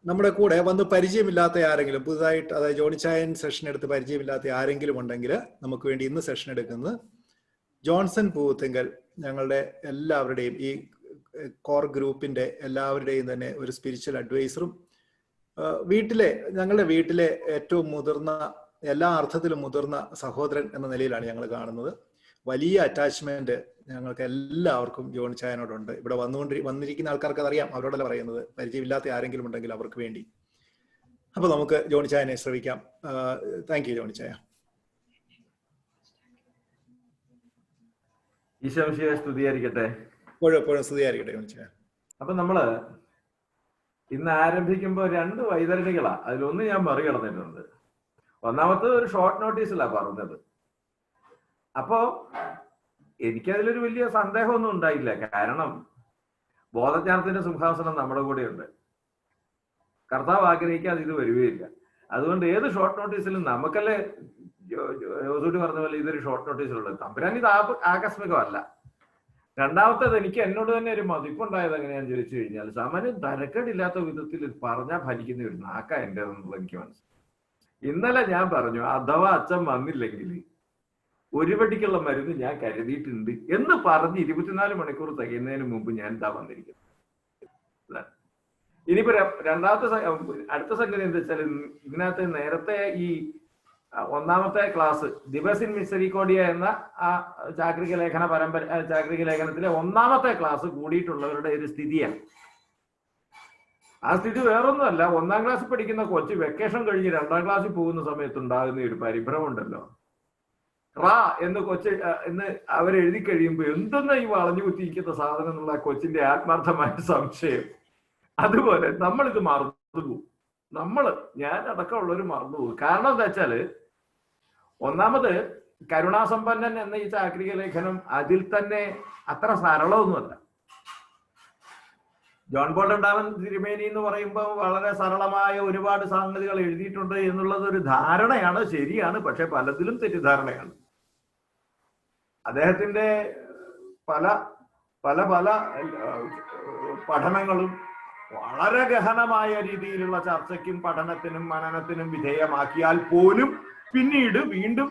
നമ്മുടെ കൂടെ വന്ന് പരിചയമില്ലാത്ത ആരെങ്കിലും പുതുതായിട്ട്, അതായത് ജോണിച്ചായൻ സെഷൻ എടുത്ത് പരിചയമില്ലാത്ത ആരെങ്കിലും ഉണ്ടെങ്കിൽ നമുക്ക് വേണ്ടി ഇന്ന് സെഷൻ എടുക്കുന്നത് ജോൺസൺ പൂത്തിങ്കൽ, ഞങ്ങളുടെ എല്ലാവരുടെയും ഈ കോർ ഗ്രൂപ്പിന്റെ എല്ലാവരുടെയും തന്നെ ഒരു സ്പിരിച്വൽ അഡ്വൈസറും ഞങ്ങളുടെ വീട്ടിലെ ഏറ്റവും മുതിർന്ന, എല്ലാ അർത്ഥത്തിലും മുതിർന്ന സഹോദരൻ എന്ന നിലയിലാണ് ഞങ്ങൾ കാണുന്നത്. വലിയ അറ്റാച്ച്മെന്റ് ഞങ്ങൾക്ക് എല്ലാവർക്കും ജോണിച്ചായനോടുണ്ട്. ഇവിടെ വന്നിരിക്കുന്ന ആൾക്കാർക്ക് അതറിയാം, അവരോടല്ല പറയുന്നത്, പരിചയമില്ലാത്ത ആരെങ്കിലും ഉണ്ടെങ്കിൽ അവർക്ക് വേണ്ടി. അപ്പൊ നമുക്ക് ജോണിച്ചായനെ ശ്രമിക്കാം. Thank you ജോണിച്ചായ. ഈശോമിശിഹായെ സ്തുതിയായിരിക്കട്ടെ. എപ്പോഴും സ്തുതിയായിരിക്കട്ടെ ജോണിച്ചായ. അപ്പൊ നമ്മള് ഇന്ന് ആരംഭിക്കുമ്പോൾ 2 വൈതരണികളാ. അതിലൊന്ന് ഞാൻ മറികടന്നിട്ടുണ്ട്. ഒന്നാമത്തത് ഒരു ഷോർട്ട് നോട്ടീസിലാ പറഞ്ഞത്. അപ്പോ എനിക്കതിലൊരു വലിയ സന്ദേഹമൊന്നും ഉണ്ടായില്ല. കാരണം ബോധജ്ഞാനത്തിന്റെ സിംഹാസനം നമ്മുടെ കൂടെയുണ്ട്. കർത്താവ് ആഗ്രഹിക്കാതെ ഇത് വരികയില്ല. അതുകൊണ്ട് ഏത് ഷോർട്ട് നോട്ടീസിലും നമുക്കല്ലേ ജോസൂട്ടി പറഞ്ഞ പോലെ ഇതൊരു ഷോർട്ട് നോട്ടീസിലുള്ളത്. തമ്പുരാൻ ഇത് ആകസ്മികമല്ല. രണ്ടാമത്തേത്, എനിക്ക് എന്നോട് തന്നെ ഒരു മതിപ്പുണ്ടായത് എങ്ങനെയാന്ന് ചോദിച്ചു കഴിഞ്ഞാൽ, സാമാന്യം തരക്കേടില്ലാത്ത വിധത്തിൽ പറഞ്ഞാൽ ഫലിക്കുന്ന ഒരു നാക്ക എന്റേതെന്നുള്ളത് എനിക്ക് മനസ്സിലായി. ഇന്നലെ ഞാൻ പറഞ്ഞു, അഥവാ അച്ഛൻ വന്നില്ലെങ്കിൽ ഒരു പടിക്കുള്ള മരുന്ന് ഞാൻ കരുതിയിട്ടുണ്ട് എന്ന് പറഞ്ഞ് 24 മണിക്കൂർ തികയുന്നതിന് മുമ്പ് ഞാൻ ഇതാ വന്നിരിക്കുന്നു. ഇനിയിപ്പോ അടുത്ത സംഗതി എന്താ വെച്ചാൽ, ഇതിനകത്ത് നേരത്തെ ഈ ഒന്നാമത്തെ ക്ലാസ് ദിവസ് ഇൻ മിസറിക്കോഡിയ എന്ന ആ ചാക്രിക ലേഖനത്തിലെ ഒന്നാമത്തെ ക്ലാസ് കൂടിയിട്ടുള്ളവരുടെ ഒരു സ്ഥിതിയാണ്. ആ സ്ഥിതി വേറൊന്നുമല്ല, 1-ാം ക്ലാസ്സിൽ പഠിക്കുന്ന കൊച്ച് വെക്കേഷൻ കഴിഞ്ഞ് 2-ാം ക്ലാസ്സിൽ പോകുന്ന സമയത്ത് ഉണ്ടാകുന്ന ഒരു പരിഭ്രമം ഉണ്ടല്ലോ. എന്ന് അവരെഴുതി കഴിയുമ്പോൾ എന്തെന്നാ ഈ വളഞ്ഞു കുത്തിയിരിക്കുന്ന സാധനം എന്നുള്ള കൊച്ചിന്റെ ആത്മാർത്ഥമായ സംശയം. അതുപോലെ നമ്മളിത് മറന്നുപോകും. ഞാൻ അടക്കമുള്ളവർ മറന്നുപോകും. കാരണം എന്താ വെച്ചാല്, ഒന്നാമത് കരുണാസമ്പന്നൻ എന്ന ഈ ചാക്രിക ലേഖനം അതിൽ തന്നെ അത്ര സരളമൊന്നുമല്ല. ജോൺ പോൾ രണ്ടാമൻ തിരുമേനി എന്ന് പറയുമ്പോൾ വളരെ സരളമായ ഒരുപാട് സംഗതികൾ എഴുതിയിട്ടുണ്ട് എന്നുള്ളത് ഒരു ധാരണയാണ്, ശരിയാണ്. പക്ഷെ പലതിലും തെറ്റിദ്ധാരണയാണ്. അദ്ദേഹത്തിന്റെ പല പല പല പഠനങ്ങളും വളരെ ഗഹനമായ രീതിയിലുള്ള ചർച്ചയ്ക്കും പഠനത്തിനും മനനത്തിനും വിധേയമാക്കിയാൽ പോലും പിന്നീട് വീണ്ടും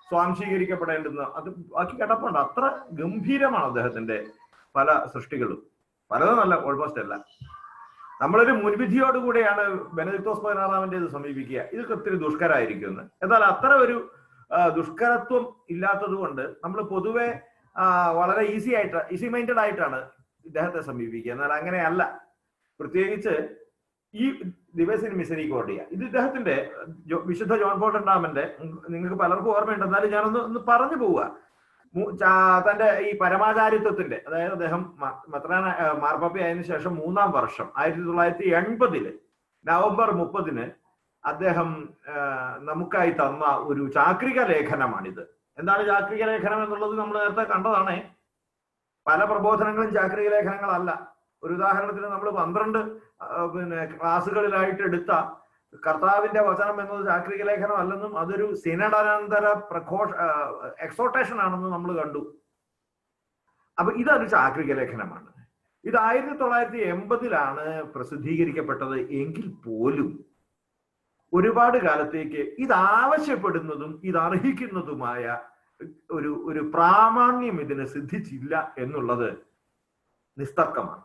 സ്വാംശീകരിക്കപ്പെടേണ്ടുന്ന അത് ബാക്കി കിടപ്പുണ്ട്. അത്ര ഗംഭീരമാണ് അദ്ദേഹത്തിന്റെ പല സൃഷ്ടികളും. പലതുമല്ല, ഓൾമോസ്റ്റ് അല്ല. നമ്മളൊരു മുൻവിധിയോടുകൂടിയാണ് ബെനഡിക്ടോസ് 16-ാമന്റെ ഇത് സമീപിക്കുക. ഇത് ഒത്തിരി ദുഷ്കരമായിരിക്കുമെന്ന്. എന്നാൽ അത്ര ഒരു ദുഷ്കരത്വം ഇല്ലാത്തത് കൊണ്ട് നമ്മൾ പൊതുവെ വളരെ ഈസി മൈൻഡഡ് ആയിട്ടാണ് ഇദ്ദേഹത്തെ സമീപിക്കുക. എന്നാൽ അങ്ങനെയല്ല. പ്രത്യേകിച്ച് ഈ ദിവസ് ഇൻ മിസറിക്കോഡിയ, ഇത് ഇദ്ദേഹത്തിന്റെ വിശുദ്ധ ജോൺ പോൾ രണ്ടാമന്റെ, നിങ്ങൾക്ക് പലർക്കും ഓർമ്മയുണ്ട്, എന്നാലും ഞാനൊന്ന് പറഞ്ഞു പോവുക. തന്റെ ഈ പരമാചാരിത്വത്തിന്റെ, അതായത് അദ്ദേഹം മാർപ്പാപ്പയായതിനു ശേഷം 3-ാം വർഷം 1980 നവംബർ 30 അദ്ദേഹം നമുക്കായി തന്ന ഒരു ചാക്രിക ലേഖനമാണിത്. എന്താണ് ചാക്രിക ലേഖനം എന്നുള്ളത് നമ്മൾ നേരത്തെ കണ്ടതാണ്. പല പ്രബോധനങ്ങളും ചാക്രിക ലേഖനങ്ങളല്ല. ഒരു ഉദാഹരണത്തിന് നമ്മൾ 12 ക്ലാസ്സുകളിലായിട്ട് എടുത്ത കർത്താവിന്റെ വചനം എന്നത് ചാക്രിക ലേഖനം അല്ലെന്നും അതൊരു സിനഡാനന്തര എക്സോട്ടേഷൻ ആണെന്നും നമ്മൾ കണ്ടു. അപ്പൊ ഇതൊരു ചാക്രിക ലേഖനമാണ്. ഇത് 1980 പ്രസിദ്ധീകരിക്കപ്പെട്ടത് എങ്കിൽ പോലും ഒരുപാട് കാലത്തേക്ക് ഇത് ആവശ്യപ്പെടുന്നതും ഇത് അർഹിക്കുന്നതുമായ ഒരു പ്രാമാണ്യം ഇതിന് സിദ്ധിച്ചില്ല എന്നുള്ളത് നിസ്തർക്കമാണ്.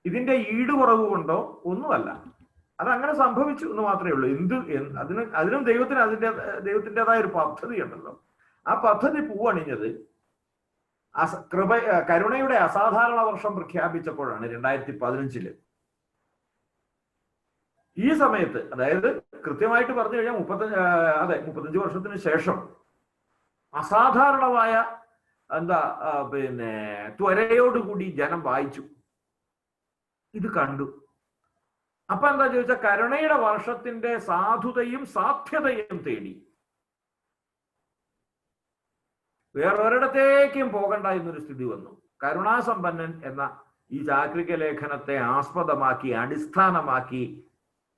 ഇതിന്റെ ഈടുകുറവ് കൊണ്ടോ ഒന്നുമല്ല, അതങ്ങനെ സംഭവിച്ചു എന്ന് മാത്രമേ ഉള്ളൂ. അതിനും ദൈവത്തിൻ്റെതായ ഒരു പദ്ധതി ഉണ്ടല്ലോ. ആ പദ്ധതി പൂവണിഞ്ഞത് കരുണയുടെ അസാധാരണ വർഷം പ്രഖ്യാപിച്ചപ്പോഴാണ് 2015. ഈ സമയത്ത്, അതായത് കൃത്യമായിട്ട് പറഞ്ഞു കഴിഞ്ഞാൽ 35 വർഷത്തിന് ശേഷം അസാധാരണമായ ത്വരയോടുകൂടി ജനം വായിച്ചു, ഇത് കണ്ടു. അപ്പൊ എന്താ ചോദിച്ചാൽ, കരുണയുടെ വർഷത്തിന്റെ സാധുതയും സാധ്യതയും തേടി വേറൊരിടത്തേക്കും പോകണ്ട എന്നൊരു സ്ഥിതി വന്നു. കരുണാസമ്പന്നൻ എന്ന ഈ ചാക്രിക ലേഖനത്തെ ആസ്പദമാക്കി അടിസ്ഥാനമാക്കി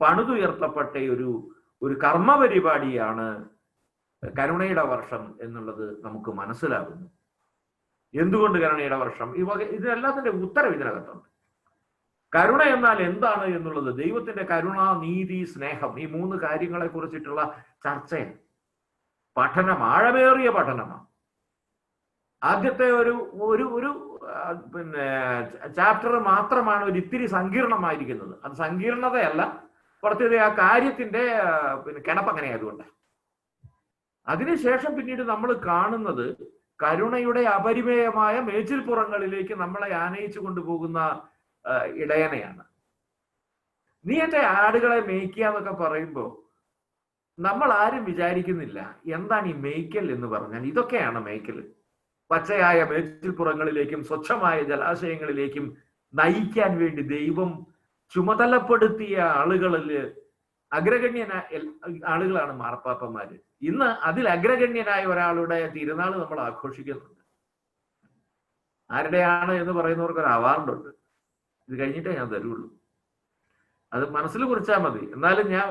പണിതുയർത്തപ്പെട്ട ഒരു കർമ്മ പരിപാടിയാണ് കരുണയുടെ വർഷം എന്നുള്ളത് നമുക്ക് മനസ്സിലാകുന്നു. എന്തുകൊണ്ട് കരുണയുടെ വർഷം? ഇതിനെല്ലാത്തിന്റെ ഉത്തരം ഇതിനകത്തുണ്ട്. കരുണ എന്നാൽ എന്താണ് എന്നുള്ളത്, ദൈവത്തിന്റെ കരുണ, നീതി, സ്നേഹം, ഈ 3 കാര്യങ്ങളെ കുറിച്ചിട്ടുള്ള ചർച്ചയാണ്, പഠനം, ആഴമേറിയ പഠനമാണ്. ആദ്യത്തെ ഒരു പിന്നെ ചാപ്റ്റർ മാത്രമാണ് ഒരു ഇത്തിരി സങ്കീർണമായിരിക്കുന്നത്. അത് സങ്കീർണതയല്ല, പുറത്തേ ആ കാര്യത്തിന്റെ പിന്നെ കിടപ്പങ്ങനെ ആയതുകൊണ്ട്. അതിനുശേഷം പിന്നീട് നമ്മൾ കാണുന്നത് കരുണയുടെ അപരിമേയമായ മേച്ചിൽപ്പുറങ്ങളിലേക്ക് നമ്മളെ ആനയിച്ചു കൊണ്ടുപോകുന്ന ഇടയനെയാണ്. നീ എന്റെ ആടുകളെ മേയ്ക്കുക എന്നൊക്കെ പറയുമ്പോൾ നമ്മൾ ആരും വിചാരിക്കുന്നില്ല എന്താണ് ഈ മേയ്ക്കൽ എന്ന് പറഞ്ഞാൽ. ഇതൊക്കെയാണ് മേയ്ക്കൽ. പച്ചയായ മേച്ചിൽപ്പുറങ്ങളിലേക്കും സ്വച്ഛമായ ജലാശയങ്ങളിലേക്കും നയിക്കാൻ വേണ്ടി ദൈവം ചുമതലപ്പെടുത്തിയ ആളുകളില് അഗ്രഗണ്യനായ ആളുകളാണ് മാർപ്പാപ്പന്മാര്. ഇന്ന് അതിൽ അഗ്രഗണ്യനായ ഒരാളുടെ തിരുനാൾ നമ്മൾ ആഘോഷിക്കുന്നുണ്ട്. ആരുടെയാണ് എന്ന് പറയുന്നവർക്ക് ഒരു അവാർഡുണ്ട്. ഇത് കഴിഞ്ഞിട്ടേ ഞാൻ തരുള്ളൂ. അത് മനസ്സിൽ കുറിച്ചാൽ മതി. എന്നാലും ഞാൻ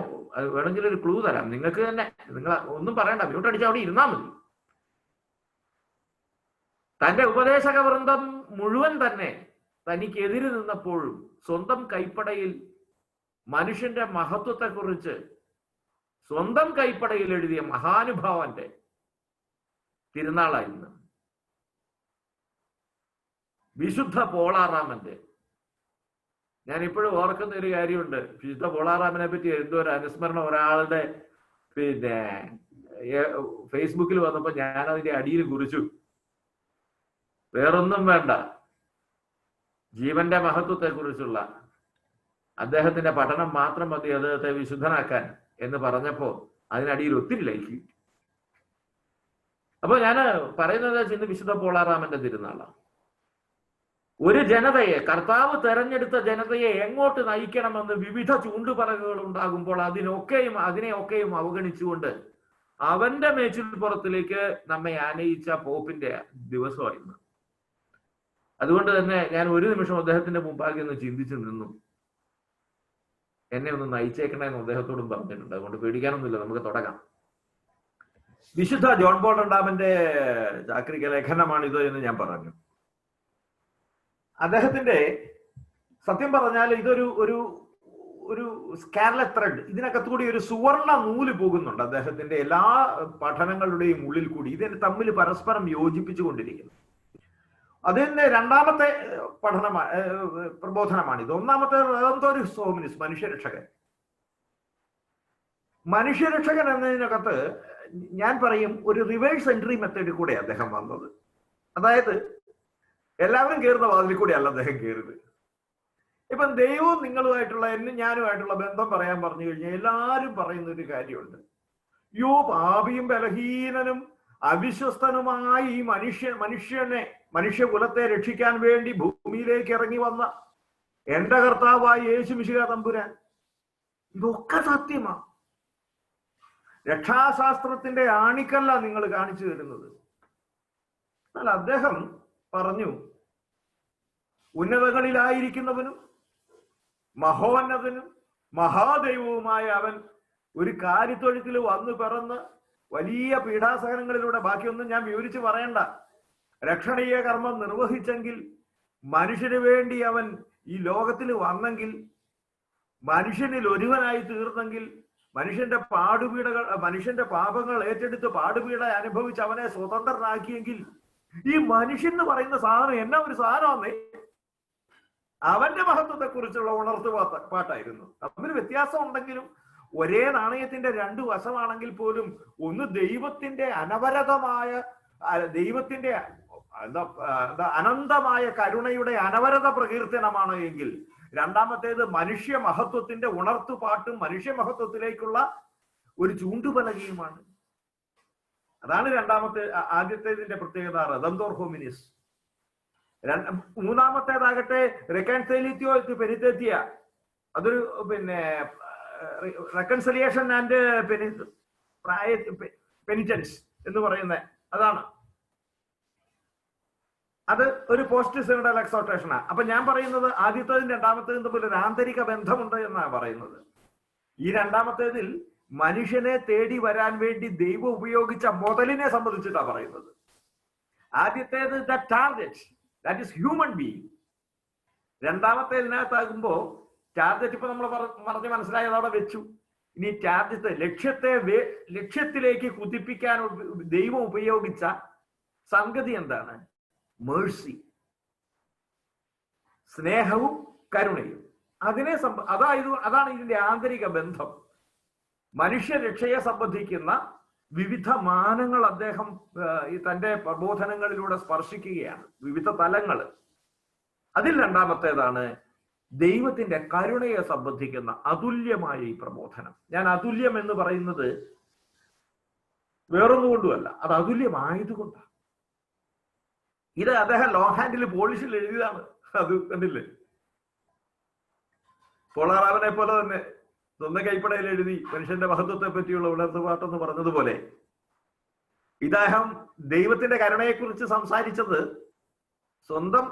വേണമെങ്കിൽ ഒരു ക്ലൂ തരാം. നിങ്ങൾക്ക് തന്നെ, നിങ്ങൾ ഒന്നും പറയണ്ട, മ്യൂട്ട് അടിച്ച് അവിടെ ഇരുന്നാൽ മതി. തന്റെ ഉപദേശക വൃന്ദം മുഴുവൻ തന്നെ തനിക്കെതിരെ നിന്നപ്പോഴും സ്വന്തം കൈപ്പടയിൽ മനുഷ്യന്റെ മഹത്വത്തെക്കുറിച്ച് സ്വന്തം കൈപ്പടയിൽ എഴുതിയ മഹാനുഭാവന്റെ തിരുനാളായിരുന്നു. വിശുദ്ധ പോളാറാമന്റെ. ഞാൻ ഇപ്പോഴും ഓർക്കുന്ന ഒരു കാര്യമുണ്ട്. വിശുദ്ധ പോളാറാമനെ പറ്റി എന്തോ ഒരു അനുസ്മരണം ഒരാളുടെ പിന്നെ ഫേസ്ബുക്കിൽ വന്നപ്പോ ഞാൻ അതിന്റെ അടിയിൽ കുറിച്ചു, വേറൊന്നും വേണ്ട, ജീവന്റെ മഹത്വത്തെ കുറിച്ചുള്ള അദ്ദേഹത്തിന്റെ പഠനം മാത്രം മതി അദ്ദേഹത്തെ വിശുദ്ധനാക്കാൻ എന്ന് പറഞ്ഞപ്പോ അതിനടിയിൽ ഒത്തിരി ലൈക്ക്. അപ്പൊ ഞാൻ പറയുന്നത് ഇന്ന് വിശുദ്ധ പോളാറാമന്റെ തിരുനാളാണ്. ഒരു ജനതയെ, കർത്താവ് തെരഞ്ഞെടുത്ത ജനതയെ എങ്ങോട്ട് നയിക്കണമെന്ന് വിവിധ ചൂണ്ടുപലകകൾ ഉണ്ടാകുമ്പോൾ അതിനെയൊക്കെയും അവഗണിച്ചുകൊണ്ട് അവന്റെ മേച്ചിൽപ്പുറത്തിലേക്ക് നമ്മെ ആനയിച്ച പോപ്പിന്റെ ദിവസമായിരുന്നു. അതുകൊണ്ട് തന്നെ ഞാൻ ഒരു നിമിഷം അദ്ദേഹത്തിന്റെ മുമ്പാകെ ഒന്ന് ചിന്തിച്ചു നിന്നു. എന്നെ ഒന്ന് നയിച്ചേക്കണേ എന്ന് അദ്ദേഹത്തോടും പറഞ്ഞിട്ടുണ്ട്. അതുകൊണ്ട് പേടിക്കാനൊന്നുമില്ല, നമുക്ക് തുടങ്ങാം. വിശുദ്ധ ജോൺ പോൾ രണ്ടാമന്റെ ചാക്രിക ലേഖനമാണിത് എന്ന് ഞാൻ പറഞ്ഞു. അദ്ദേഹത്തിന്റെ, സത്യം പറഞ്ഞാൽ ഇതൊരു ഒരു ഒരു സ്കാർലറ്റ് ത്രെഡ്, ഇതിനകത്തുകൂടി ഒരു സുവർണ നൂല് പോകുന്നുണ്ട് അദ്ദേഹത്തിന്റെ എല്ലാ പഠനങ്ങളുടെയും ഉള്ളിൽ കൂടി. ഇതിന് തമ്മിൽ പരസ്പരം യോജിപ്പിച്ചു കൊണ്ടിരിക്കുന്നു. അതിന്റെ രണ്ടാമത്തെ പ്രബോധനമാണിത്. ഒന്നാമത്തെ റെദംതോറിസ് ഹോമിനിസ്, മനുഷ്യരക്ഷകൻ. മനുഷ്യരക്ഷകൻ എന്നതിനകത്ത് ഞാൻ പറയും ഒരു റിവേഴ്സ് എൻട്രി മെത്തേഡിൽ കൂടെ അദ്ദേഹം വന്നത്. അതായത് എല്ലാവരും കയറുന്ന വാതിലിൽ കൂടെ അല്ല അദ്ദേഹം കയറുന്നത്. ഇപ്പം ദൈവവും നിങ്ങളുമായിട്ടുള്ള, ഞാനുമായിട്ടുള്ള ബന്ധം പറയാൻ പറഞ്ഞു കഴിഞ്ഞാൽ എല്ലാവരും പറയുന്ന ഒരു കാര്യമുണ്ട്. പാപിയും ബലഹീനനും അവിശ്വസ്തനുമായി ഈ മനുഷ്യകുലത്തെ രക്ഷിക്കാൻ വേണ്ടി ഭൂമിയിലേക്ക് ഇറങ്ങി വന്ന എന്റെ കർത്താവായ യേശു മിശിഹാ തമ്പുരാൻ. ഇതൊക്കെ സത്യമാണ്. രക്ഷാശാസ്ത്രത്തിന്റെ ആണിക്കല്ല നിങ്ങൾ കാണിച്ചു തരുന്നത്. എന്നാൽ അദ്ദേഹം പറഞ്ഞു, ഉന്നതങ്ങളിലായിരിക്കുന്നവനും മഹോന്നതനും മഹാദൈവവുമായ അവൻ ഒരു കാര്യത്തൊഴുത്തിൽ വന്നു പിറന്ന് വലിയ പീഡാസഹനങ്ങളിലൂടെ, ബാക്കിയൊന്നും ഞാൻ വിവരിച്ച് പറയണ്ട, രക്ഷണീയ കർമ്മം നിർവഹിച്ചെങ്കിൽ, മനുഷ്യന് വേണ്ടി അവൻ ഈ ലോകത്തിൽ വന്നെങ്കിൽ, മനുഷ്യനിൽ ഒരുവനായി തീർന്നെങ്കിൽ, മനുഷ്യന്റെ പാപങ്ങൾ ഏറ്റെടുത്ത് പാടുപീട അനുഭവിച്ച് അവനെ സ്വതന്ത്രനാക്കിയെങ്കിൽ, ഈ മനുഷ്യൻ എന്ന് പറയുന്ന സാധനം എന്നാ ഒരു സാധനമാന്നേ. അവന്റെ മഹത്വത്തെ കുറിച്ചുള്ള ഉണർത്തു പാട്ടായിരുന്നു. തമ്മിൽ വ്യത്യാസം ഉണ്ടെങ്കിലും ഒരേ നാണയത്തിന്റെ 2 വശമാണെങ്കിൽ പോലും ഒന്ന് ദൈവത്തിന്റെ അനവരതമായ, ദൈവത്തിന്റെ അനന്തമായ കരുണയുടെ അനവരത പ്രകീർത്തനമാണ് എങ്കിൽ, രണ്ടാമത്തേത് മനുഷ്യ മഹത്വത്തിന്റെ ഉണർത്തുപാട്ടും മനുഷ്യ മഹത്വത്തിലേക്കുള്ള ഒരു ചൂണ്ടുപലകയുമാണ്. അതാണ് ആദ്യത്തേതിന്റെ പ്രത്യേകത, റെദംതോർ ഹോമിനിസ്. മൂന്നാമത്തേതാകട്ടെ റെക്കൺസിലിയോ പെനിറ്റേറ്റിയ. അതൊരു റെക്കൺസിലിയേഷൻ ആൻഡ് പെനിറ്റൻസ് എന്ന് പറയുന്നത് അതാണ്. അത് ഒരു പോസ്റ്റ് സിനഡൽ എക്സോർട്ടേഷനാണ്. അപ്പൊ ഞാൻ പറയുന്നത് ആദ്യത്തേതും രണ്ടാമത്തേതും തമ്മിൽ ഒരു ആന്തരിക ബന്ധമുണ്ട് എന്നാണ് പറയുന്നത്. ഈ രണ്ടാമത്തേതിൽ മനുഷ്യനെ തേടി വരാൻ വേണ്ടി ദൈവം ഉപയോഗിച്ച മുതലിനെ സംബന്ധിച്ചിട്ടാണ് പറയുന്നത്. ആദ്യത്തേത് the target, that is human being. രണ്ടാമത്തെ ഇതിനകത്താകുമ്പോ ടാർഗറ്റ് ഇപ്പൊ നമ്മൾ പറഞ്ഞ് മനസ്സിലായത് അവിടെ വെച്ചു. ഇനി ടാർഗറ്റ് ലക്ഷ്യത്തിലേക്ക് കുതിപ്പിക്കാൻ ദൈവം ഉപയോഗിച്ച സംഗതി എന്താണ്? മേഴ്സി, സ്നേഹവും കരുണയും. അതാണ് ഇതിന്റെ ആന്തരിക ബന്ധം. മനുഷ്യരക്ഷയെ സംബന്ധിക്കുന്ന വിവിധ മാനങ്ങൾ അദ്ദേഹം തന്റെ പ്രബോധനങ്ങളിലൂടെ സ്പർശിക്കുകയാണ്, വിവിധ തലങ്ങൾ. അതിൽ രണ്ടാമത്തേതാണ് ദൈവത്തിന്റെ കരുണയെ സംബന്ധിക്കുന്ന അതുല്യമായ ഈ പ്രബോധനം. ഞാൻ അതുല്യം എന്ന് പറയുന്നത് വേറൊന്നുകൊണ്ടുമല്ല, അത് അതുല്യമായതുകൊണ്ടാണ്. ഇത് അദ്ദേഹം ലോങ് ഹാൻഡിൽ പോളിഷിൽ എഴുതിയതാണ്. അത് കണ്ടില്ലേ? പോളാറാവനെ പോലെ തന്നെ സ്വന്തം കൈപ്പടയിൽ എഴുതി മനുഷ്യന്റെ മഹത്വത്തെ പറ്റിയുള്ള ഉണർത്തുപാട്ടെന്ന് പറഞ്ഞതുപോലെ ഇദ്ദേഹം ദൈവത്തിന്റെ കരുണയെക്കുറിച്ച് സംസാരിച്ചത് സ്വന്തം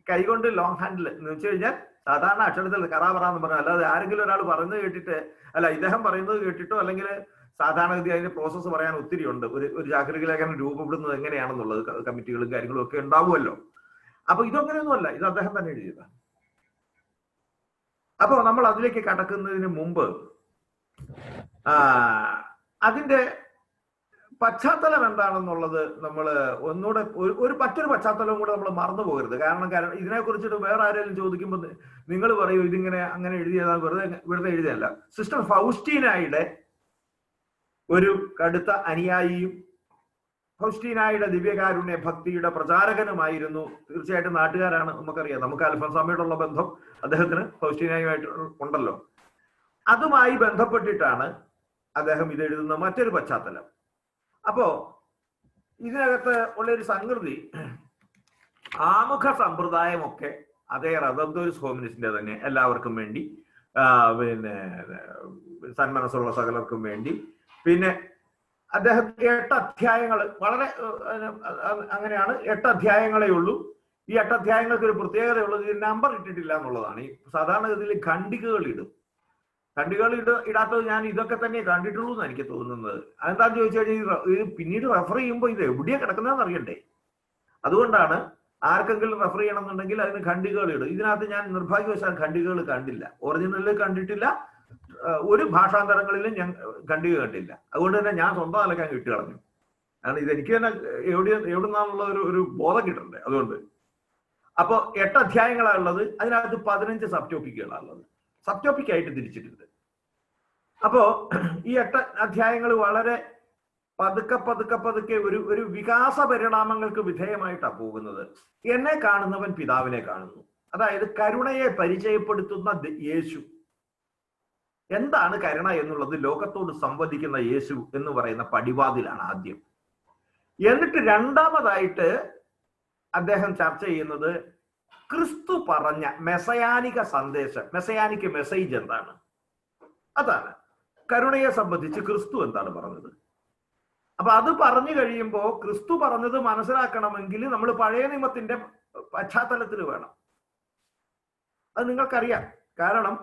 കൈകൊണ്ട് ലോങ് ഹാൻഡിൽ എന്ന് വെച്ച് കഴിഞ്ഞാൽ സാധാരണ അക്ഷരത്തിൽ കറാപറ എന്ന് പറഞ്ഞാൽ, അല്ലാതെ ആരെങ്കിലും ഒരാൾ പറയുന്നത് കേട്ടിട്ട് അല്ല, ഇദ്ദേഹം പറയുന്നത് കേട്ടിട്ടോ അല്ലെങ്കിൽ സാധാരണഗതി അതിന്റെ പ്രോസസ്സ് പറയാൻ ഒത്തിരി ഉണ്ട്. ഒരു ചാക്രിക ലേഖനം രൂപപ്പെടുന്നത് എങ്ങനെയാണെന്നുള്ളത് കമ്മിറ്റികളും കാര്യങ്ങളും ഒക്കെ ഉണ്ടാവുമല്ലോ. അപ്പൊ ഇതൊങ്ങനെയൊന്നുമല്ല, ഇത് അദ്ദേഹം തന്നെ എഴുതിയതാണ്. അപ്പൊ നമ്മൾ അതിലേക്ക് കടക്കുന്നതിന് മുമ്പ് അതിന്റെ പശ്ചാത്തലം എന്താണെന്നുള്ളത് നമ്മൾ ഒന്നുകൂടെ മറ്റൊരു പശ്ചാത്തലവും കൂടെ നമ്മൾ മറന്നു പോകരുത്. കാരണം ഇതിനെക്കുറിച്ചിട്ട് വേറെ ആരെങ്കിലും ചോദിക്കുമ്പോൾ നിങ്ങൾ പറയൂ ഇതിങ്ങനെ അങ്ങനെ എഴുതിയതാണ്, വെറുതെ എഴുതിയല്ല. സിസ്റ്റർ ഫൗസ്റ്റീനായുടെ ഒരു കടുത്ത അനുയായിയും ഫൗസ്റ്റീനായുടെ ദിവ്യകാരുണ്യ ഭക്തിയുടെ പ്രചാരകനുമായിരുന്നു. തീർച്ചയായിട്ടും നാട്ടുകാരാണ്, നമുക്കറിയാം. നമുക്ക് അൽഫോൻസാമ്മയോടുള്ള ബന്ധം അദ്ദേഹത്തിന് ഫൗസ്റ്റീനായുമായിട്ട് ഉണ്ടല്ലോ. അതുമായി ബന്ധപ്പെട്ടിട്ടാണ് അദ്ദേഹം ഇത് എഴുതുന്ന മറ്റൊരു പശ്ചാത്തലം. അപ്പോ ഇതിനകത്ത് ഉള്ളൊരു സംഗതി, ആമുഖ സമ്പ്രദായമൊക്കെ അതേ റദന്തോരിസ് ഹോമിനിസിന്റെ തന്നെ എല്ലാവർക്കും വേണ്ടി, പിന്നെ സന്മനസ്സുള്ള സകലർക്കും വേണ്ടി. പിന്നെ അദ്ദേഹം 8 അധ്യായങ്ങൾ, വളരെ അങ്ങനെയാണ്, 8 അധ്യായങ്ങളേ ഉള്ളൂ. ഈ 8 അധ്യായങ്ങൾക്ക് ഒരു പ്രത്യേകതയുള്ളത് ഇതിൽ നമ്പർ ഇട്ടിട്ടില്ല എന്നുള്ളതാണ്. ഈ സാധാരണഗതിയിൽ ഖണ്ഡികകൾ ഇടും. ഖണ്ഡികകൾ ഇടാത്തത് ഞാൻ ഇതൊക്കെ തന്നെ കണ്ടിട്ടുള്ളൂ എന്ന് എനിക്ക് തോന്നുന്നത്. അതെന്താന്ന് ചോദിച്ചു കഴിഞ്ഞാൽ ഇത് പിന്നീട് റെഫർ ചെയ്യുമ്പോൾ ഇത് എവിടെയാണ് കിടക്കുന്നതെന്ന് അറിയണ്ടേ. അതുകൊണ്ടാണ് ആർക്കെങ്കിലും റെഫർ ചെയ്യണമെന്നുണ്ടെങ്കിൽ അതിന് ഖണ്ഡികകൾ ഇടും. ഇതിനകത്ത് ഞാൻ നിർഭാഗ്യവശാൽ ഖണ്ഡികകൾ കണ്ടില്ല, ഒറിജിനലിൽ കണ്ടിട്ടില്ല, ഒരു ഭാഷാന്തരങ്ങളിലും ഞാൻ ഖണ്ഡിക കണ്ടില്ല. അതുകൊണ്ട് തന്നെ ഞാൻ സ്വന്തം നിലക്കാൻ കിട്ടി കളഞ്ഞു. കാരണം ഇതെനിക്ക് തന്നെ എവിടുന്നാന്നുള്ള ഒരു ബോധം കിട്ടണ്ടേ. അതുകൊണ്ട് അപ്പൊ 8 അധ്യായങ്ങളാണ് ഉള്ളത്. അതിനകത്ത് 15 സബ് ടോപ്പിക്കുകളാണ് ഉള്ളത്. സബ് ടോപ്പിക്കായിട്ട് തിരിച്ചിട്ടുണ്ട്. അപ്പോ ഈ 8 അധ്യായങ്ങൾ വളരെ പതുക്കെ ഒരു വികാസ പരിണാമങ്ങൾക്ക് വിധേയമായിട്ടാണ് പോകുന്നത്. എന്നെ കാണുന്നവൻ പിതാവിനെ കാണുന്നു. അതായത് കരുണയെ പരിചയപ്പെടുത്തുന്ന യേശു. എന്താണ് കരുണ എന്നുള്ളത് ലോകത്തോട് സംവദിക്കുന്ന യേശു എന്ന് പറയുന്ന പടിവാതിലാണ് ആദ്യം. എന്നിട്ട് രണ്ടാമതായിട്ട് അദ്ദേഹം ചർച്ച ചെയ്യുന്നത് ക്രിസ്തു പറഞ്ഞ മെസയാനിക സന്ദേശം, മെസയാനിക് മെസ്സേജ് എന്താണ്, അതാണ്. കരുണയെ സംബന്ധിച്ച് ക്രിസ്തു എന്താണ് പറഞ്ഞത്. അപ്പൊ അത് പറഞ്ഞു കഴിയുമ്പോൾ ക്രിസ്തു പറഞ്ഞത് മനസ്സിലാക്കണമെങ്കിൽ നമ്മൾ പഴയ നിയമത്തിന്റെ പശ്ചാത്തലത്തിൽ വേണം. അത് നിങ്ങൾക്കറിയാം. കാരണം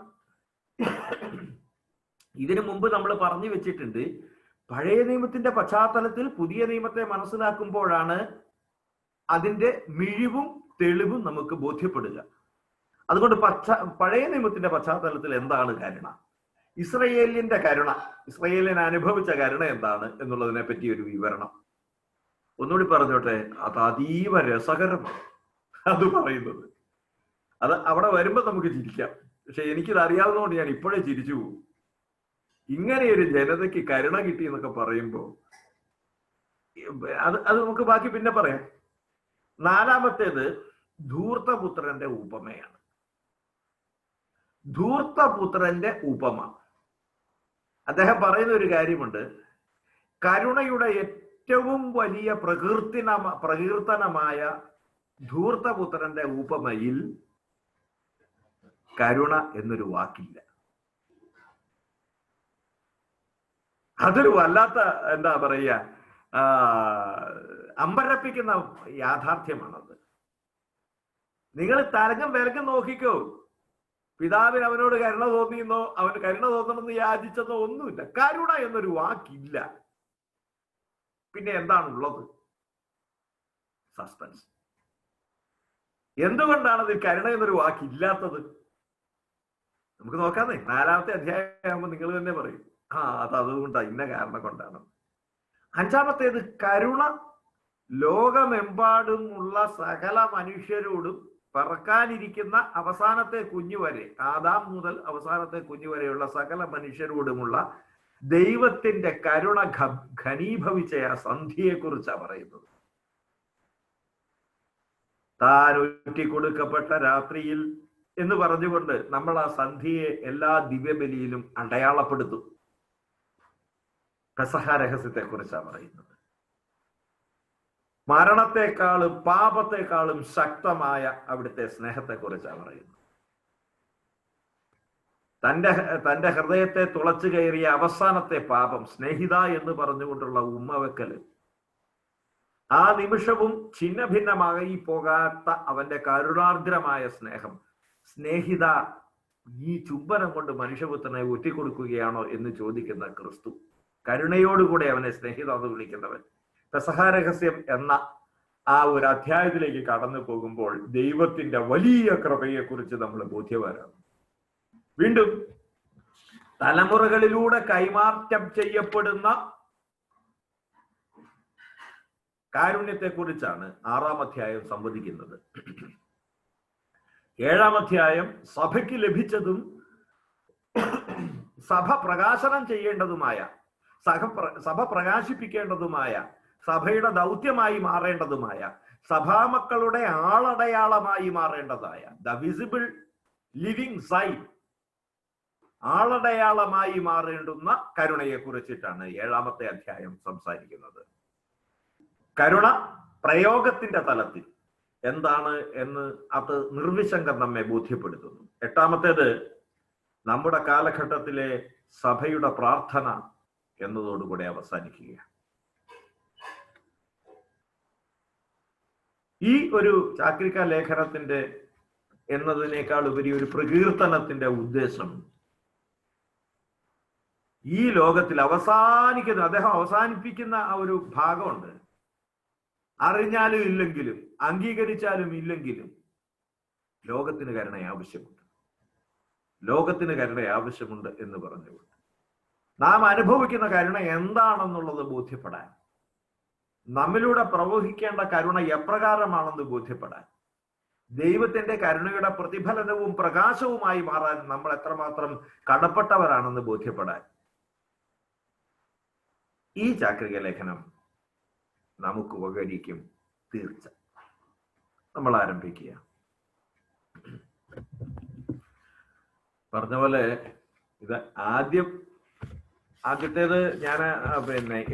ഇതിനു മുമ്പ് നമ്മൾ പറഞ്ഞു വെച്ചിട്ടുണ്ട്, പഴയ നിയമത്തിന്റെ പശ്ചാത്തലത്തിൽ പുതിയ നിയമത്തെ മനസ്സിലാക്കുമ്പോഴാണ് അതിന്റെ മിഴിവും തെളിവും നമുക്ക് ബോധ്യപ്പെടുക. അതുകൊണ്ട് പഴയ നിയമത്തിന്റെ പശ്ചാത്തലത്തിൽ എന്താണ് കരുണ, ഇസ്രയേലിന്റെ കരുണ, ഇസ്രയേലിന് അനുഭവിച്ച കരുണ എന്താണ് എന്നുള്ളതിനെ പറ്റി ഒരു വിവരണം ഒന്നുകൂടി പറഞ്ഞോട്ടെ. അത് അതീവ രസകരമാണ് അത് പറയുന്നത്. അത് അവിടെ വരുമ്പോ നമുക്ക് ചിരിക്കാം. പക്ഷെ എനിക്കിത് അറിയാവുന്നതുകൊണ്ട് ഞാൻ ഇപ്പോഴേ ചിരിച്ചു പോകും. ഇങ്ങനെയൊരു ജനതയ്ക്ക് കരുണ കിട്ടി എന്നൊക്കെ പറയുമ്പോ അത് നമുക്ക് ബാക്കി പിന്നെ പറയാം. 4-മത്തേത് ധൂർത്തപുത്രന്റെ ഉപമയാണ്. ധൂർത്തപുത്രന്റെ ഉപമ. അദ്ദേഹം പറയുന്ന ഒരു കാര്യമുണ്ട്. കരുണയുടെ ഏറ്റവും വലിയ പ്രകീർത്തനമായ ധൂർത്തപുത്രന്റെ ഉപമയിൽ കരുണ എന്നൊരു വാക്കില്ല. അതൊരു വല്ലാത്ത എന്താ പറയുക, അമ്പരപ്പിക്കുന്ന യാഥാർത്ഥ്യമാണത്. നിങ്ങൾ തലങ്ങും വിലക്കും നോക്കിക്കോ. പിതാവിന് അവനോട് കരുണ തോന്നിയെന്നോ അവന് കരുണ തോന്നണമെന്ന് യാചിച്ചെന്നോ ഒന്നുമില്ല. കരുണ എന്നൊരു വാക്കില്ല. പിന്നെ എന്താണുള്ളത്? സസ്പെൻസ്. എന്തുകൊണ്ടാണ് അതിൽ കരുണ എന്നൊരു വാക്കില്ലാത്തത്? നമുക്ക് നോക്കാന്നേ. 4-ാമത്തെ അധ്യായമാകുമ്പോൾ നിങ്ങൾ തന്നെ പറയും, അതുകൊണ്ടാണ്, ഇന്ന കാരണം കൊണ്ടാണ്. 5-ാമത്തേത്, കരുണ ലോകമെമ്പാടുമുള്ള സകല മനുഷ്യരോടും പറക്കാനിരിക്കുന്ന അവസാനത്തെ കുഞ്ഞു വരെ, ആദാം മുതൽ അവസാനത്തെ കുഞ്ഞു വരെയുള്ള സകല മനുഷ്യരോടുമുള്ള ദൈവത്തിന്റെ കരുണ ഘനീഭവിച്ച ആ സന്ധിയെക്കുറിച്ചാണ് പറയുന്നത്. താൻ ഒറ്റിക്കൊടുക്കപ്പെട്ട രാത്രിയിൽ എന്ന് പറഞ്ഞുകൊണ്ട് നമ്മൾ ആ സന്ധിയെ എല്ലാ ദിവ്യബലിയിലും അടയാളപ്പെടുത്തും. പെസഹ രഹസ്യത്തെ കുറിച്ചാണ് പറയുന്നത്. മരണത്തെക്കാളും പാപത്തെക്കാളും ശക്തമായ അവിടുത്തെ സ്നേഹത്തെക്കുറിച്ചാണ് പറയുന്നത്. തന്റെ ഹൃദയത്തെ തുളച്ചു കയറിയ അവസാനത്തെ പാപം, സ്നേഹിത എന്ന് പറഞ്ഞുകൊണ്ടുള്ള ഉമ്മവെക്കല്, ആ നിമിഷവും ഛിന്ന ഭിന്നമായി പോകാത്ത അവന്റെ കരുണാർദ്രമായ സ്നേഹം. സ്നേഹിത, ഈ ചുംബനം കൊണ്ട് മനുഷ്യപുത്രനെ ഒറ്റിക്കൊടുക്കുകയാണോ എന്ന് ചോദിക്കുന്ന ക്രിസ്തു, കരുണയോടുകൂടെ അവനെ സ്നേഹിത എന്ന് വിളിക്കുന്നവൻ. പെസഹ രഹസ്യം എന്ന ആ ഒരു അധ്യായത്തിലേക്ക് കടന്നു പോകുമ്പോൾ ദൈവത്തിന്റെ വലിയ കൃപയെക്കുറിച്ച് നമ്മൾ ബോധ്യവാനാണ്. വീണ്ടും തലമുറകളിലൂടെ കൈമാറ്റം ചെയ്യപ്പെടുന്ന കാരുണ്യത്തെക്കുറിച്ചാണ് 6-ാം അധ്യായം സംവദിക്കുന്നത്. 7-ാം അധ്യായം സഭയ്ക്ക് ലഭിച്ചതും സഭ പ്രകാശനം ചെയ്യേണ്ടതുമായ, സഭ പ്രകാശിപ്പിക്കേണ്ടതുമായ, സഭയുടെ ദൗത്യമായി മാറേണ്ടതുമായ, സഭാമക്കളുടെ ആളടയാളമായി മാറേണ്ടതായ ദ വിസിബിൾ ലിവിങ് സൈൻ, ആളടയാളമായി മാറേണ്ടുന്ന കരുണയെ കുറിച്ചിട്ടാണ് 7-ാമത്തെ അധ്യായം സംസാരിക്കുന്നത്. കരുണ പ്രയോഗത്തിന്റെ തലത്തിൽ എന്താണ് എന്ന് അത് നിർവിശങ്കം നമ്മെ ബോധ്യപ്പെടുത്തുന്നു. 8-ാമത്തേത്, നമ്മുടെ കാലഘട്ടത്തിലെ സഭയുടെ പ്രാർത്ഥന എന്നതോടുകൂടെ അവസാനിക്കുകയാണ്. ഈ ഒരു ചാക്രിക ലേഖനത്തിന്റെ എന്നതിനേക്കാൾ ഉപരി ഒരു പ്രകീർത്തനത്തിന്റെ ഉദ്ദേശം ഈ ലോകത്തിൽ അവസാനിക്കുന്ന, അദ്ദേഹം അവസാനിപ്പിക്കുന്ന ആ ഒരു ഭാഗമുണ്ട്. അറിഞ്ഞാലും ഇല്ലെങ്കിലും, അംഗീകരിച്ചാലും ഇല്ലെങ്കിലും ലോകത്തിന് കരുണ ആവശ്യമുണ്ട്, ലോകത്തിന് കരുണ ആവശ്യമുണ്ട് എന്ന് പറഞ്ഞുകൊണ്ട് നാം അനുഭവിക്കുന്ന കരുണ എന്താണെന്നുള്ളത് ബോധ്യപ്പെടാൻ, നമ്മിലൂടെ പ്രവഹിക്കേണ്ട കരുണ എപ്രകാരമാണെന്ന് ബോധ്യപ്പെടാൻ, ദൈവത്തിന്റെ കരുണയുടെ പ്രതിഫലനവും പ്രകാശവുമായി മാറാൻ നമ്മൾ എത്രമാത്രം കടപ്പെട്ടവരാണെന്ന് ബോധ്യപ്പെടാൻ ഈ ചാക്രിക ലേഖനം നമുക്ക് ഉപകരിക്കും. തീർച്ച. നമ്മൾ ആരംഭിക്കുക. പറഞ്ഞ പോലെ ഇത് ആദ്യത്തേത് ഞാൻ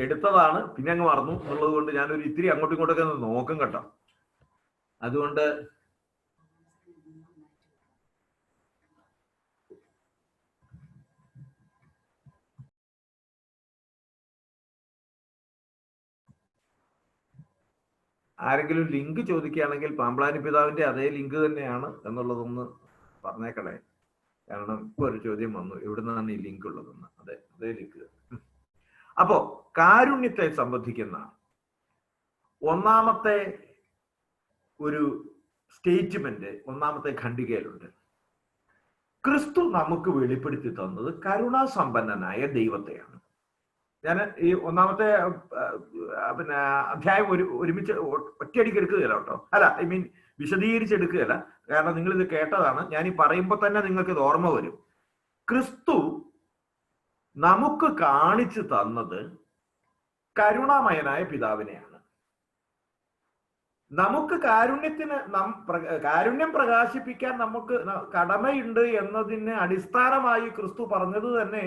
എടുത്തതാണ്, പിന്നെ അങ്ങ് മറന്നു എന്നുള്ളത് കൊണ്ട് ഞാനൊരു ഇത്തിരി അങ്ങോട്ടും ഇങ്ങോട്ടൊക്കെ ഒന്ന് നോക്കും കേട്ടോ. അതുകൊണ്ട് ആരെങ്കിലും ലിങ്ക് ചോദിക്കുകയാണെങ്കിൽ പാമ്പ്ളാനി പിതാവിന്റെ അതേ ലിങ്ക് തന്നെയാണ് എന്നുള്ളതൊന്ന് പറഞ്ഞേക്കണേ. കാരണം ഇപ്പൊ ഒരു ചോദ്യം വന്നു, എവിടെ നിന്നാണ് ഈ ലിങ്ക് ഉള്ളതെന്ന്. അതേ ലിങ്ക്. അപ്പോ കാരുണ്യത്തെ സംബന്ധിക്കുന്ന 1-ാമത്തെ ഒരു സ്റ്റേറ്റ്മെന്റ് 1-ാമത്തെ ഖണ്ഡികയിലുണ്ട്. ക്രിസ്തു നമുക്ക് വെളിപ്പെടുത്തി തന്നത് കരുണാസമ്പന്നനായ ദൈവത്തെയാണ്. ഞാൻ ഈ 1-ാമത്തെ അധ്യായം ഒരുമിച്ച് ഒറ്റയടിക്ക് എടുക്കുകയല്ല കേട്ടോ. വിശദീകരിച്ചെടുക്കുകയല്ല. കാരണം നിങ്ങൾ ഇത് കേട്ടതാണ്. ഞാൻ ഈ പറയുമ്പോൾ തന്നെ നിങ്ങൾക്ക് ഇത് ഓർമ്മ വരും. ക്രിസ്തു നമുക്ക് കാണിച്ചു തന്നത് കരുണാമയനായ പിതാവിനെയാണ്. നമുക്ക് കാരുണ്യം പ്രകാശിപ്പിക്കാൻ നമുക്ക് കടമയുണ്ട് എന്നതിന് അടിസ്ഥാനമായി ക്രിസ്തു പറഞ്ഞത് തന്നെ,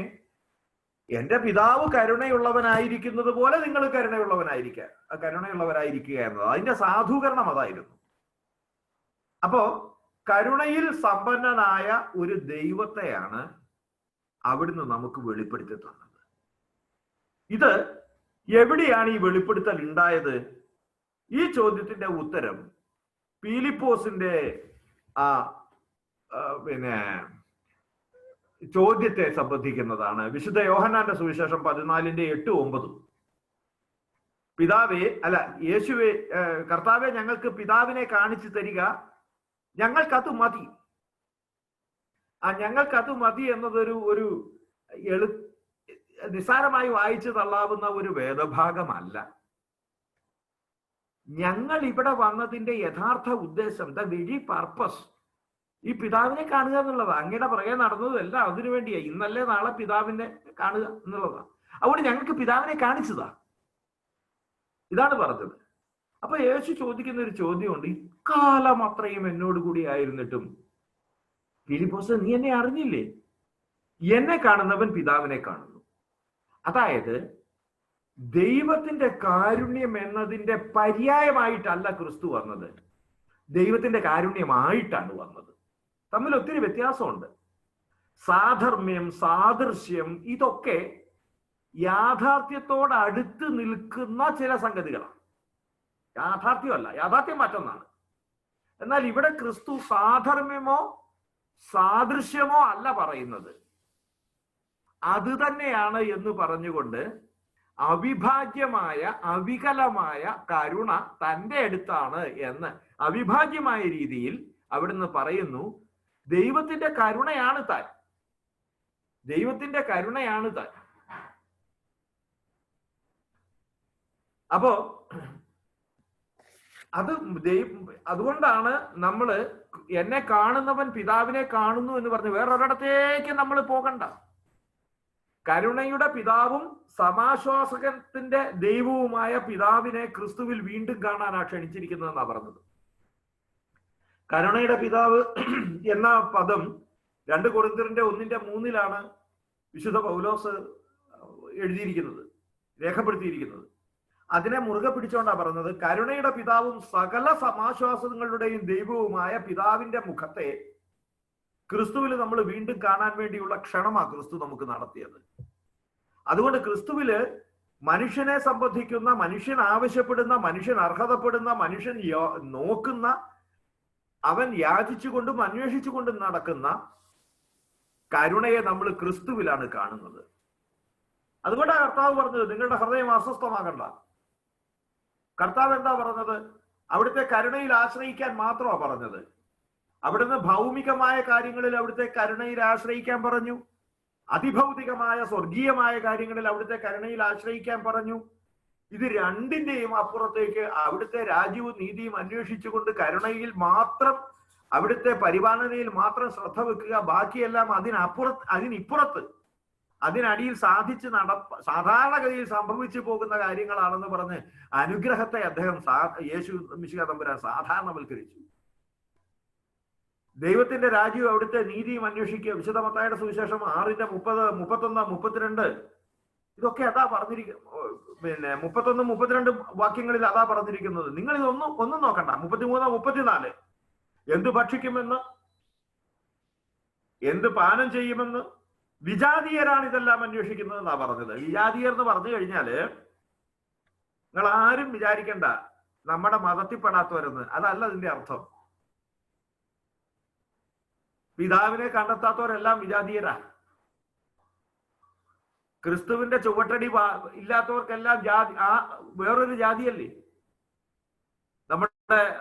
എന്റെ പിതാവ് കരുണയുള്ളവനായിരിക്കുന്നത് പോലെ നിങ്ങൾ കരുണയുള്ളവരായിരിക്കുക എന്നത്. അതിന്റെ സാധൂകരണം അതായിരുന്നു. അപ്പോ കരുണയിൽ സമ്പന്നനായ ഒരു ദൈവത്തെയാണ് അവിടുന്ന് നമുക്ക് വെളിപ്പെടുത്തി തന്നത്. ഇത് എവിടെയാണ് ഈ വെളിപ്പെടുത്തൽ ഉണ്ടായത്? ഈ ചോദ്യത്തിന്റെ ഉത്തരം പീലിപ്പോസിന്റെ ചോദ്യത്തെ സംബന്ധിക്കുന്നതാണ്. വിശുദ്ധ യോഹന്നാന്റെ സുവിശേഷം 14:8-9. കർത്താവെ, ഞങ്ങൾക്ക് പിതാവിനെ കാണിച്ചു തരിക, ഞങ്ങൾക്കത് മതി. ഞങ്ങൾക്കത് മതി എന്നതൊരു ഒരു നിസ്സാരമായി വായിച്ചു തള്ളാവുന്ന ഒരു വേദഭാഗമല്ല. ഞങ്ങൾ ഇവിടെ വന്നതിന്റെ യഥാർത്ഥ ഉദ്ദേശം, ദ വെരി പർപ്പസ്, ഈ പിതാവിനെ കാണുക എന്നുള്ളതാണ്. അങ്ങയുടെ പുറകെ നടന്നതല്ല അതിനു വേണ്ടിയാ. ഇന്നല്ലേ നാളെ പിതാവിനെ കാണുക എന്നുള്ളതാണ്. അതുകൊണ്ട് ഞങ്ങൾക്ക് പിതാവിനെ കാണിച്ചതാ, ഇതാണ് പറഞ്ഞത്. അപ്പൊ യേശു ചോദിക്കുന്ന ഒരു ചോദ്യമുണ്ട്. ഇക്കാലം അത്രയും എന്നോട് കൂടി ആയിരുന്നിട്ടും ഫിലിപ്പോസ്, നീ എന്നെ അറിഞ്ഞില്ലേ? എന്നെ കാണുന്നവൻ പിതാവിനെ കാണുന്നു. അതായത് ദൈവത്തിന്റെ കാരുണ്യം എന്നതിന്റെ പര്യായമായിട്ടല്ല ക്രിസ്തു വന്നത്, ദൈവത്തിന്റെ കാരുണ്യമായിട്ടാണ് വന്നത്. തമ്മിൽ ഒത്തിരി വ്യത്യാസമുണ്ട്. സാധർമ്മ്യം, സാദൃശ്യം, ഇതൊക്കെ യാഥാർത്ഥ്യത്തോട് അടുത്ത് നിൽക്കുന്ന ചില സംഗതികളാണ്. യാഥാർത്ഥ്യമല്ല, യാഥാർത്ഥ്യം മറ്റൊന്നാണ്. എന്നാൽ ഇവിടെ ക്രിസ്തു സാധർമ്യമോ സാദൃശ്യമോ അല്ല പറയുന്നത്, അത് തന്നെയാണ് എന്ന് പറഞ്ഞുകൊണ്ട് അവിഭാജ്യമായ അവികലമായ കരുണ തൻ്റെ അടുത്താണ് എന്ന് അവിഭാജ്യമായ രീതിയിൽ അവിടുന്ന് പറയുന്നു. ദൈവത്തിന്റെ കരുണയാണ് താൻ, ദൈവത്തിന്റെ കരുണയാണ് താൻ. അപ്പോ അതുകൊണ്ടാണ് നമ്മള് എന്നെ കാണുന്നവൻ പിതാവിനെ കാണുന്നു എന്ന് പറഞ്ഞ് വേറൊരിടത്തേക്ക് നമ്മൾ പോകണ്ട. കരുണയുടെ പിതാവും സമാശ്വാസകത്തിന്റെ ദൈവവുമായ പിതാവിനെ ക്രിസ്തുവിൽ വീണ്ടും കാണാനാ ക്ഷണിച്ചിരിക്കുന്നതെന്നാണ് പറഞ്ഞത്. കരുണയുടെ പിതാവ് എന്ന പദം 2 കൊരിന്ത്യരുടെ 1:3 വിശുദ്ധ പൗലോസ് എഴുതിയിരിക്കുന്നത്, രേഖപ്പെടുത്തിയിരിക്കുന്നത്. അതിനെ മുറുകെ പിടിച്ചുകൊണ്ടാ പറഞ്ഞത്, കരുണയുടെ പിതാവും സകല സമാശ്വാസങ്ങളുടെയും ദൈവവുമായ പിതാവിന്റെ മുഖത്തെ ക്രിസ്തുവിൽ നമ്മൾ വീണ്ടും കാണാൻ വേണ്ടിയുള്ള ക്ഷണമാണ് ക്രിസ്തു നമുക്ക് നടത്തിയത്. അതുകൊണ്ട് ക്രിസ്തുവില് മനുഷ്യനെ സംബന്ധിക്കുന്ന, മനുഷ്യൻ ആവശ്യപ്പെടുന്ന, മനുഷ്യൻ അർഹതപ്പെടുന്ന, മനുഷ്യൻ നോക്കുന്ന, അവൻ യാചിച്ചുകൊണ്ടും അന്വേഷിച്ചുകൊണ്ടും നടക്കുന്ന കരുണയെ നമ്മൾ ക്രിസ്തുവിലാണ് കാണുന്നത്. അതുകൊണ്ടാണ് കർത്താവ് പറഞ്ഞത്, നിങ്ങളുടെ ഹൃദയം അസ്വസ്ഥമാകണ്ട. കർത്താവ് എന്താ പറഞ്ഞത്? അവിടുത്തെ കരുണയിൽ ആശ്രയിക്കാൻ മാത്രമാണ് പറഞ്ഞത്. അവിടുന്ന് ഭൗമികമായ കാര്യങ്ങളിൽ അവിടുത്തെ കരുണയിൽ ആശ്രയിക്കാൻ പറഞ്ഞു, അതിഭൗതികമായ സ്വർഗീയമായ കാര്യങ്ങളിൽ അവിടുത്തെ കരുണയിൽ ആശ്രയിക്കാൻ പറഞ്ഞു. ഇത് രണ്ടിന്റെയും അപ്പുറത്തേക്ക് അവിടുത്തെ രാജ്യവും നീതിയും അന്വേഷിച്ചുകൊണ്ട് കരുണയിൽ മാത്രം, അവിടുത്തെ പരിപാലനയിൽ മാത്രം ശ്രദ്ധ വെക്കുക, ബാക്കിയെല്ലാം അതിനിപ്പുറത്ത് അതിനടിയിൽ സാധാരണഗതിയിൽ സംഭവിച്ചു പോകുന്ന കാര്യങ്ങളാണെന്ന് പറഞ്ഞ് അനുഗ്രഹത്തെ അദ്ദേഹം യേശു മിശിഹാ തമ്പുരാൻ സാധാരണവൽക്കരിച്ചു. ദൈവത്തിന്റെ രാജ്യവും അവിടുത്തെ നീതിയും അന്വേഷിക്കുക. വിശുദ്ധ മത്തായിയുടെ സുവിശേഷം 6:30, 31, 32 ഇതൊക്കെ അതാ പറഞ്ഞിരിക്കുന്നത്. 31, 32 വാക്യങ്ങളിൽ അതാ പറഞ്ഞിരിക്കുന്നത്. നിങ്ങൾ ഇതൊന്നും നോക്കണ്ട. 33, 34 എന്ത് ഭക്ഷിക്കുമെന്ന്, എന്ത് പാനം ചെയ്യുമെന്ന് വിജാതീയരാണ് ഇതെല്ലാം അന്വേഷിക്കുന്നത് എന്നാ പറഞ്ഞത്. വിജാതീയർ എന്ന് പറഞ്ഞു കഴിഞ്ഞാല് നിങ്ങൾ ആരും വിചാരിക്കണ്ട നമ്മുടെ മതത്തിൽപ്പെടാത്തവരെന്ന്, അതല്ല അതിന്റെ അർത്ഥം. പിതാവിനെ കണ്ടെത്താത്തവരെല്ലാം വിജാതീയരാ. ക്രിസ്തുവിന്റെ ചുവട്ടടി ഇല്ലാത്തവർക്കെല്ലാം വേറൊരു ജാതിയല്ലേ.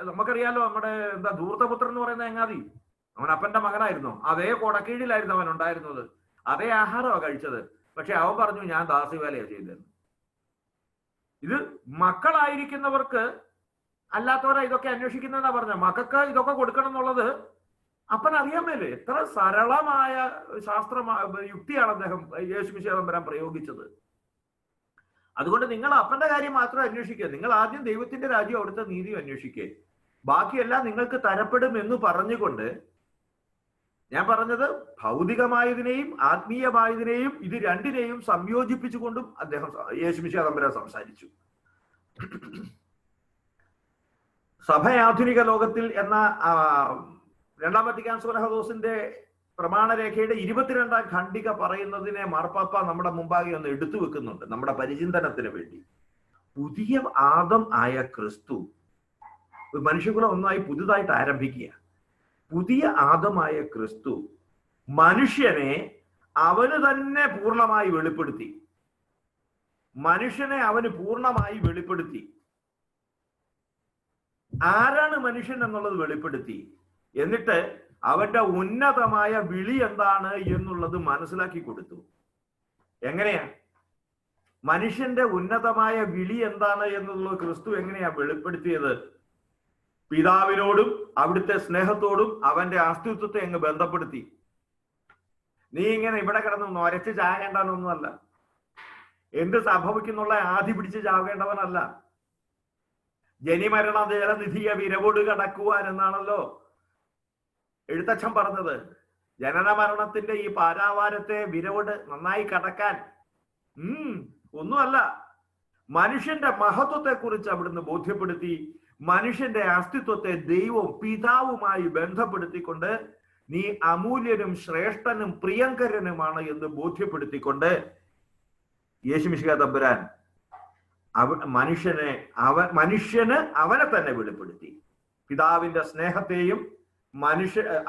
നമുക്കറിയാലോ, നമ്മുടെ ധൂർത്തപുത്രൻ എന്ന് പറയുന്ന എങ്ങാതി, അവൻ അപ്പന്റെ മകനായിരുന്നു. അതേ കൊടക്കീഴിലായിരുന്നു അവൻ ഉണ്ടായിരുന്നത്, അതേ ആഹാരമാണ് കഴിച്ചത്. പക്ഷെ അവൻ പറഞ്ഞു, ഞാൻ ദാസ്യവേലയാണ് ചെയ്തത്. ഇത് മക്കളായിരിക്കുന്നവർക്ക് അല്ലാത്തവരാ ഇതൊക്കെ അന്വേഷിക്കുന്നതെന്നാ പറഞ്ഞ. മക്കൾക്ക് ഇതൊക്കെ കൊടുക്കണം എന്നുള്ളത് അപ്പൻ അറിയാൻ മേലേ. എത്ര സരളമായ യുക്തിയാണ് അദ്ദേഹം യേശു മിശിഹാ തമ്പുരാൻ പ്രയോഗിച്ചത്. അതുകൊണ്ട് നിങ്ങൾ അപ്പന്റെ കാര്യം മാത്രം അന്വേഷിക്കുക. നിങ്ങൾ ആദ്യം ദൈവത്തിന്റെ രാജ്യം അവിടുത്തെ നീതിയും അന്വേഷിക്കുക, ബാക്കിയെല്ലാം നിങ്ങൾക്ക് തരപ്പെടും എന്ന് പറഞ്ഞുകൊണ്ട്, ഞാൻ പറഞ്ഞത് ഭൗതികമായതിനെയും ആത്മീയമായതിനെയും ഇത് രണ്ടിനെയും സംയോജിപ്പിച്ചുകൊണ്ടും അദ്ദേഹം യേശു മിശിഹാ തമ്പുരാൻ സംസാരിച്ചു. സഭ ആധുനിക ലോകത്തിൽ എന്ന 2-ാം വത്തിക്കാൻ സുനഹദോസിന്റെ പ്രമാണരേഖയുടെ 22-ാം ഖണ്ഡിക പറയുന്നതിനെ മാർപ്പാപ്പ നമ്മുടെ മുമ്പാകെ ഒന്ന് എടുത്തു വെക്കുന്നുണ്ട് നമ്മുടെ പരിചിന്തനത്തിന് വേണ്ടി. പുതിയ ആദം ആയ ക്രിസ്തു മനുഷ്യകുലം ഒന്നായി പുതുതായിട്ട് ആരംഭിക്കുക. പുതിയ ആദമായ ക്രിസ്തു മനുഷ്യനെ അവന് തന്നെ പൂർണ്ണമായി വെളിപ്പെടുത്തി. മനുഷ്യനെ അവന് പൂർണ്ണമായി വെളിപ്പെടുത്തി. ആരാണ് മനുഷ്യൻ എന്നുള്ളത് വെളിപ്പെടുത്തി. എന്നിട്ട് അവന്റെ ഉന്നതമായ വിളി എന്താണ് എന്നുള്ളത് മനസ്സിലാക്കി കൊടുത്തു. എങ്ങനെയാ മനുഷ്യന്റെ ഉന്നതമായ വിളി എന്താണ് എന്നുള്ളത് ക്രിസ്തു എങ്ങനെയാ വെളിപ്പെടുത്തിയത്? പിതാവിനോടും അവിടുത്തെ സ്നേഹത്തോടും അവന്റെ അസ്തിത്വത്തെ അങ്ങ് ബന്ധപ്പെടുത്തി. നീ ഇങ്ങനെ ഇവിടെ കിടന്ന് നൊരച്ച് ചാകേണ്ടവനൊന്നുമല്ല, എന്ത് സംഭവിക്കുന്നുള്ള ആധി പിടിച്ച് ചാകേണ്ടവനല്ല. ജനിമരണ ജലനിധിയെ വിരവോട് കടക്കുവാൻ എന്നാണല്ലോ എഴുത്തച്ഛൻ പറഞ്ഞത്. ജനന മരണത്തിന്റെ ഈ പാരാവാരത്തെ വിരവോട് നന്നായി കടക്കാൻ ഒന്നുമല്ല, മനുഷ്യന്റെ മഹത്വത്തെ കുറിച്ച് അവിടുന്ന് ബോധ്യപ്പെടുത്തി. മനുഷ്യന്റെ അസ്തിത്വത്തെ ദൈവവും പിതാവുമായി ബന്ധപ്പെടുത്തിക്കൊണ്ട് നീ അമൂല്യനും ശ്രേഷ്ഠനും പ്രിയങ്കരനുമാണ് എന്ന് ബോധ്യപ്പെടുത്തിക്കൊണ്ട് യേശുമിശിഹാ തമ്പുരാൻ മനുഷ്യന് അവനെ തന്നെ വെളിപ്പെടുത്തി. പിതാവിന്റെ സ്നേഹത്തെയും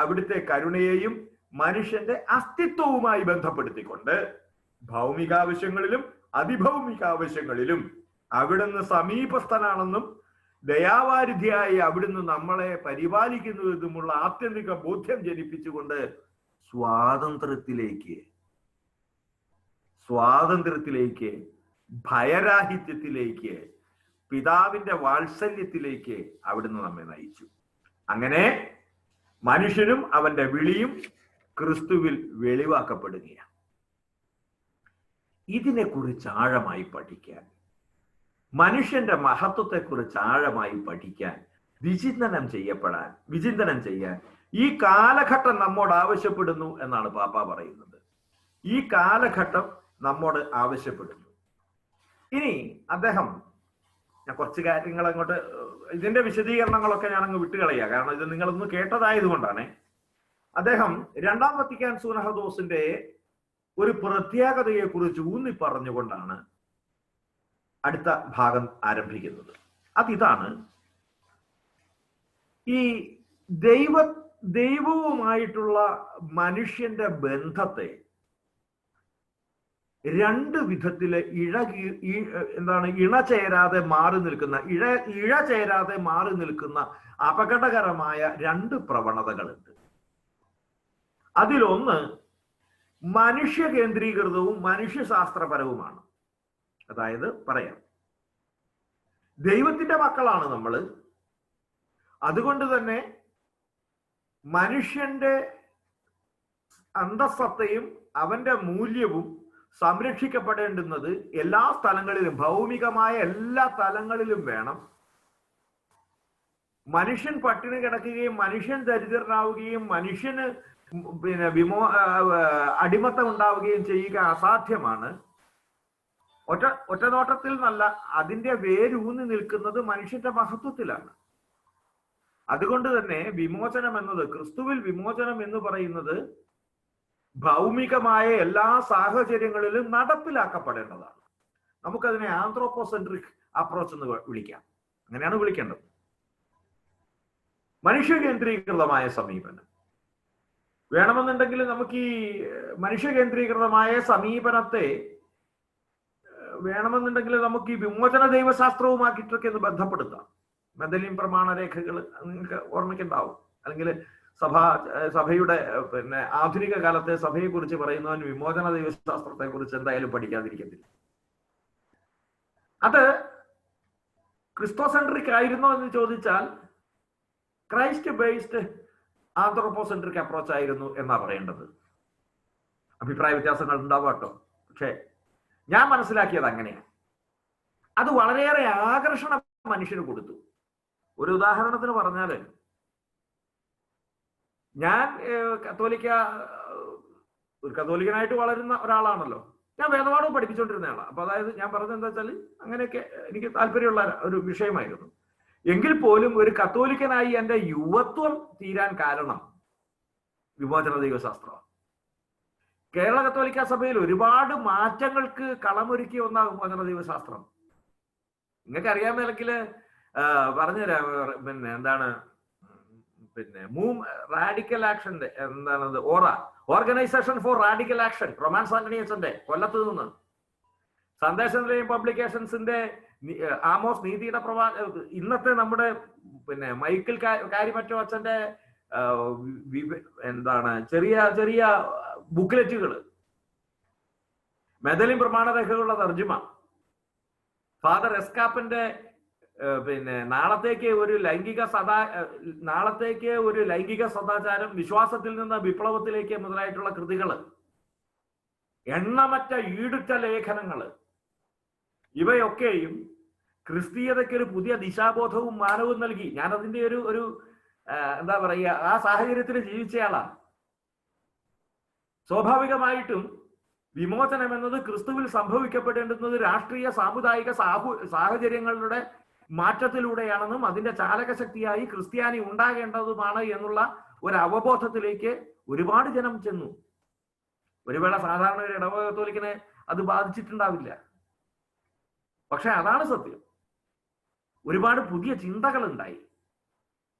അവിടുത്തെ കരുണയെയും മനുഷ്യന്റെ അസ്തിത്വവുമായി ബന്ധപ്പെടുത്തിക്കൊണ്ട് ഭൗമികാവശ്യങ്ങളിലും അതിഭൗമികാവശ്യങ്ങളിലും അവിടുന്ന് സമീപസ്ഥനാണെന്നും ദയാവാരിധിയായി അവിടുന്ന് നമ്മളെ പരിപാലിക്കുന്നതുമുള്ള ആത്യന്തിക ബോധ്യം ജനിപ്പിച്ചുകൊണ്ട് സ്വാതന്ത്ര്യത്തിലേക്ക് ഭയരാഹിത്യത്തിലേക്ക് പിതാവിന്റെ വാത്സല്യത്തിലേക്ക് അവിടുന്ന് നമ്മെ നയിച്ചു. അങ്ങനെ മനുഷ്യനും അവന്റെ വിളിയും ക്രിസ്തുവിൽ വെളിവാക്കപ്പെടുകയാണ്. ഇതിനെക്കുറിച്ച് ആഴമായി പഠിക്കാൻ, മനുഷ്യന്റെ മഹത്വത്തെക്കുറിച്ച് ആഴമായി പഠിക്കാൻ, വിചിന്തനം ചെയ്യാൻ ഈ കാലഘട്ടം നമ്മോട് ആവശ്യപ്പെടുന്നു എന്നാണ് പാപ്പ പറയുന്നത്. ഈ കാലഘട്ടം നമ്മോട് ആവശ്യപ്പെടുന്നു. ഇനി അദ്ദേഹം, ഞാൻ കുറച്ച് കാര്യങ്ങൾ അങ്ങോട്ട്, ഇതിന്റെ വിശദീകരണങ്ങളൊക്കെ ഞാൻ അങ്ങ് വിട്ടുകളയുക, കാരണം ഇത് നിങ്ങളൊന്ന് കേട്ടതായതുകൊണ്ടാണ്. അദ്ദേഹം രണ്ടാം വത്തിക്കാൻ സൂനഹദോസിന്റെ ഒരു പ്രത്യേകതയെ കുറിച്ച് ഊന്നി പറഞ്ഞുകൊണ്ടാണ് അടുത്ത ഭാഗം ആരംഭിക്കുന്നത്. അതിതാണ്, ഈ ദൈവവുമായിട്ടുള്ള മനുഷ്യന്റെ ബന്ധത്തെ രണ്ട് വിധത്തില് ഇഴചേരാതെ മാറി നിൽക്കുന്ന അപകടകരമായ രണ്ട് പ്രവണതകളുണ്ട്. അതിലൊന്ന് മനുഷ്യ കേന്ദ്രീകൃതവും മനുഷ്യശാസ്ത്രപരവുമാണ്. അതായത് പറയാം, ദൈവത്തിന്റെ മക്കളാണ് നമ്മൾ, അതുകൊണ്ട് തന്നെ മനുഷ്യന്റെ അന്തസ്സത്തയും അവന്റെ മൂല്യവും സംരക്ഷിക്കപ്പെടേണ്ടുന്നത് എല്ലാ സ്ഥലങ്ങളിലും, ഭൗമികമായ എല്ലാ തലങ്ങളിലും വേണം. മനുഷ്യൻ പട്ടിണി കിടക്കുകയും മനുഷ്യൻ ദരിദ്രനാവുകയും മനുഷ്യന് അടിമത്തം ഉണ്ടാവുകയും ചെയ്യുക അസാധ്യമാണ്. ഒറ്റനോട്ടത്തിൽ നല്ല അതിന്റെ വേരൂന്നി നിൽക്കുന്നത് മനുഷ്യന്റെ മഹത്വത്തിലാണ്. അതുകൊണ്ട് തന്നെ വിമോചനം എന്നത്, ക്രിസ്തുവിൽ വിമോചനം എന്ന് പറയുന്നത് ഭൗമികമായ എല്ലാ സാഹചര്യങ്ങളിലും നടപ്പിലാക്കപ്പെടേണ്ടതാണ്. നമുക്കതിനെ ആന്ത്രോപോസെൻട്രിക് അപ്രോച്ച് എന്ന് വിളിക്കാം. അങ്ങനെയാണ് വിളിക്കേണ്ടത്. മനുഷ്യ കേന്ദ്രീകൃതമായ സമീപനം വേണമെന്നുണ്ടെങ്കിൽ നമുക്ക് ഈ മനുഷ്യ കേന്ദ്രീകൃതമായ സമീപനത്തെ വേണമെന്നുണ്ടെങ്കിൽ നമുക്ക് ഈ വിമോചന ദൈവശാസ്ത്രവുമാക്കിയിട്ടൊക്കെ ഒന്ന് ബന്ധപ്പെടുത്താം. മെദലിൻ പ്രമാണരേഖകൾ നിങ്ങൾക്ക് ഓർമ്മയ്ക്കുണ്ടാവും. അല്ലെങ്കിൽ സഭയുടെ ആധുനിക കാലത്തെ സഭയെ കുറിച്ച് പറയുന്നവൻ വിമോചന ദൈവശാസ്ത്രത്തെ കുറിച്ച് എന്തായാലും പഠിക്കാതിരിക്കത്തില്ല. അത് ക്രിസ്തോസെൻട്രിക് ആയിരുന്നോ എന്ന് ചോദിച്ചാൽ ക്രൈസ്റ്റ് ബേസ്ഡ് ആന്ത്രോപോസെൻട്രിക് അപ്രോച്ച് ആയിരുന്നു എന്നാ പറയേണ്ടത്. അഭിപ്രായ വ്യത്യാസങ്ങൾ ഉണ്ടാവാട്ടോ, പക്ഷെ ഞാൻ മനസ്സിലാക്കിയത് അങ്ങനെയാണ്. അത് വളരെയേറെ ആകർഷണം മനുഷ്യന് കൊടുത്തു. ഒരു ഉദാഹരണത്തിന് പറഞ്ഞാല്, ഞാൻ ഒരു കത്തോലിക്കനായിട്ട് വളരുന്ന ഒരാളാണല്ലോ. ഞാൻ വേദപാഠവും പഠിപ്പിച്ചുകൊണ്ടിരുന്ന ആളാണ്. അപ്പൊ അതായത് ഞാൻ പറഞ്ഞത് എന്താ വെച്ചാൽ അങ്ങനെയൊക്കെ എനിക്ക് താല്പര്യമുള്ള ഒരു വിഷയമായിരുന്നു. എങ്കിൽ പോലും ഒരു കത്തോലിക്കനായി എൻ്റെ യുവത്വം തീരാൻ കാരണം വിമോചന ദൈവശാസ്ത്രമാണ്. കേരള കത്തോലിക്ക സഭയിൽ ഒരുപാട് മാറ്റങ്ങൾക്ക് കളമൊരുക്കിയ ഒന്നാണ് വിമോചന ദൈവശാസ്ത്രം. നിങ്ങൾക്ക് അറിയാൻ മേലെങ്കിൽ പറഞ്ഞുതരാം. എന്താണ് റാഡിക്കൽ ആക്ഷന്റെ എന്താണത്, ഓർഗനൈസേഷൻ ഫോർ റാഡിക്കൽ ആക്ഷൻ, റൊമാൻസ് ആന്റണിയസിന്റെ കൊല്ലത്ത് നിന്ന്, സന്ദേശം പബ്ലിക്കേഷൻസിന്റെ ആമോസ് നീതിയുടെ ഇന്നത്തെ നമ്മുടെ മൈക്കിൾ കാര്യമറ്റോ അച്ഛന്റെ എന്താണ് ചെറിയ ചെറിയ ബുക്ക്ലെറ്റുകൾ, മെദലിൻ പ്രമാണരേഖകളുടെ തർജ്ജമ, ഫാദർ എസ്കാപ്പന്റെ പിന്നെ നാളത്തേക്ക് ഒരു ലൈംഗിക സദാചാരം, വിശ്വാസത്തിൽ നിന്ന് വിപ്ലവത്തിലേക്ക് മുതലായിട്ടുള്ള കൃതികള്, എണ്ണമറ്റ ഈടുറ്റ ലേഖനങ്ങള്, ഇവയൊക്കെയും ക്രിസ്തീയതയ്ക്ക് ഒരു പുതിയ ദിശാബോധവും മാനവും നൽകി. ഞാൻ അതിന്റെ ഒരു എന്താ പറയുക, ആ സാഹചര്യത്തിൽ ജീവിച്ചയാളാ. സ്വാഭാവികമായിട്ടും വിമോചനം എന്നത് ക്രിസ്തുവിൽ സംഭവിക്കപ്പെടേണ്ടുന്നത് രാഷ്ട്രീയ സാമുദായിക സാഹചര്യങ്ങളുടെ മാറ്റത്തിലൂടെയാണെന്നും അതിന്റെ ചാലകശക്തിയായി ക്രിസ്ത്യാനി ഉണ്ടാകേണ്ടതുമാണ് എന്നുള്ള ഒരു അവബോധത്തിലേക്ക് ഒരുപാട് ജനം ചെന്നു. ഒരു വേള സാധാരണ ഒരു ഇടവക കത്തോലിക്കനെ അത് ബാധിച്ചിട്ടുണ്ടാവില്ല. പക്ഷെ അതാണ് സത്യം. ഒരുപാട് പുതിയ ചിന്തകൾ ഉണ്ടായി.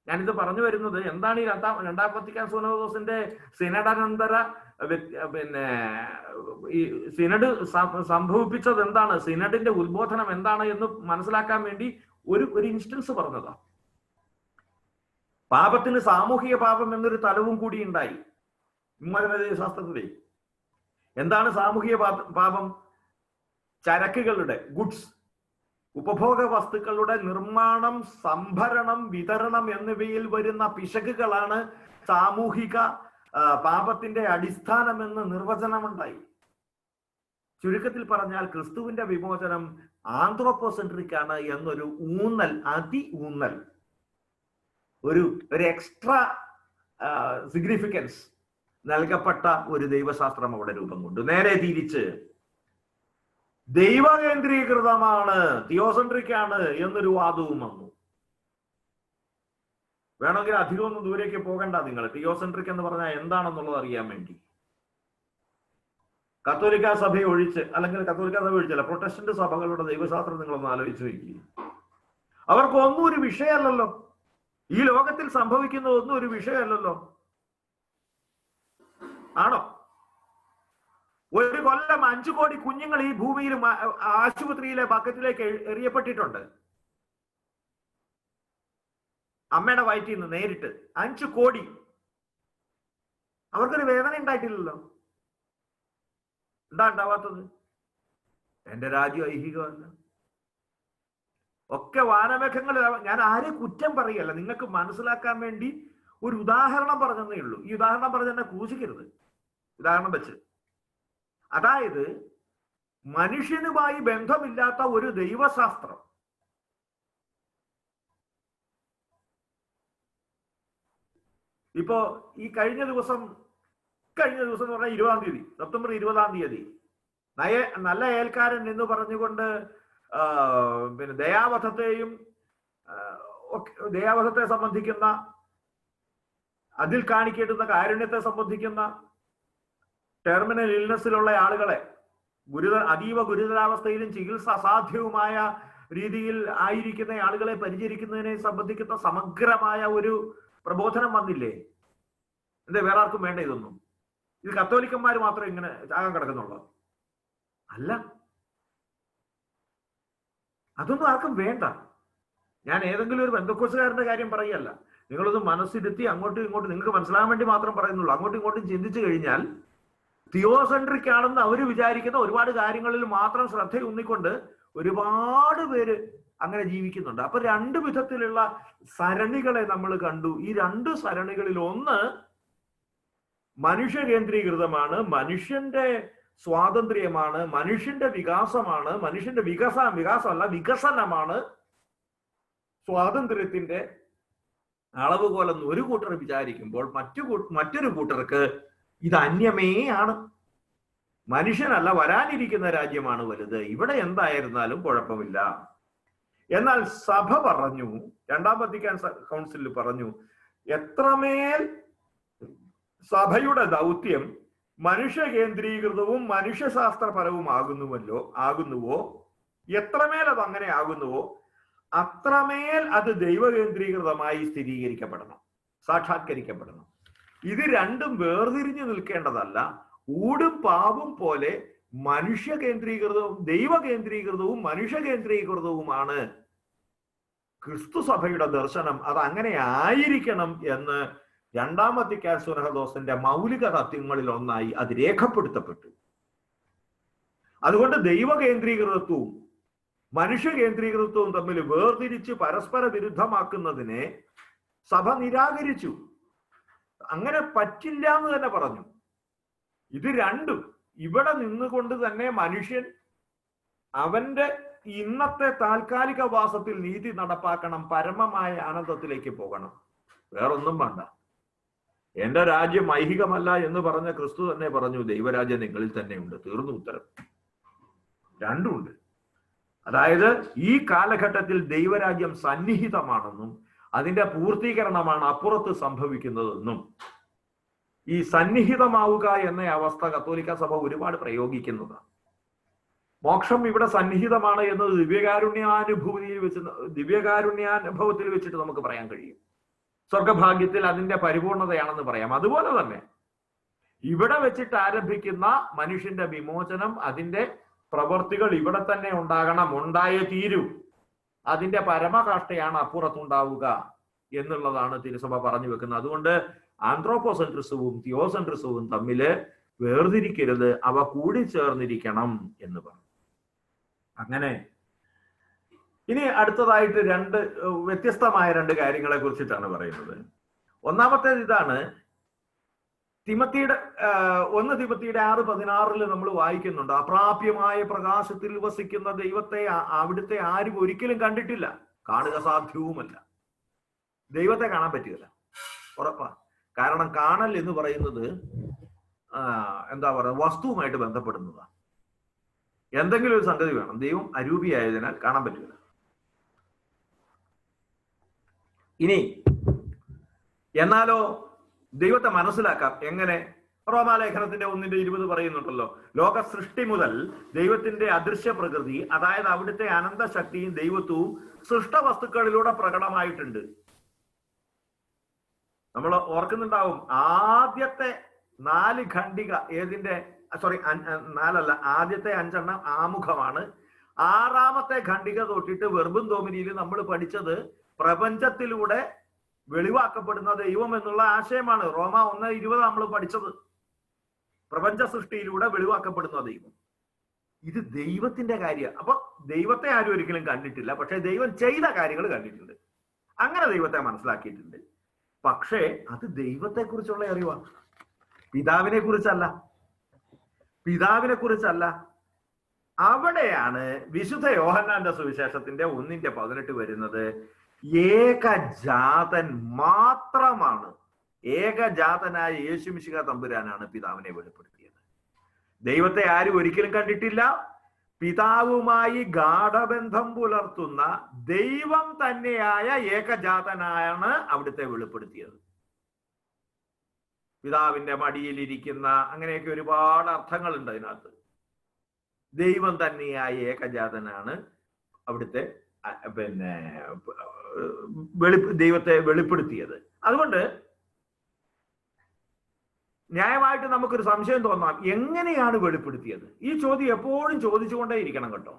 ഞാനിത് പറഞ്ഞു വരുന്നത് എന്താണ് ഈ രണ്ടാം വത്തിക്കാൻ സിനോദോസിന്റെ സിനഡാനന്തര പിന്നെ ഈ സിനഡ് സംഭവിപ്പിച്ചത് എന്താണ്, സിനഡിന്റെ ഉത്ബോധനം എന്താണ് എന്ന് മനസ്സിലാക്കാൻ വേണ്ടി ഒരു ഇൻസ്റ്റൻസ് പറഞ്ഞതാ. പാപത്തിന് സാമൂഹിക പാപം എന്നൊരു തലവും കൂടി ഉണ്ടായി ശാസ്ത്രത്തിലെ. എന്താണ് സാമൂഹിക പാപം? ചരക്കുകളുടെ, ഗുഡ്സ്, ഉപഭോഗ വസ്തുക്കളുടെ നിർമ്മാണം, സംഭരണം, വിതരണം എന്നിവയിൽ വരുന്ന പിശകുകളാണ് സാമൂഹിക പാപത്തിന്റെ അടിസ്ഥാനമെന്ന് നിർവചനമുണ്ടായി. ചുരുക്കത്തിൽ പറഞ്ഞാൽ ക്രിസ്തുവിന്റെ വിമോചനം ആന്ത്രോപോസെൻട്രിക് ആണ് എന്നൊരു ഊന്നൽ, ഊന്നൽ, ഒരു എക്സ്ട്രാ സിഗ്നിഫിക്കൻസ് നൽകപ്പെട്ട ഒരു ദൈവശാസ്ത്രം അവിടെ രൂപം കൊണ്ടു. നേരെ തിരിച്ച് ദൈവകേന്ദ്രീകൃതമാണ്, തിയോസെൻട്രിക് ആണ് എന്നൊരു വാദവും വന്നു. വേണമെങ്കിൽ അധികമൊന്നും ദൂരേക്ക് പോകണ്ട നിങ്ങൾ. തിയോസെൻട്രിക് എന്ന് പറഞ്ഞാൽ എന്താണെന്നുള്ളത് അറിയാൻ വേണ്ടി കത്തോലിക്ക സഭയെ ഒഴിച്ച്, അല്ലെങ്കിൽ കത്തോലിക്ക സഭ ഒഴിച്ചല്ല, പ്രൊട്ടസ്റ്റന്റ് സഭകളുടെ ദൈവശാസ്ത്രം നിങ്ങളൊന്ന് ആലോചിച്ച് നോക്കി. അവർക്കൊന്നും ഒരു വിഷയമല്ലല്ലോ. ഈ ലോകത്തിൽ സംഭവിക്കുന്ന ഒന്നും ഒരു വിഷയമല്ലല്ലോ. ആണോ? ഒരു കൊല്ലം 5 കോടി കുഞ്ഞുങ്ങൾ ഈ ഭൂമിയിൽ ആശുപത്രിയിലെ ബക്കറ്റിലേക്ക് എറിയപ്പെട്ടിട്ടുണ്ട്. അമ്മയുടെ വയറ്റിൽ നിന്ന് നേരിട്ട് 5 കോടി. അവർക്കൊരു വേദന ഉണ്ടായിട്ടില്ലല്ലോ. എന്താ ഉണ്ടാവാത്തത്? എന്റെ രാജ്യം ഐഹികമല്ല. ഒക്കെ വാനമേഘങ്ങൾ. ഞാൻ ആരെ കുറ്റം പറയല്ല, നിങ്ങൾക്ക് മനസ്സിലാക്കാൻ വേണ്ടി ഒരു ഉദാഹരണം പറഞ്ഞതേ ഉള്ളൂ. ഈ ഉദാഹരണം പറഞ്ഞ് തന്നെ ക്രൂശിക്കരുത്. ഉദാഹരണം വെച്ച്, അതായത് മനുഷ്യനുമായി ബന്ധമില്ലാത്ത ഒരു ദൈവശാസ്ത്രം ഇപ്പോ ഈ കഴിഞ്ഞ ദിവസം എന്ന് പറഞ്ഞാൽ 20-ാം തീയതി, സെപ്റ്റംബർ 20-ാം തീയതി നല്ല അയൽക്കാരൻ എന്ന് പറഞ്ഞുകൊണ്ട് പിന്നെ ദയാവധത്തെ സംബന്ധിക്കുന്ന, അതിൽ കാണിക്കേണ്ടുന്ന കാരുണ്യത്തെ സംബന്ധിക്കുന്ന, ടെർമിനൽ ഇൽനെസ്സിലുള്ള ആളുകളെ, അതീവ ഗുരുതരാവസ്ഥയിലും ചികിത്സ അസാധ്യവുമായ രീതിയിൽ ആയിരിക്കുന്ന ആളുകളെ പരിചരിക്കുന്നതിനെ സംബന്ധിക്കുന്ന സമഗ്രമായ ഒരു പ്രബോധനം വന്നില്ലേ? എന്താ വേറെ ആർക്കും വേണ്ട ഇതൊന്നും? ഇത് കത്തോലിക്കന്മാർ മാത്രം ഇങ്ങനെ ചാകാൻ കിടക്കുന്നുള്ളൂ? അല്ല, അതൊന്നും ആർക്കും വേണ്ട. ഞാൻ ഏതെങ്കിലും ഒരു ബന്ധക്കോസുകാരന്റെ കാര്യം പറയല്ല. നിങ്ങളൊന്ന് മനസ്സിരുത്തി അങ്ങോട്ടും ഇങ്ങോട്ടും നിങ്ങൾക്ക് മനസ്സിലാകാൻ വേണ്ടി മാത്രം പറയുന്നുള്ളൂ. അങ്ങോട്ടും ഇങ്ങോട്ടും ചിന്തിച്ചു കഴിഞ്ഞാൽ തിയോസെൻട്രിക് ആണെന്ന് അവർ വിചാരിക്കുന്ന ഒരുപാട് കാര്യങ്ങളിൽ മാത്രം ശ്രദ്ധയൂന്നിക്കൊണ്ട് ഒരുപാട് പേര് അങ്ങനെ ജീവിക്കുന്നുണ്ട്. അപ്പൊ 2 വിധത്തിലുള്ള സരണികളെ നമ്മൾ കണ്ടു. ഈ 2 സരണികളിൽ ഒന്ന് മനുഷ്യ കേന്ദ്രീകൃതമാണ്, മനുഷ്യന്റെ സ്വാതന്ത്ര്യമാണ്, മനുഷ്യന്റെ വികാസമാണ്, മനുഷ്യന്റെ വികസനമാണ്, സ്വാതന്ത്ര്യത്തിന്റെ അളവുകോലെന്ന് ഒരു കൂട്ടർ വിചാരിക്കുമ്പോൾ മറ്റൊരു കൂട്ടർക്ക് ഇത് അന്യമേ ആണ്. മനുഷ്യനല്ല, വരാനിരിക്കുന്ന രാജ്യമാണ് വലുത്. ഇവിടെ എന്തായിരുന്നാലും കുഴപ്പമില്ല. എന്നാൽ സഭ പറഞ്ഞു, രണ്ടാം വത്തിക്കാൻ കൗൺസിലിൽ പറഞ്ഞു, എത്രമേൽ സഭയുടെ ദൗത്യം മനുഷ്യ കേന്ദ്രീകൃതവും മനുഷ്യശാസ്ത്രപരവും ആകുന്നുവോ, എത്രമേൽ അത് അങ്ങനെ ആകുന്നുവോ അത്രമേൽ അത് ദൈവകേന്ദ്രീകൃതമായി സ്ഥിരീകരിക്കപ്പെടണം, സാക്ഷാത്കരിക്കപ്പെടണം. ഇത് രണ്ടും വേർതിരിഞ്ഞു നിൽക്കേണ്ടതല്ല. ഊടും പാവും പോലെ മനുഷ്യ കേന്ദ്രീകൃതവും ദൈവ കേന്ദ്രീകൃതവും മനുഷ്യ കേന്ദ്രീകൃതവുമാണ് ക്രിസ്തു സഭയുടെ ദർശനം. അത് അങ്ങനെ ആയിരിക്കണം എന്ന് രണ്ടാം വത്തിക്കാൻ സുനഹദോസിന്റെ മൗലിക തത്വങ്ങളിൽ ഒന്നായി അത് രേഖപ്പെടുത്തപ്പെട്ടു. അതുകൊണ്ട് ദൈവ കേന്ദ്രീകൃതത്വവും മനുഷ്യ കേന്ദ്രീകൃതത്വവും തമ്മിൽ വേർതിരിച്ച് പരസ്പര വിരുദ്ധമാക്കുന്നതിനെ സഭ നിരാകരിച്ചു. അങ്ങനെ പറ്റില്ല എന്ന് തന്നെ പറഞ്ഞു. ഇത് രണ്ടും ഇവിടെ നിന്നുകൊണ്ട് തന്നെ മനുഷ്യൻ അവന്റെ ഇന്നത്തെ താൽക്കാലിക വാസത്തിൽ നീതി നടപ്പാക്കണം, പരമമായ ആനന്ദത്തിലേക്ക് പോകണം. വേറൊന്നും വേണ്ട. എന്റെ രാജ്യം ഐഹികമല്ല എന്ന് പറഞ്ഞ ക്രിസ്തു തന്നെ പറഞ്ഞു, ദൈവരാജ്യം നിങ്ങളിൽ തന്നെയുണ്ട്. തീർന്നു ഉത്തരം. രണ്ടുമുണ്ട്. അതായത് ഈ കാലഘട്ടത്തിൽ ദൈവരാജ്യം സന്നിഹിതമാണെന്നും അതിന്റെ പൂർത്തീകരണമാണ് അപ്പുറത്ത് സംഭവിക്കുന്നതെന്നും, ഈ സന്നിഹിതമാവുക എന്ന അവസ്ഥ കത്തോലിക്ക സഭ ഒരുപാട് പ്രയോഗിക്കുന്നതാണ്. മോക്ഷം ഇവിടെ സന്നിഹിതമാണ് എന്നത് ദിവ്യകാരുണ്യാനുഭവത്തിൽ വെച്ചിട്ട് നമുക്ക് പറയാൻ കഴിയും. സ്വർഗഭാഗ്യത്തിൽ അതിന്റെ പരിപൂർണതയാണെന്ന് പറയാം. അതുപോലെ തന്നെ ഇവിടെ വെച്ചിട്ട് ആരംഭിക്കുന്ന മനുഷ്യന്റെ വിമോചനം, അതിന്റെ പ്രവർത്തികൾ ഇവിടെ തന്നെ ഉണ്ടാകണം, ഉണ്ടായേ തീരൂ. അതിന്റെ പരമകാഷ്ഠയാണ് അപ്പുറത്തുണ്ടാവുക എന്നുള്ളതാണ് തിരുസഭ പറഞ്ഞു വെക്കുന്നത്. അതുകൊണ്ട് ആന്ത്രോപോസെൻട്രിസവും തിയോസെൻട്രിസവും തമ്മില് വേർതിരിക്കരുത്, അവ കൂടിച്ചേർന്നിരിക്കണം എന്ന് പറഞ്ഞു. അങ്ങനെ ഇനി അടുത്തതായിട്ട് വ്യത്യസ്തമായ രണ്ട് കാര്യങ്ങളെ കുറിച്ചിട്ടാണ് പറയുന്നത്. ഒന്നാമത്തേത് ഇതാണ്. 1 തിമത്തിയുടെ 6:16 നമ്മൾ വായിക്കുന്നുണ്ട്, അപ്രാപ്യമായ പ്രകാശത്തിൽ വസിക്കുന്ന ദൈവത്തെ അവിടുത്തെ ആരും ഒരിക്കലും കണ്ടിട്ടില്ല, കാണുക സാധ്യവുമല്ല. ദൈവത്തെ കാണാൻ പറ്റുകയില്ല, ഉറപ്പാ. കാരണം കാണൽ എന്ന് പറയുന്നത് എന്താ പറയുക, വസ്തുവുമായിട്ട് ബന്ധപ്പെടുന്നതാണ്. എന്തെങ്കിലും ഒരു സംഗതി വേണം. ദൈവം അരൂപിയായതിനാൽ കാണാൻ പറ്റില്ല. ഇനി എന്നാലോ ദൈവത്തെ മനസ്സിലാക്കാം. എങ്ങനെ? റോമാലേഖനത്തിന്റെ 1:20 പറയുന്നുണ്ടല്ലോ, ലോക സൃഷ്ടി മുതൽ ദൈവത്തിന്റെ അദൃശ്യ പ്രകൃതി, അതായത് അവിടുത്തെ അനന്തശക്തിയും ദൈവത്വവും സൃഷ്ടവസ്തുക്കളിലൂടെ പ്രകടമായിട്ടുണ്ട്. നമ്മൾ ഓർക്കുന്നുണ്ടാവും, ആദ്യത്തെ 4 ഖണ്ഡിക ആദ്യത്തെ 5 ആമുഖമാണ്. 6ാമത്തെ ഖണ്ഡിക തൊട്ടിട്ട് വെർബും ദോമിനിയിൽ നമ്മൾ പഠിച്ചത് പ്രപഞ്ചത്തിലൂടെ വെളിവാക്കപ്പെടുന്ന ദൈവം എന്നുള്ള ആശയമാണ്. റോമ 1:20 നമ്മൾ പഠിച്ചത് പ്രപഞ്ച സൃഷ്ടിയിലൂടെ വെളിവാക്കപ്പെടുന്ന ദൈവം. ഇത് ദൈവത്തിന്റെ കാര്യമാണ്. അപ്പൊ ദൈവത്തെ ആരും ഒരിക്കലും കണ്ടിട്ടില്ല, പക്ഷെ ദൈവം ചെയ്ത കാര്യങ്ങൾ കണ്ടിട്ടുണ്ട്. അങ്ങനെ ദൈവത്തെ മനസ്സിലാക്കിയിട്ടുണ്ട്. പക്ഷേ അത് ദൈവത്തെ കുറിച്ചുള്ള അറിവാണ്, പിതാവിനെ കുറിച്ചല്ല. അവിടെയാണ് വിശുദ്ധ യോഹന്നാന്റെ സുവിശേഷത്തിന്റെ 1:18 വരുന്നത്. ഏകജാതൻ മാത്രമാണ്, ഏകജാതനായ യേശുമിശിഹാ തമ്പുരാനാണ് പിതാവിനെ വെളിപ്പെടുത്തിയത്. ദൈവത്തെ ആരും ഒരിക്കലും കണ്ടിട്ടില്ല. പിതാവുമായി ഗാഠബന്ധം പുലർത്തുന്ന ദൈവം തന്നെയായ ഏകജാതനായാണ് അവിടുത്തെ വെളിപ്പെടുത്തിയത്. പിതാവിന്റെ മടിയിലിരിക്കുന്ന, അങ്ങനെയൊക്കെ ഒരുപാട് അർത്ഥങ്ങളുണ്ട് അതിനകത്ത്. ദൈവം തന്നെയായ ഏകജാതനാണ് അവിടുത്തെ ദൈവത്തെ വെളിപ്പെടുത്തിയത്. അതുകൊണ്ട് ന്യായമായിട്ട് നമുക്കൊരു സംശയം തോന്നാം, എങ്ങനെയാണ് വെളിപ്പെടുത്തിയത്? ഈ ചോദ്യം എപ്പോഴും ചോദിച്ചുകൊണ്ടേ ഇരിക്കണം കേട്ടോ.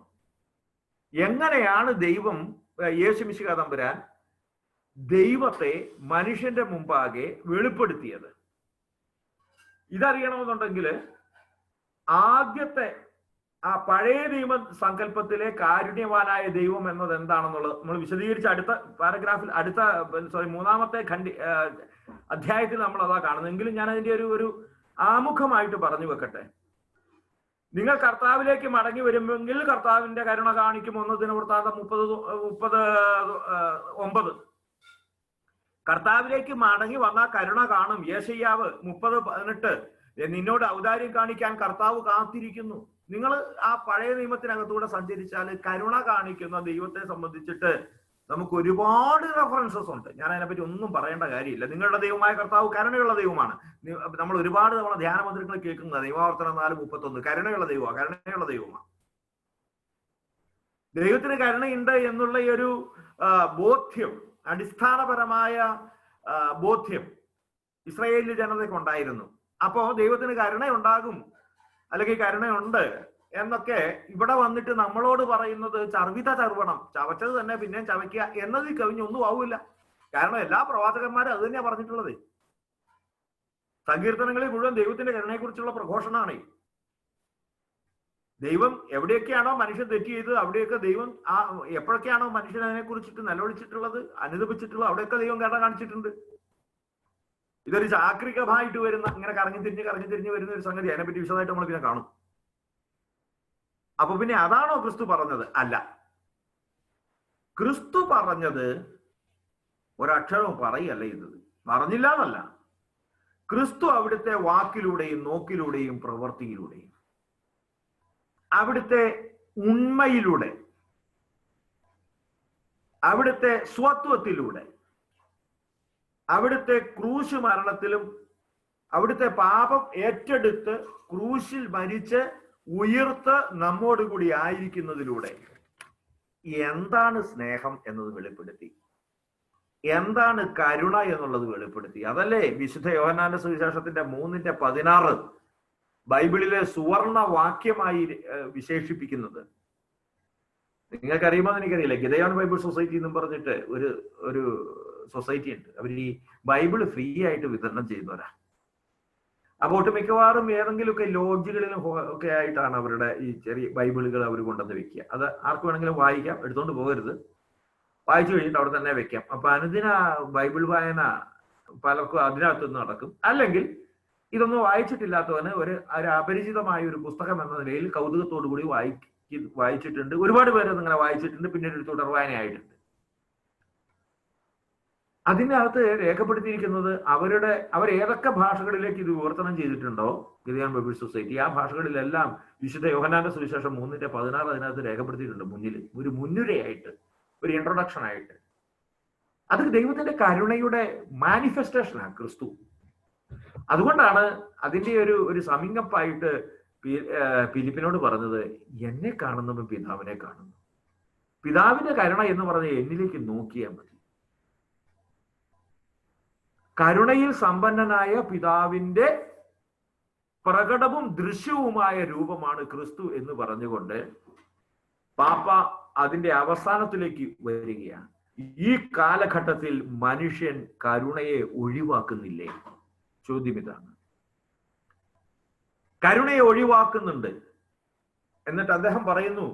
എങ്ങനെയാണ് ദൈവം, യേശുമിശിഹാ തമ്പുരാൻ ദൈവത്തെ മനുഷ്യന്റെ മുമ്പാകെ വെളിപ്പെടുത്തിയത്? ഇതറിയണമെന്നുണ്ടെങ്കിൽ ആദ്യത്തെ ആ പഴയ നിയമ സങ്കല്പത്തിലെ കാരുണ്യവാനായ ദൈവം എന്നത് എന്താണെന്നുള്ളത് നമ്മൾ വിശദീകരിച്ച അടുത്ത പാരഗ്രാഫിൽ, മൂന്നാമത്തെ അധ്യായത്തിൽ നമ്മൾ അതാ കാണുന്നത്. എങ്കിലും ഞാൻ അതിന്റെ ഒരു ആമുഖമായിട്ട് പറഞ്ഞു വെക്കട്ടെ. നിങ്ങൾ കർത്താവിലേക്ക് മടങ്ങി വരുമെങ്കിൽ കർത്താവിന്റെ കരുണ കാണിക്കും. 1 ദിനവൃത്താന്തം 30:9. കർത്താവിലേക്ക് മടങ്ങി വന്നാൽ കരുണ കാണും. യേശയ്യാവ് 30:18 നിന്നോട് ഔദാര്യം കാണിക്കാൻ കർത്താവ് കാത്തിരിക്കുന്നു. നിങ്ങൾ ആ പഴയ നിയമത്തിനകത്തൂടെ സഞ്ചരിച്ചാൽ കരുണ കാണിക്കുന്ന ദൈവത്തെ സംബന്ധിച്ചിട്ട് നമുക്ക് ഒരുപാട് റെഫറൻസസ് ഉണ്ട്. ഞാൻ അതിനെപ്പറ്റി ഒന്നും പറയേണ്ട കാര്യമില്ല. നിങ്ങളുടെ ദൈവമായ കർത്താവ് കരുണയുള്ള ദൈവമാണ്. നമ്മൾ ഒരുപാട് നമ്മളെ ധ്യാനമന്ത്രികൾ കേൾക്കുന്നത് ദൈവാവർത്തനം 4:31 കരുണയുള്ള ദൈവമാണ്. ദൈവത്തിന് കരുണയുണ്ട് എന്നുള്ള ഈ ഒരു ബോധ്യം, അടിസ്ഥാനപരമായ ബോധ്യം ഇസ്രായേലി ജനതയ്ക്കുണ്ടായിരുന്നു. അപ്പോ ദൈവത്തിന് കരുണയുണ്ടാകും, അല്ലെങ്കിൽ കരുണയുണ്ട് എന്നൊക്കെ ഇവിടെ വന്നിട്ട് നമ്മളോട് പറയുന്നത് ചർവിത ചർവണം, ചവച്ചത് തന്നെ പിന്നെയും ചവയ്ക്കുക എന്നതിൽ കവിഞ്ഞൊന്നും ആവില്ല. കാരണം എല്ലാ പ്രവാചകന്മാരും അത് തന്നെയാണ് പറഞ്ഞിട്ടുള്ളത്. സങ്കീർത്തനങ്ങളിൽ മുഴുവൻ ദൈവത്തിന്റെ കരുണയെക്കുറിച്ചുള്ള പ്രഘോഷണമാണ്. ദൈവം എവിടെയൊക്കെയാണോ മനുഷ്യൻ തെറ്റ് ചെയ്തത് അവിടെയൊക്കെ ദൈവം എപ്പോഴൊക്കെയാണോ മനുഷ്യൻ അതിനെ കുറിച്ചിട്ട് നിലവിളിച്ചിട്ടുള്ളത്, അനുദപിച്ചിട്ടുള്ളത്, അവിടെയൊക്കെ ദൈവം കരുണ കാണിച്ചിട്ടുണ്ട്. ഇതൊരു ചാക്രികമായിട്ട് വരുന്ന, ഇങ്ങനെ കറങ്ങി തിരിഞ്ഞ് വരുന്ന ഒരു സംഗതി. അതിനെപ്പറ്റി വിശദമായിട്ട് നമ്മൾ പിന്നെ കാണും. അപ്പൊ പിന്നെ അതാണോ ക്രിസ്തു പറഞ്ഞത്? അല്ല. ക്രിസ്തു പറഞ്ഞത് ഒരക്ഷരവും പറയല്ല ചെയ്തത്. പറഞ്ഞില്ല എന്നല്ല, ക്രിസ്തു അവിടുത്തെ വാക്കിലൂടെയും നോക്കിലൂടെയും പ്രവൃത്തിയിലൂടെയും അവിടുത്തെ ഉണ്മയിലൂടെ അവിടുത്തെ സ്വത്വത്തിലൂടെ അവിടുത്തെ ക്രൂശ് മരണത്തിലും അവിടുത്തെ പാപം ഏറ്റെടുത്ത് ക്രൂശിൽ മരിച്ച് ഉയർത്ത് നമ്മോടുകൂടി ആയിരിക്കുന്നതിലൂടെ എന്താണ് സ്നേഹം എന്നത് വെളിപ്പെടുത്തി, എന്താണ് കരുണ എന്നുള്ളത് വെളിപ്പെടുത്തി. അതല്ലേ വിശുദ്ധ യോഹന്നാന്റെ സുവിശേഷത്തിന്റെ 3:16 ബൈബിളിലെ സുവർണ വാക്യമായി വിശേഷിപ്പിക്കുന്നത്. നിങ്ങൾക്കറിയുമോ എന്ന് എനിക്കറിയില്ല. ഗിദയോൻ ബൈബിൾ സൊസൈറ്റി എന്നും പറഞ്ഞിട്ട് ഒരു സൊസൈറ്റി ഉണ്ട്. അവർ ഈ ബൈബിള് ഫ്രീ ആയിട്ട് വിതരണം ചെയ്യുന്നവരാ. അപ്പൊ ഒട്ടുമിക്കവാറും ഏതെങ്കിലുമൊക്കെ ലോഡ്ജുകളിലും ഒക്കെ ആയിട്ടാണ് അവരുടെ ഈ ചെറിയ ബൈബിളുകൾ അവർ കൊണ്ടുവന്ന് വെക്കുക. അത് ആർക്ക് വേണമെങ്കിലും വായിക്കാം, എടുത്തോണ്ട് പോകരുത്. വായിച്ചു കഴിഞ്ഞിട്ട് അവിടെ തന്നെ വെക്കാം. അപ്പൊ അനുദിന ബൈബിൾ വായന പലർക്കും അതിനകത്തുനിന്ന് നടക്കും. അല്ലെങ്കിൽ ഇതൊന്നും വായിച്ചിട്ടില്ലാത്തവന് ഒരു അപരിചിതമായ ഒരു പുസ്തകം എന്ന നിലയിൽ കൗതുകത്തോടു കൂടി വായിച്ചിട്ടുണ്ട്. ഒരുപാട് പേര് അതിങ്ങനെ വായിച്ചിട്ടുണ്ട്. പിന്നീട് ഒരു തുടർ വായനയായിട്ടുണ്ട്. അതിനകത്ത് രേഖപ്പെടുത്തിയിരിക്കുന്നത് അവർ ഏതൊക്കെ ഭാഷകളിലേക്ക് ഇത് വിവർത്തനം ചെയ്തിട്ടുണ്ടോ ഗിദയോൻ ബൈബിൾ സൊസൈറ്റി, ആ ഭാഷകളിലെല്ലാം വിശുദ്ധ യോഹന്നാന്റെ സുവിശേഷം 3:16 അതിനകത്ത് രേഖപ്പെടുത്തിയിട്ടുണ്ട്. മുന്നിൽ ഒരു മുൻനിരയായിട്ട്, ഒരു ഇൻട്രൊഡക്ഷൻ ആയിട്ട്. അത് ദൈവത്തിന്റെ കരുണയുടെ മാനിഫെസ്റ്റേഷനാണ് ക്രിസ്തു. അതുകൊണ്ടാണ് അതിന്റെ ഒരു സമീപമായിട്ട് ഫിലിപ്പിനോട് പറഞ്ഞത്, എന്നെ കാണുന്നവൻ പിതാവിനെ കാണുന്നു. പിതാവിന്റെ കരുണ എന്ന് പറഞ്ഞ് എന്നിലേക്ക് നോക്കിയാൽ മതി. കരുണയിൽ സമ്പന്നനായ പിതാവിന്റെ പ്രകടവും ദൃശ്യവുമായ രൂപമാണ് ക്രിസ്തു എന്ന് പറഞ്ഞുകൊണ്ട് പാപ്പ അതിന്റെ അവസാനത്തിലേക്ക് വരികയാണ്. ഈ കാലഘട്ടത്തിൽ മനുഷ്യൻ കരുണയെ ഒഴിവാക്കുന്നില്ലേ? ചോദ്യം ഇതാണ്. കരുണയെ ഒഴിവാക്കുന്നുണ്ട്. എന്നിട്ട് അദ്ദേഹം പറയുന്നു,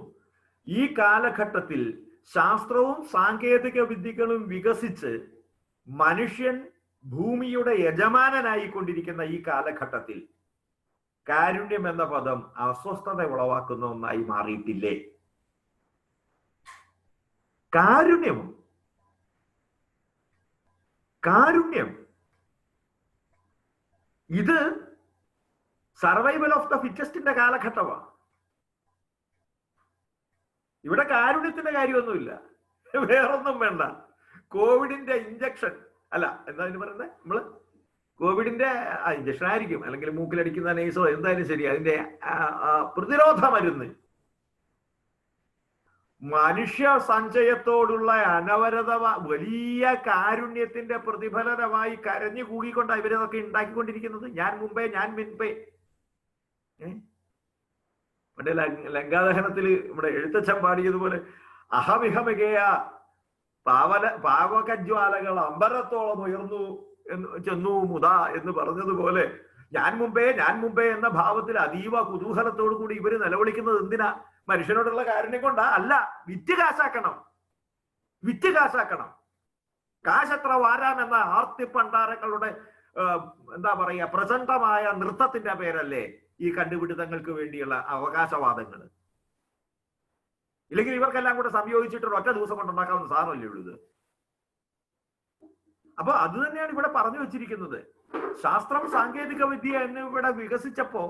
ഈ കാലഘട്ടത്തിൽ ശാസ്ത്രവും സാങ്കേതിക വിദ്യകളും വികസിച്ച് മനുഷ്യൻ ഭൂമിയുടെ യജമാനനായിക്കൊണ്ടിരിക്കുന്ന ഈ കാലഘട്ടത്തിൽ കാരുണ്യം എന്ന പദം അസ്വസ്ഥത ഉളവാക്കുന്ന ഒന്നായി മാറിയിട്ടില്ലേ? കാരുണ്യം ഇത് സർവൈവൽ ഓഫ് ദ ഫിറ്റസ്റ്റിന്റെ കാലഘട്ടമാണ്. ഇവിടെ കാരുണ്യത്തിന്റെ കാര്യമൊന്നുമില്ല, വേറൊന്നും വേണ്ട. കോവിഡിന്റെ ഇഞ്ചക്ഷൻ അല്ല, എന്താ ഇതിന് പറയുന്നത്, നമ്മള് കോവിഡിന്റെ ഇഞ്ചക്ഷൻ ആയിരിക്കും, അല്ലെങ്കിൽ മൂക്കിലടിക്കുന്ന നെയ്സോ എന്തായാലും ശരി, അതിന്റെ പ്രതിരോധ മരുന്ന്. മനുഷ്യ സഞ്ചയത്തോടുള്ള അനവരത വലിയ കാരുണ്യത്തിന്റെ പ്രതിഫലനമായി കരഞ്ഞു കൂകിക്കൊണ്ടാണ് ഇവരതൊക്കെ ഉണ്ടാക്കിക്കൊണ്ടിരിക്കുന്നത്. ഞാൻ മുമ്പേ മറ്റേ ലങ്കാദഹനത്തിൽ നമ്മുടെ എഴുത്തച്ഛൻ പാടിയതുപോലെ അഹമിഹമികയ പാവകജ്വാലകൾ അമ്പരത്തോളം ഉയർന്നു ചെന്നു മുതാ എന്ന് പറഞ്ഞതുപോലെ ഞാൻ മുമ്പേ എന്ന ഭാവത്തിൽ അതീവ കുതൂഹലത്തോടു കൂടി ഇവര് നിലവിളിക്കുന്നത് എന്തിനാ? മനുഷ്യനോടുള്ള കാരുണ്യം കൊണ്ടാ? അല്ല, വിറ്റ് കാശാക്കണം. കാശത്ര വാരാമെന്ന ആർത്തി പണ്ടാരങ്ങളുടെ എന്താ പറയാ പ്രചണ്ഡമായ നൃത്തത്തിന്റെ പേരല്ലേ ഈ കണ്ടുപിടുത്തങ്ങൾക്ക് വേണ്ടിയുള്ള അവകാശവാദങ്ങൾ? ഇല്ലെങ്കിൽ ഇവർക്കെല്ലാം കൂടെ സംയോജിച്ചിട്ട് ഒറ്റ ദിവസം കൊണ്ടുണ്ടാക്കാവുന്ന സാധനമല്ലേ ഉള്ളൂ ഇത്. അപ്പൊ അത് തന്നെയാണ് ഇവിടെ പറഞ്ഞു വെച്ചിരിക്കുന്നത്. ശാസ്ത്രം സാങ്കേതിക വിദ്യ എന്നിവിടെ വികസിച്ചപ്പോ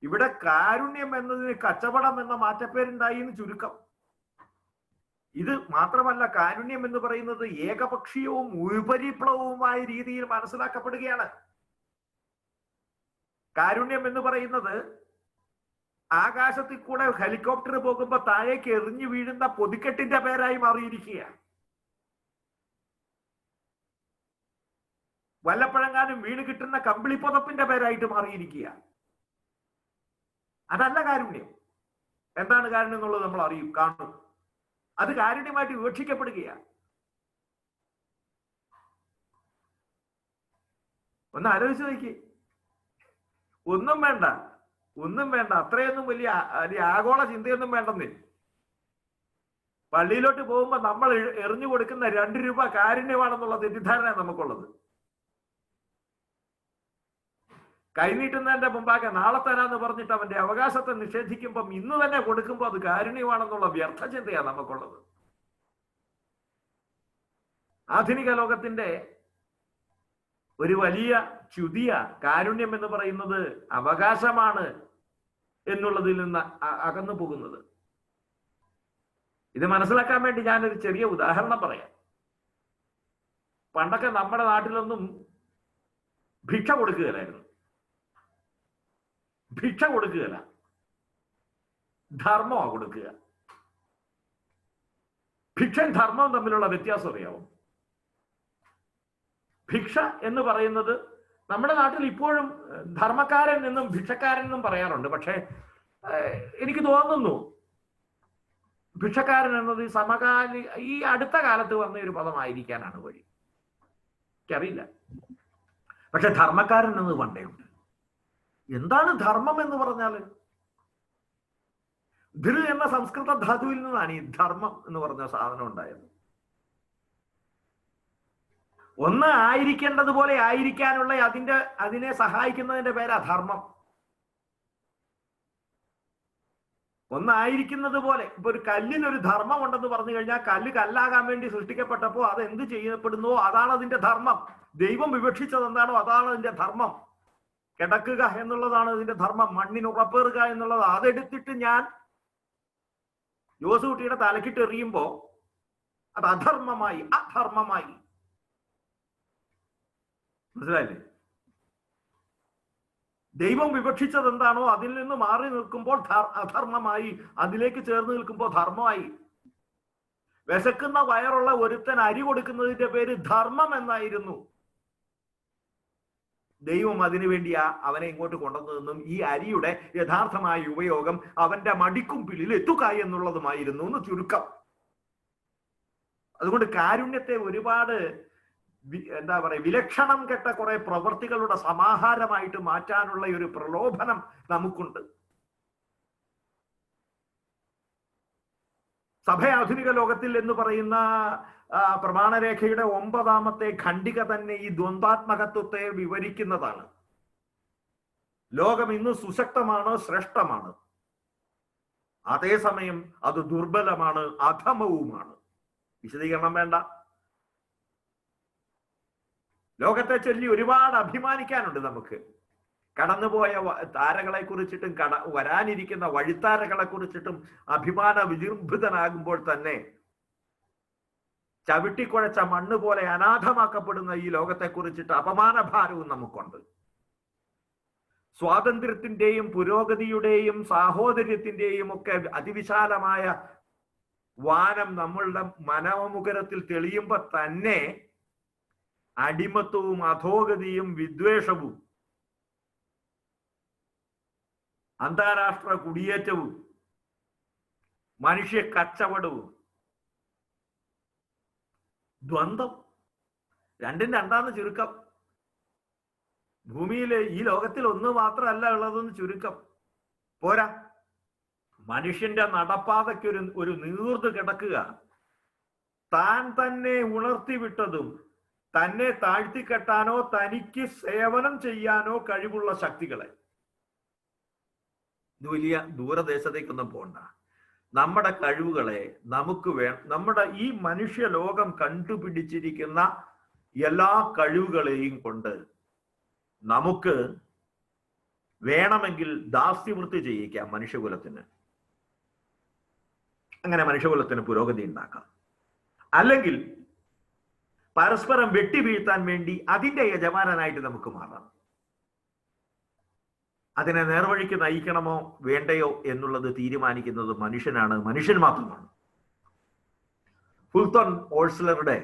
ഇവിടെ കാരുണ്യം എന്നതിന് കച്ചവടം എന്ന മാറ്റപ്പേരുണ്ടായി എന്ന് ചുരുക്കം. ഇത് മാത്രമല്ല, കാരുണ്യം എന്ന് പറയുന്നത് ഏകപക്ഷീയവും ഉപരിപ്ലവവുമായ രീതിയിൽ മനസ്സിലാക്കപ്പെടുകയാണ്. കാരുണ്യം എന്ന് പറയുന്നത് ആകാശത്തിൽ കൂടെ ഹെലികോപ്റ്റർ പോകുമ്പോ താഴേക്ക് എറിഞ്ഞു വീഴുന്ന പൊതിക്കെട്ടിന്റെ പേരായി മാറിയിരിക്കുകയാണ്. വല്ലപ്പഴങ്ങാനും വീണ് കിട്ടുന്ന കമ്പിളിപ്പൊതപ്പിന്റെ പേരായിട്ട് മാറിയിരിക്കുക. അതല്ല കാരുണ്യം. എന്താണ് കാരുണ്യം എന്നുള്ളത് നമ്മൾ കാണും. അത് കാരുണ്യമായിട്ട് വിവക്ഷിക്കപ്പെടുകയാണ്. ഒന്ന് ആലോചിച്ച് നോക്കി, ഒന്നും വേണ്ട, ഒന്നും വേണ്ട. അത്രയൊന്നും വലിയ ആഗോള ചിന്തയൊന്നും വേണ്ടെന്നേ. പള്ളിയിലോട്ട് പോകുമ്പോ നമ്മൾ എറിഞ്ഞു കൊടുക്കുന്ന 2 രൂപ കാരുണ്യമാണെന്നുള്ള തെറ്റിദ്ധാരണ നമുക്കുള്ളത്. കൈനീട്ടുന്നതിന്റെ മുമ്പാകെ നാളെ തരാന്ന് പറഞ്ഞിട്ട് അവന്റെ അവകാശത്തെ നിഷേധിക്കുമ്പം ഇന്ന് തന്നെ കൊടുക്കുമ്പോൾ അത് കാരുണ്യമാണെന്നുള്ള വ്യർത്ഥ ചിന്തയാണ് നമുക്കുള്ളത്. ആധുനിക ലോകത്തിന്റെ ഒരു വലിയ ച്യുതിയ കാരുണ്യം എന്ന് പറയുന്നത് അവകാശമാണ് എന്നുള്ളതിൽ നിന്ന് അകന്നു പോകുന്നത്. ഇത് മനസ്സിലാക്കാൻ വേണ്ടി ഞാനൊരു ചെറിയ ഉദാഹരണം പറയാം. പണ്ടൊക്കെ നമ്മുടെ നാട്ടിലൊന്നും ഭിക്ഷ കൊടുക്കുകയില്ലായിരുന്നു. ഭിക്ഷ കൊടുക്കുകയല്ല, ധർമ്മമാ കൊടുക്കുക. ഭിക്ഷയും ധർമ്മവും തമ്മിലുള്ള വ്യത്യാസം അറിയാവും. ഭിക്ഷ എന്ന് പറയുന്നത് നമ്മുടെ നാട്ടിൽ ഇപ്പോഴും ധർമ്മക്കാരൻ എന്നും ഭിക്ഷക്കാരൻ എന്നും പറയാറുണ്ട്. പക്ഷെ എനിക്ക് തോന്നുന്നു ഭിക്ഷക്കാരൻ എന്നത് ഈ അടുത്ത കാലത്ത് വന്ന ഒരു പദമായിരിക്കാനാണ് വഴി. എനിക്കറിയില്ല. പക്ഷെ ധർമ്മക്കാരൻ എന്നത് പണ്ടേ ഉണ്ട്. എന്താണ് ധർമ്മം എന്ന് പറഞ്ഞാല്? ധൃ എന്ന സംസ്കൃത ധാതുവിൽ നിന്നാണ് ഈ ധർമ്മം എന്ന് പറഞ്ഞ സാധനം ഉണ്ടായത്. ഒന്ന് ആയിരിക്കേണ്ടതുപോലെ ആയിരിക്കാനുള്ള അതിനെ സഹായിക്കുന്നതിന്റെ പേരാ ധർമ്മം. ഒന്നായിരിക്കുന്നത് പോലെ. ഇപ്പൊ ഒരു കല്ലിനൊരു ധർമ്മം ഉണ്ടെന്ന് പറഞ്ഞു കഴിഞ്ഞാൽ കല്ല് കല്ലാകാൻ വേണ്ടി സൃഷ്ടിക്കപ്പെട്ടപ്പോ അത് എന്ത് ചെയ്യപ്പെടുന്നുവോ അതാണ് അതിന്റെ ധർമ്മം. ദൈവം വിവക്ഷിച്ചത് എന്താണോ അതാണ് അതിന്റെ ധർമ്മം. കിടക്കുക എന്നുള്ളതാണ് ഇതിന്റെ ധർമ്മം. മണ്ണിന് ഉറപ്പേറുക എന്നുള്ളത്. അതെടുത്തിട്ട് ഞാൻ ജോസുകുട്ടിയുടെ തലക്കിട്ട് എറിയുമ്പോ അത് അധർമ്മമായി, അധർമ്മമായി. മനസ്സിലായില്ലേ? ദൈവം വിവക്ഷിച്ചത് എന്താണോ അതിൽ നിന്ന് മാറി നിൽക്കുമ്പോൾ അധർമ്മമായി, അതിലേക്ക് ചേർന്ന് നിൽക്കുമ്പോൾ ധർമ്മമായി. വിശക്കുന്ന വയറുള്ള ഒരുത്തൻ അരി കൊടുക്കുന്നതിന്റെ പേര് ധർമ്മം എന്നായിരുന്നു. ദൈവം അതിനുവേണ്ടി അവനെ ഇങ്ങോട്ട് കൊണ്ടുവന്നതെന്നും ഈ അരിയുടെ യഥാർത്ഥമായ ഉപയോഗം അവന്റെ മടിക്കുമ്പിളിൽ എത്തുക എന്നുള്ളതുമായിരുന്നു എന്ന് ചുരുക്കം. അതുകൊണ്ട് കാരുണ്യത്തെ ഒരുപാട് എന്താ പറയുക, വിലക്ഷണം കെട്ട കുറെ പ്രവൃത്തികളുടെ സമാഹാരമായിട്ട് മാറ്റാനുള്ള ഒരു പ്രലോഭനം നമുക്കുണ്ട്. സഭ ആധുനിക ലോകത്തിൽ എന്ന് പറയുന്ന പ്രമാണരേഖയുടെ 9ാമത്തെ ഖണ്ഡിക തന്നെ ഈ ദ്വന്ദ്വാത്മകത്വത്തെ വിവരിക്കുന്നതാണ്. ലോകം ഇന്ന് സുശക്തമാണ്, ശ്രേഷ്ഠമാണ്. അതേസമയം അത് ദുർബലമാണ്, അധമവുമാണ്. വിശദീകരണം വേണ്ട. ലോകത്തെ ചൊല്ലി ഒരുപാട് അഭിമാനിക്കാനുണ്ട് നമുക്ക്. കടന്നുപോയ താരകളെ കുറിച്ചിട്ടും വരാനിരിക്കുന്ന വഴിത്താരകളെ കുറിച്ചിട്ടും അഭിമാന വിജൃംഭിതനാകുമ്പോൾ തന്നെ ചവിട്ടിക്കുഴച്ച മണ്ണ് പോലെ അനാഥമാക്കപ്പെടുന്ന ഈ ലോകത്തെ കുറിച്ചിട്ട് അപമാനഭാരവും നമുക്കുണ്ട്. സ്വാതന്ത്ര്യത്തിന്റെയും പുരോഗതിയുടെയും സാഹോദര്യത്തിന്റെയും ഒക്കെ അതിവിശാലമായ വാനം നമ്മളുടെ മനോമുഖരത്തിൽ തെളിയുമ്പോ തന്നെ അടിമത്വവും അധോഗതിയും വിദ്വേഷവും അന്താരാഷ്ട്ര കുടിയേറ്റവും മനുഷ്യ കച്ചവടവും ദ്വന്ദ്ം രണ്ടും രണ്ടാന്ന് ചുരുക്കം. ഭൂമിയിലെ ഈ ലോകത്തിൽ ഒന്ന് മാത്രമല്ല ഉള്ളതെന്ന് ചുരുക്കം. പോരാ, മനുഷ്യന്റെ നടപ്പാതയ്ക്ക് ഒരു നീർന്ന് കിടക്കുക. താൻ തന്നെ ഉണർത്തിവിട്ടതും തന്നെ താഴ്ത്തിക്കെട്ടാനോ തനിക്ക് സേവനം ചെയ്യാനോ കഴിവുള്ള ശക്തികളെ. ഇത് വലിയ ദൂരദേശത്തേക്കൊന്നും പോണ്ട. നമ്മുടെ കഴിവുകളെ നമുക്ക് നമ്മുടെ ഈ മനുഷ്യ ലോകം കണ്ടുപിടിച്ചിരിക്കുന്ന എല്ലാ കഴിവുകളെയും കൊണ്ട് നമുക്ക് വേണമെങ്കിൽ ദാസ്യവൃത്തി ചെയ്യിക്കാം മനുഷ്യകുലത്തിന്. അങ്ങനെ മനുഷ്യകുലത്തിന് പുരോഗതി ഉണ്ടാക്കാം. അല്ലെങ്കിൽ പരസ്പരം വെട്ടിവീഴ്ത്താൻ വേണ്ടി അതിന്റെ യജമാനനായിട്ട് നമുക്ക് മാറാം. അതിനെ നേർവഴിക്ക് നയിക്കണമോ വേണ്ടയോ എന്നുള്ളത് തീരുമാനിക്കുന്നത് മനുഷ്യനാണ്, മനുഷ്യൻ മാത്രമാണ്. ഫുൾട്ടൺ ഓൾസ്ലറുടെ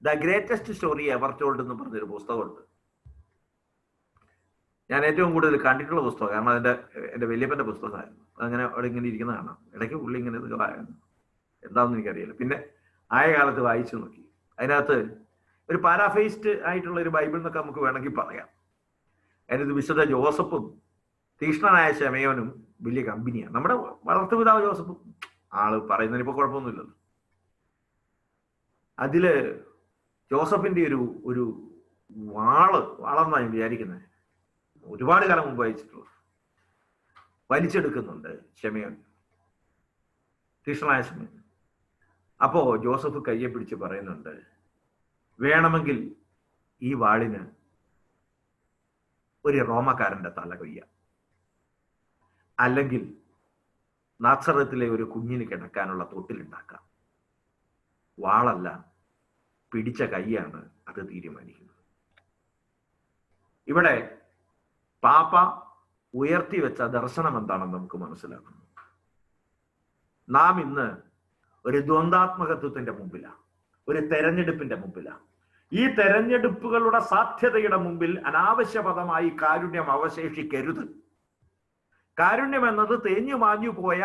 the greatest story ever told എന്ന് പറഞ്ഞൊരു പുസ്തകമുണ്ട്. ഞാൻ ഏറ്റവും കൂടുതൽ കണ്ടിട്ടുള്ള പുസ്തകം. കാരണം എൻ്റെ വലിയപ്പൻ്റെ പുസ്തകമായിരുന്നു. അതങ്ങനെ അവിടെ ഇങ്ങനെ ഇരിക്കുന്ന കാണാം. ഇടയ്ക്ക് പുള്ളി ഇങ്ങനെ എന്താണെന്ന് എനിക്കറിയില്ല. പിന്നെ ആയ കാലത്ത് വായിച്ചു നോക്കി. അതിനകത്ത് ഒരു പാരാഫൈസ്ഡ് ആയിട്ടുള്ള ഒരു ബൈബിൾ എന്നൊക്കെ നമുക്ക് വേണമെങ്കിൽ പറയാം. അതിനത് വിശുദ്ധ ജോസഫും തീക്ഷ്ണനായ ശമയോനും വലിയ കമ്പനിയാണ്. നമ്മുടെ വളർത്തുപിതാവ് ജോസഫും ആള് പറയുന്നതിന് ഇപ്പൊ കുഴപ്പമൊന്നുമില്ലല്ലോ. അതില് ജോസഫിന്റെ ഒരു വാളെന്നാണ് വിചാരിക്കുന്നത്, ഒരുപാട് കാലം മുമ്പ് വായിച്ചിട്ടുള്ളത്, വലിച്ചെടുക്കുന്നുണ്ട് ശമയോൻ, തീക്ഷ്ണനായ ശമയോൻ. അപ്പോ ജോസഫ് കയ്യെ പിടിച്ച് പറയുന്നുണ്ട്, വേണമെങ്കിൽ ഈ വാളിന് ഒരു റോമക്കാരന്റെ തല കൊയ്യാം, അല്ലെങ്കിൽ നാസറത്തിലെ ഒരു കുഞ്ഞിന് കിടക്കാനുള്ള തൊട്ടിലുണ്ടാക്കാം. വാളല്ല, പിടിച്ച കൈയാണ് അത് തീരുമാനിക്കുന്നത്. ഇവിടെ പാപ്പ ഉയർത്തിവെച്ച ദർശനം എന്താണെന്ന് നമുക്ക് മനസ്സിലാക്കുന്നു. നാം ഇന്ന് ഒരു ദ്വന്ദ്വാത്മകത്വത്തിന്റെ മുമ്പിലാണ്, ഒരു തെരഞ്ഞെടുപ്പിന്റെ മുമ്പിലാണ്. ഈ തെരഞ്ഞെടുപ്പുകളുടെ സാധ്യതയുടെ മുമ്പിൽ അനാവശ്യപദമായി കാരുണ്യം അവശേഷിക്കരുത്. കാരുണ്യം എന്നത് തേഞ്ഞു മാഞ്ഞു പോയ,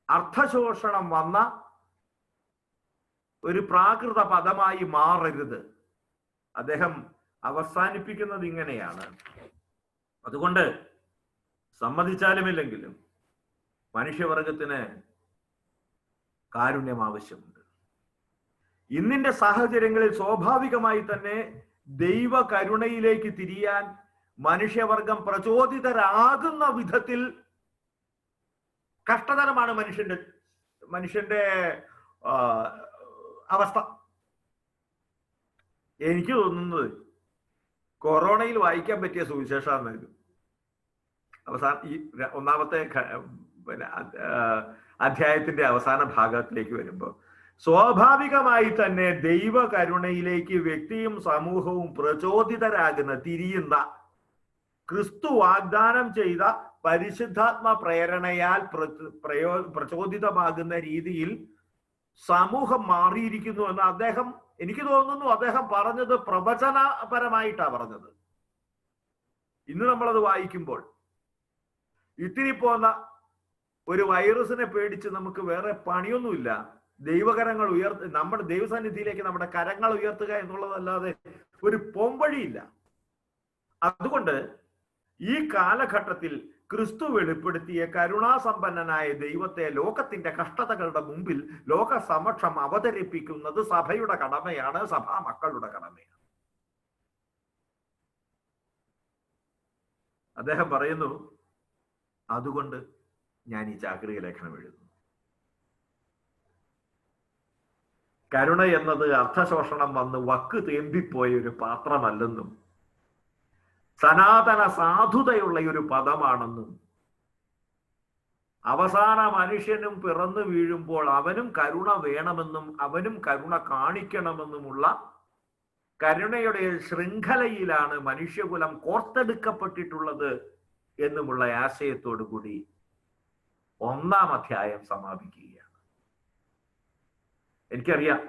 അർത്ഥശോഷണം വന്ന ഒരു പ്രാകൃത പദമായി മാറരുത്. അദ്ദേഹം അവസാനിപ്പിക്കുന്നത് ഇങ്ങനെയാണ്. അതുകൊണ്ട് സമ്മതിച്ചാലുമില്ലെങ്കിലും മനുഷ്യവർഗത്തിന് കാരുണ്യം ആവശ്യമുണ്ട്. ഇന്നിന്റെ സാഹചര്യങ്ങളിൽ സ്വാഭാവികമായി തന്നെ ദൈവ കരുണയിലേക്ക് തിരിയാൻ മനുഷ്യവർഗം പ്രചോദിതരാകുന്ന വിധത്തിൽ കഷ്ടതരമാണ് മനുഷ്യന്റെ അവസ്ഥ. എനിക്ക് തോന്നുന്നത് കൊറോണയിൽ വായിക്കാൻ പറ്റിയ സുവിശേഷമായിരുന്നു. ഈ ഒന്നാമത്തെ അധ്യായത്തിന്റെ അവസാന ഭാഗത്തിലേക്ക് വരുമ്പോൾ സ്വാഭാവികമായി തന്നെ ദൈവ കരുണയിലേക്ക് വ്യക്തിയും സമൂഹവും തിരിയുന്ന, ക്രിസ്തു വാഗ്ദാനം ചെയ്ത പരിശുദ്ധാത്മ പ്രേരണയാൽ പ്രചോദിതമാകുന്ന രീതിയിൽ സമൂഹം മാറിയിരിക്കുന്നു എന്ന് എനിക്ക് തോന്നുന്നു അദ്ദേഹം പറഞ്ഞത് പ്രവചനപരമായിട്ടാണ് പറഞ്ഞത്. ഇന്ന് നമ്മളത് വായിക്കുമ്പോൾ ഇത്തിരി പോന്ന ഒരു വൈറസിനെ പേടിച്ച് നമുക്ക് വേറെ പണിയൊന്നുമില്ല. ദൈവകരങ്ങൾ നമ്മുടെ ദൈവസന്നിധിയിലേക്ക് നമ്മുടെ കരങ്ങൾ ഉയർത്തുക എന്നുള്ളതല്ലാതെ ഒരു പോംവഴിയില്ല. അതുകൊണ്ട് ഈ കാലഘട്ടത്തിൽ ക്രിസ്തു വെളിപ്പെടുത്തിയ കരുണാസമ്പന്നനായ ദൈവത്തെ ലോകത്തിന്റെ കഷ്ടതകളുടെ മുമ്പിൽ ലോക സമക്ഷം അവതരിപ്പിക്കുന്നത് സഭയുടെ കടമയാണ്, സഭാ മക്കളുടെ കടമയാണ്. അദ്ദേഹം പറയുന്നു, അതുകൊണ്ട് ഞാൻ ഈ ചാക്രിക ലേഖനം എഴുതുന്നു. കരുണ എന്നത് അർത്ഥശോഷണം വന്ന് വക്ക് തേമ്പിപ്പോയ ഒരു പാത്രമല്ലെന്നും സനാതന സാധുതയുള്ള ഒരു പദമാണെന്നും അവസാന മനുഷ്യനും പിറന്നു വീഴുമ്പോൾ അവനും കരുണ വേണമെന്നും അവനും കരുണ കാണിക്കണമെന്നുമുള്ള കരുണയുടെ ശൃംഖലയിലാണ് മനുഷ്യകുലം കോർത്തെടുക്കപ്പെട്ടിട്ടുള്ളത് എന്നുമുള്ള ആശയത്തോടു കൂടി 1-ാം അധ്യായം സമാപിക്കുകയാണ്. എനിക്കറിയാം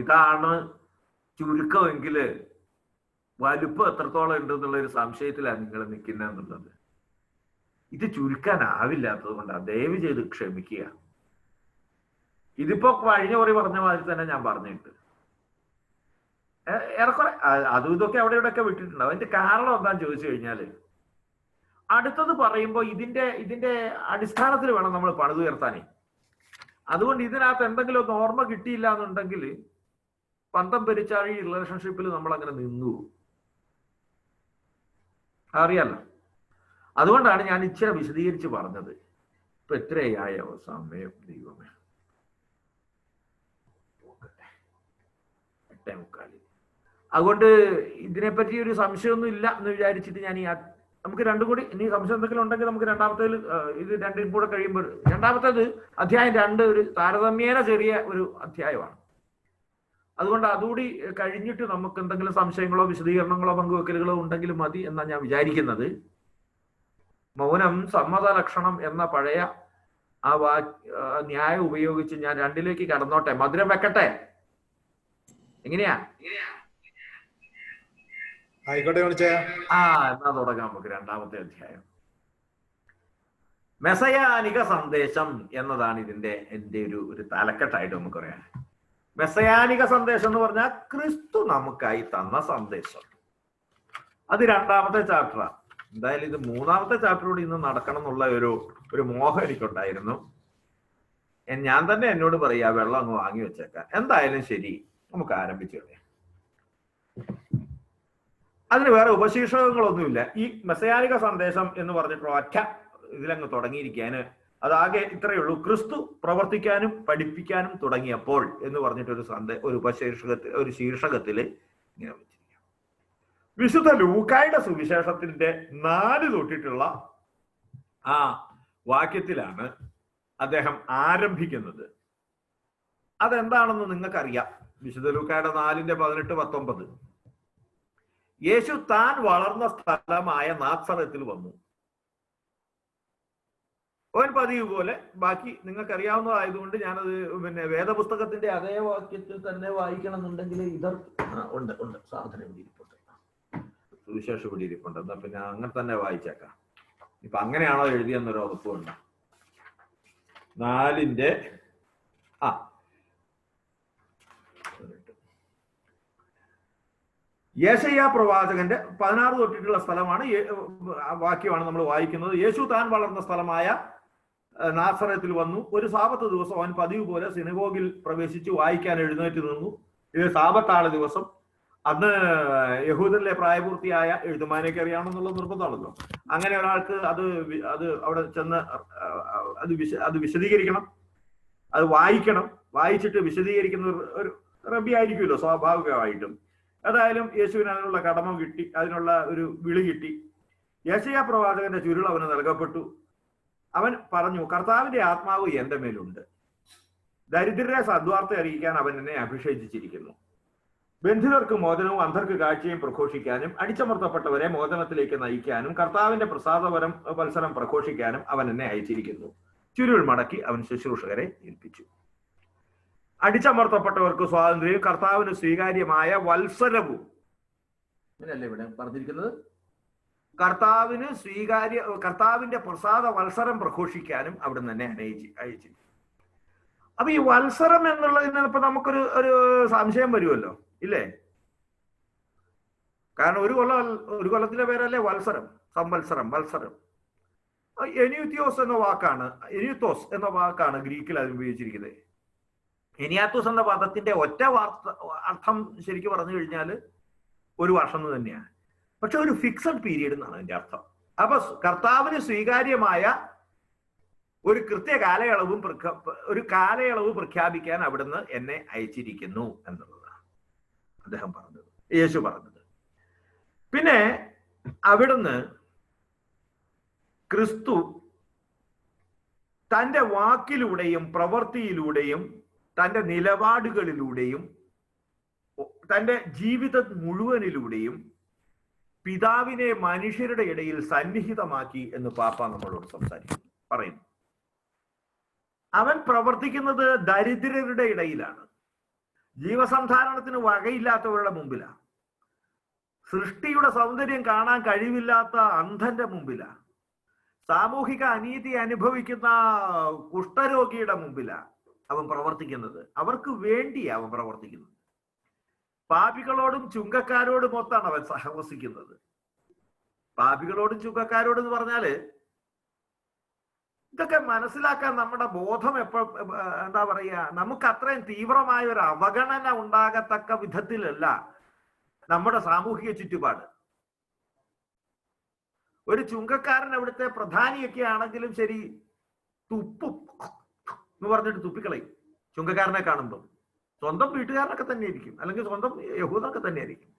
ഇതാണ് ചുരുക്കമെങ്കില് വലുപ്പം എത്രത്തോളം ഉണ്ട് എന്നുള്ള ഒരു സംശയത്തിലാണ് നിങ്ങൾ നിൽക്കുന്നതെന്നുള്ളത്. ഇത് ചുരുക്കാനാവില്ലാത്തത് കൊണ്ടാണ്. ദയവ് ചെയ്ത് ക്ഷമിക്കുക. ഇതിപ്പോ കഴിഞ്ഞ കുറി പറഞ്ഞ മാതിരി തന്നെ ഞാൻ പറഞ്ഞിട്ട് ഏറെക്കുറെ അതും ഇതൊക്കെ അവിടെ ഇവിടെയൊക്കെ വിട്ടിട്ടുണ്ട്. അതിന്റെ കാരണം എന്താന്ന് ചോദിച്ചു കഴിഞ്ഞാല് അടുത്തത് പറയുമ്പോൾ ഇതിന്റെ അടിസ്ഥാനത്തിൽ വേണം നമ്മൾ പണിതുയർത്താനേ. അതുകൊണ്ട് ഇതിനകത്ത് എന്തെങ്കിലും ഒന്ന് ഓർമ്മ കിട്ടിയില്ല എന്നുണ്ടെങ്കിൽ പന്തം പെരിച്ചാഴി റിലേഷൻഷിപ്പിൽ നമ്മൾ അങ്ങനെ നിന്നു അറിയാലോ. അതുകൊണ്ടാണ് ഞാൻ ഇച്ചിരി വിശദീകരിച്ച് പറഞ്ഞത്. ഇപ്പൊ എത്രയായ സമയം ദൈവമേ, 8:45. അതുകൊണ്ട് ഇതിനെപ്പറ്റി ഒരു സംശയമൊന്നും ഇല്ല എന്ന് വിചാരിച്ചിട്ട് ഞാൻ നമുക്ക് രണ്ടും കൂടി ഇനി സംശയം എന്തെങ്കിലും ഉണ്ടെങ്കിൽ നമുക്ക് രണ്ടാമത്തേൽ ഇത് രണ്ടും കൂടെ കഴിയുമ്പോൾ രണ്ടാമത്തേത് അധ്യായം 2 ഒരു താരതമ്യേന ചെറിയ ഒരു അധ്യായമാണ്. അതുകൊണ്ട് അതുകൂടി കഴിഞ്ഞിട്ട് നമുക്ക് എന്തെങ്കിലും സംശയങ്ങളോ വിശദീകരണങ്ങളോ പങ്കുവെക്കലുകളോ ഉണ്ടെങ്കിലും മതി എന്നാണ് ഞാൻ വിചാരിക്കുന്നത്. മൗനം സമ്മത ലക്ഷണം എന്ന പഴയ ആ ന്യായം ഉപയോഗിച്ച് ഞാൻ 2ലേക്ക് കടന്നോട്ടെ. മധുരം വെക്കട്ടെ? എങ്ങനെയാ? ആയിക്കോട്ടെ. എന്നാ തുടങ്ങാം നമുക്ക് 2-ാമത്തെ അധ്യായം. മെസയാനിക സന്ദേശം എന്നതാണ് എൻ്റെ ഒരു തലക്കെട്ടായിട്ട് നമുക്ക് പറയാം. മെസ്സയാനിക സന്ദേശം എന്ന് പറഞ്ഞാൽ ക്രിസ്തു നമുക്കായി തന്ന സന്ദേശം. അത് 2ാമത്തെ ചാപ്റ്ററാണ്. എന്തായാലും ഇത് 3ാമത്തെ ചാപ്റ്ററോട് ഇന്ന് നടക്കണം എന്നുള്ള ഒരു മോഹം എനിക്കുണ്ടായിരുന്നു. ഞാൻ തന്നെ എന്നോട് പറയാ വെള്ളം അങ്ങ് വാങ്ങി വെച്ചേക്കാം. എന്തായാലും ശരി, നമുക്ക് ആരംഭിച്ചു കളയാം. അതിന് വേറെ ഉപശീർഷകങ്ങളൊന്നുമില്ല. ഈ മെസ്സയാനിക സന്ദേശം എന്ന് പറഞ്ഞിട്ടുള്ള ഒറ്റ ഇതിലങ്ങ് തുടങ്ങിയിരിക്കാന് അതാകെ ഇത്രയേ ഉള്ളൂ: ക്രിസ്തു പ്രവർത്തിക്കാനും പഠിപ്പിക്കാനും തുടങ്ങിയപ്പോൾ എന്ന് പറഞ്ഞിട്ട് ഒരു ശീർഷകത്തില് ഇങ്ങനെ വെച്ചിരിക്കാം. വിശുദ്ധ ലൂക്കായുടെ സുവിശേഷത്തിന്റെ 4 തൊട്ടിട്ടുള്ള ആ വാക്യത്തിലാണ് അദ്ദേഹം ആരംഭിക്കുന്നത്. അതെന്താണെന്ന് നിങ്ങൾക്കറിയാം. വിശുദ്ധ ലൂക്കായുടെ 4:18-19. യേശു താൻ വളർന്ന സ്ഥലമായ നാസറത്തിൽ വന്നു. അവൻ പതിവ് പോലെ, ബാക്കി നിങ്ങൾക്കറിയാവുന്നതായതുകൊണ്ട് ഞാനത് വേദപുസ്തകത്തിന്റെ അതേ വാക്യത്തിൽ തന്നെ വായിക്കണം എന്നുണ്ടെങ്കിൽ ഉണ്ട് സാധനം ഇവിടെ ഇരിപ്പുണ്ട്, സുവിശേഷം ഇവിടെ ഇരിപ്പുണ്ട്. എന്നാ പിന്നെ അങ്ങനെ തന്നെ വായിച്ചേക്കാം. ഇപ്പൊ അങ്ങനെയാണോ എഴുതിയെന്നൊരു ഉറപ്പുണ്ട്. 4 യെശയ്യാ പ്രവാചകന്റെ 16 തൊട്ടിട്ടുള്ള സ്ഥലമാണ്, വാക്യമാണ് നമ്മൾ വായിക്കുന്നത്. യേശു താൻ വളർന്ന സ്ഥലമായ നാസറത്തിൽ വന്നു. ഒരു സാബത്ത് ദിവസം അവൻ പതിവ് പോലെ സിനഗോഗിൽ പ്രവേശിച്ച് വായിക്കാൻ എഴുന്നേറ്റ് നിന്നു. ഇത് സാബത്താണ് ദിവസം. അന്ന് യഹൂദരിലെ പ്രായപൂർത്തിയായ എഴുതുമാനൊക്കെ അറിയാമെന്നുള്ള നിർബന്ധമാണല്ലോ. അങ്ങനെ ഒരാൾക്ക് അത് അവിടെ ചെന്ന് അത് വിശദീകരിക്കണം, അത് വായിക്കണം. വായിച്ചിട്ട് വിശദീകരിക്കുന്ന ഒരു റബി ആയിരിക്കുമല്ലോ സ്വാഭാവികമായിട്ടും. ഏതായാലും യേശുവിന് അതിനുള്ള കടമ കിട്ടി, അതിനുള്ള ഒരു വിളി കിട്ടി. യെശയ്യാ പ്രവാചകന്റെ ചുരുൾ അവന് നൽകപ്പെട്ടു. അവൻ പറഞ്ഞു, കർത്താവിന്റെ ആത്മാവ് എന്റെ മേലുണ്ട്, ദരിദ്രരെ സദ്വാർത്ത അറിയിക്കാൻ അവൻ എന്നെ അഭിഷേചിച്ചിരിക്കുന്നു. ബന്ധിതർക്ക് മോചനവും അന്ധർക്ക് കാഴ്ചയും പ്രഘോഷിക്കാനും അടിച്ചമർത്തപ്പെട്ടവരെ മോചനത്തിലേക്ക് നയിക്കാനും കർത്താവിന്റെ വത്സരം പ്രഘോഷിക്കാനും അവൻ എന്നെ അയച്ചിരിക്കുന്നു. ചുരുൾ മടക്കി അവൻ ശുശ്രൂഷകരെ ഏൽപ്പിച്ചു. അടിച്ചമർത്തപ്പെട്ടവർക്ക് സ്വാതന്ത്ര്യവും കർത്താവിന് സ്വീകാര്യമായ വത്സരവും, അങ്ങനെയല്ലേ ഇവിടെ പറഞ്ഞിരിക്കുന്നത്, കർത്താവിന്റെ പ്രസാദ വത്സരം പ്രഘോഷിക്കാനും അവിടെ തന്നെ അയച്ചു. അപ്പൊ ഈ വത്സരം എന്നുള്ളതിന് ഇപ്പൊ നമുക്കൊരു സംശയം വരുമല്ലോ, ഇല്ലേ? കാരണം ഒരു കൊല്ലത്തിന്റെ പേരല്ലേ വത്സരം, സംവത്സരം, വത്സരം. എനിയൂത്തോസ് എന്ന വാക്കാണ് ഗ്രീക്കിൽ അത് ഉപയോഗിച്ചിരിക്കുന്നത്. എനിയാത്തോസ് എന്ന പദത്തിന്റെ ഒറ്റ അർത്ഥം ശരിക്കും പറഞ്ഞു കഴിഞ്ഞാൽ 1 വർഷം എന്ന് തന്നെയാണ്. പക്ഷെ ഒരു ഫിക്സഡ് പീരീഡ് എന്നാണ് അതിന്റെ അർത്ഥം. അപ്പൊ കർത്താവിന് സ്വീകാര്യമായ ഒരു കാലയളവ് പ്രഖ്യാപിക്കാൻ അവിടുന്ന് എന്നെ അയച്ചിരിക്കുന്നു എന്നുള്ളതാണ് അദ്ദേഹം പറഞ്ഞത്, യേശു പറഞ്ഞത്. പിന്നെ അവിടുന്ന് ക്രിസ്തു തൻ്റെ വാക്കിലൂടെയും പ്രവൃത്തിയിലൂടെയും തൻ്റെ നിലപാടുകളിലൂടെയും തൻ്റെ ജീവിതം മുഴുവനിലൂടെയും പിതാവിനെ മനുഷ്യരുടെ ഇടയിൽ സന്നിഹിതമാക്കി എന്ന് പാപ്പ നമ്മളോട് പറയുന്നു. അവൻ പ്രവർത്തിക്കുന്നത് ദരിദ്രരുടെ ഇടയിലാണ്, ജീവസന്ധാരണത്തിന് വകയില്ലാത്തവരുടെ മുമ്പിലാണ്, സൃഷ്ടിയുടെ സൗന്ദര്യം കാണാൻ കഴിവില്ലാത്ത അന്ധന്റെ മുമ്പിലാണ്, സാമൂഹിക അനീതി അനുഭവിക്കുന്ന കുഷ്ഠരോഗിയുടെ മുമ്പിലാണ് അവൻ പ്രവർത്തിക്കുന്നത്. അവർക്ക് വേണ്ടിയാണ് അവൻ പ്രവർത്തിക്കുന്നത്. പാപികളോടും ചുങ്കക്കാരോടും ഒത്താണ് അവൻ സഹവസിക്കുന്നത്. പാപികളോടും ചുങ്കക്കാരോടും എന്ന് പറഞ്ഞാല് ഇതൊക്കെ മനസ്സിലാക്കാൻ നമ്മുടെ ബോധം എന്താ പറയാ, നമുക്ക് അത്രയും തീവ്രമായ ഒരു അവഗണന ഉണ്ടാകത്തക്ക വിധത്തിലല്ല നമ്മുടെ സാമൂഹിക ചുറ്റുപാട്. ഒരു ചുങ്കക്കാരൻ അവിടുത്തെ പ്രധാനിയൊക്കെ ആണെങ്കിലും ശരി, തുപ്പും എന്ന് പറഞ്ഞിട്ട് തുപ്പിക്കളയും ചുങ്കക്കാരനെ കാണുമ്പോൾ. സ്വന്തം വീട്ടുകാരനൊക്കെ തന്നെയായിരിക്കും, അല്ലെങ്കിൽ സ്വന്തം യഹൂദനൊക്കെ തന്നെയായിരിക്കും.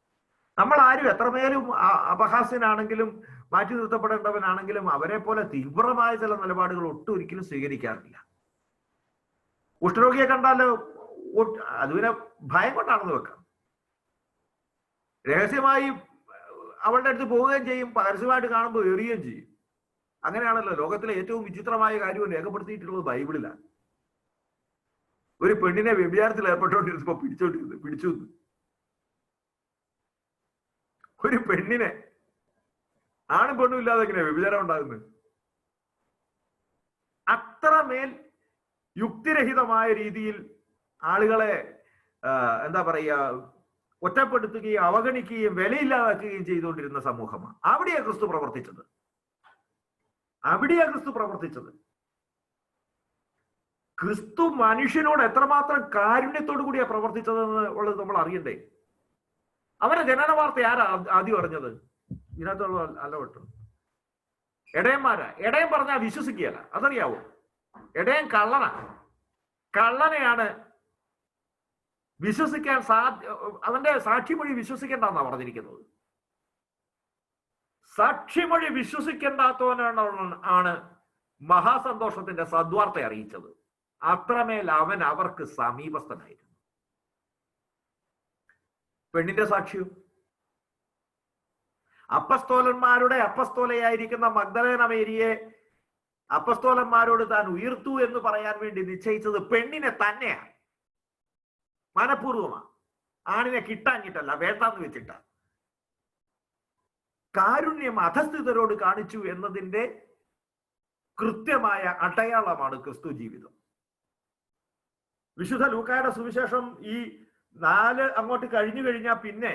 നമ്മൾ ആരും എത്രമേലും അപഹാസ്യനാണെങ്കിലും മാറ്റി നിർത്തപ്പെടേണ്ടവനാണെങ്കിലും അവരെ പോലെ തീവ്രമായ ചില നിലപാടുകൾ ഒട്ടും ഒരിക്കലും സ്വീകരിക്കാറില്ല. കുഷ്ഠരോഗിയെ കണ്ടാൽ അതുവിനെ ഭയം കൊണ്ടാണെന്ന് വെക്കാം, രഹസ്യമായി അവളുടെ അടുത്ത് പോവുകയും ചെയ്യും, പരസ്യമായിട്ട് കാണുമ്പോൾ എറിയുകയും ചെയ്യും. അങ്ങനെയാണല്ലോ ലോകത്തിലെ ഏറ്റവും വിചിത്രമായ കാര്യവും രേഖപ്പെടുത്തിയിട്ടുള്ളത് ബൈബിളിലാണ്. ഒരു പെണ്ണിനെ വ്യഭിചാരത്തിൽ ഏർപ്പെട്ടുകൊണ്ടിരുന്നപ്പോ പിടിച്ചു. ഒരു പെണ്ണിനെ, ആണും പെണ്ണും ഇല്ലാതെ എങ്ങനെയാ വ്യഭിചാരം ഉണ്ടാകുന്നത്? അത്രമേൽ യുക്തിരഹിതമായ രീതിയിൽ ആളുകളെ എന്താ പറയുക, ഒറ്റപ്പെടുത്തുകയും അവഗണിക്കുകയും വിലയില്ലാതാക്കുകയും ചെയ്തുകൊണ്ടിരുന്ന സമൂഹമാണ്. അവിടെയാണ് ക്രിസ്തു പ്രവർത്തിച്ചത്. ക്രിസ്തു മനുഷ്യനോട് എത്രമാത്രം കാരുണ്യത്തോടു കൂടിയാ പ്രവർത്തിച്ചതെന്ന് ഉള്ളത് നമ്മൾ അറിയണ്ടേ. അവരെ ജനന വാർത്ത ആരാ ആദ്യം അറിഞ്ഞത്? ഇതിനകത്തുള്ള അല്ലവട്ടു ഇടയന്മാരാ. ഇടയൻ പറഞ്ഞാൽ വിശ്വസിക്കുകയല്ല, അതറിയാവോ? ഇടയൻ കള്ളനെയാണ് വിശ്വസിക്കാൻ അവന്റെ സാക്ഷിമൊഴി വിശ്വസിക്കേണ്ടെന്നാ പറഞ്ഞിരിക്കുന്നത്. സാക്ഷിമൊഴി വിശ്വസിക്കേണ്ടാത്തവനാണ് മഹാസന്തോഷത്തിന്റെ സദ്വാർത്ത അറിയിച്ചത്. അത്രമേൽ അവൻ അവർക്ക് സമീപസ്ഥനായിരുന്നു. പെണ്ണിന്റെ സാക്ഷ്യം, അപ്പസ്തോലന്മാരുടെ അപ്പസ്തോലയായിരിക്കുന്ന മഗ്ദലേന മേരിയെ അപ്പസ്തോലന്മാരോട് താൻ ഉയർത്തു എന്ന് പറയാൻ വേണ്ടി നിശ്ചയിച്ചത് പെണ്ണിനെ തന്നെയാണ്. മനഃപൂർവമാണ്. ആണിനെ കിട്ടാഞ്ഞിട്ടല്ല, വേണ്ടാന്ന് വെച്ചിട്ട. കാരുണ്യം അധസ്ഥിതരോട് കാണിച്ചു എന്നതിന്റെ കൃത്യമായ അടയാളമാണ് ക്രിസ്തു ജീവിതം. വിശുദ്ധ ലൂക്കായുടെ സുവിശേഷം ഈ 4 അങ്ങോട്ട് കഴിഞ്ഞു കഴിഞ്ഞാൽ പിന്നെ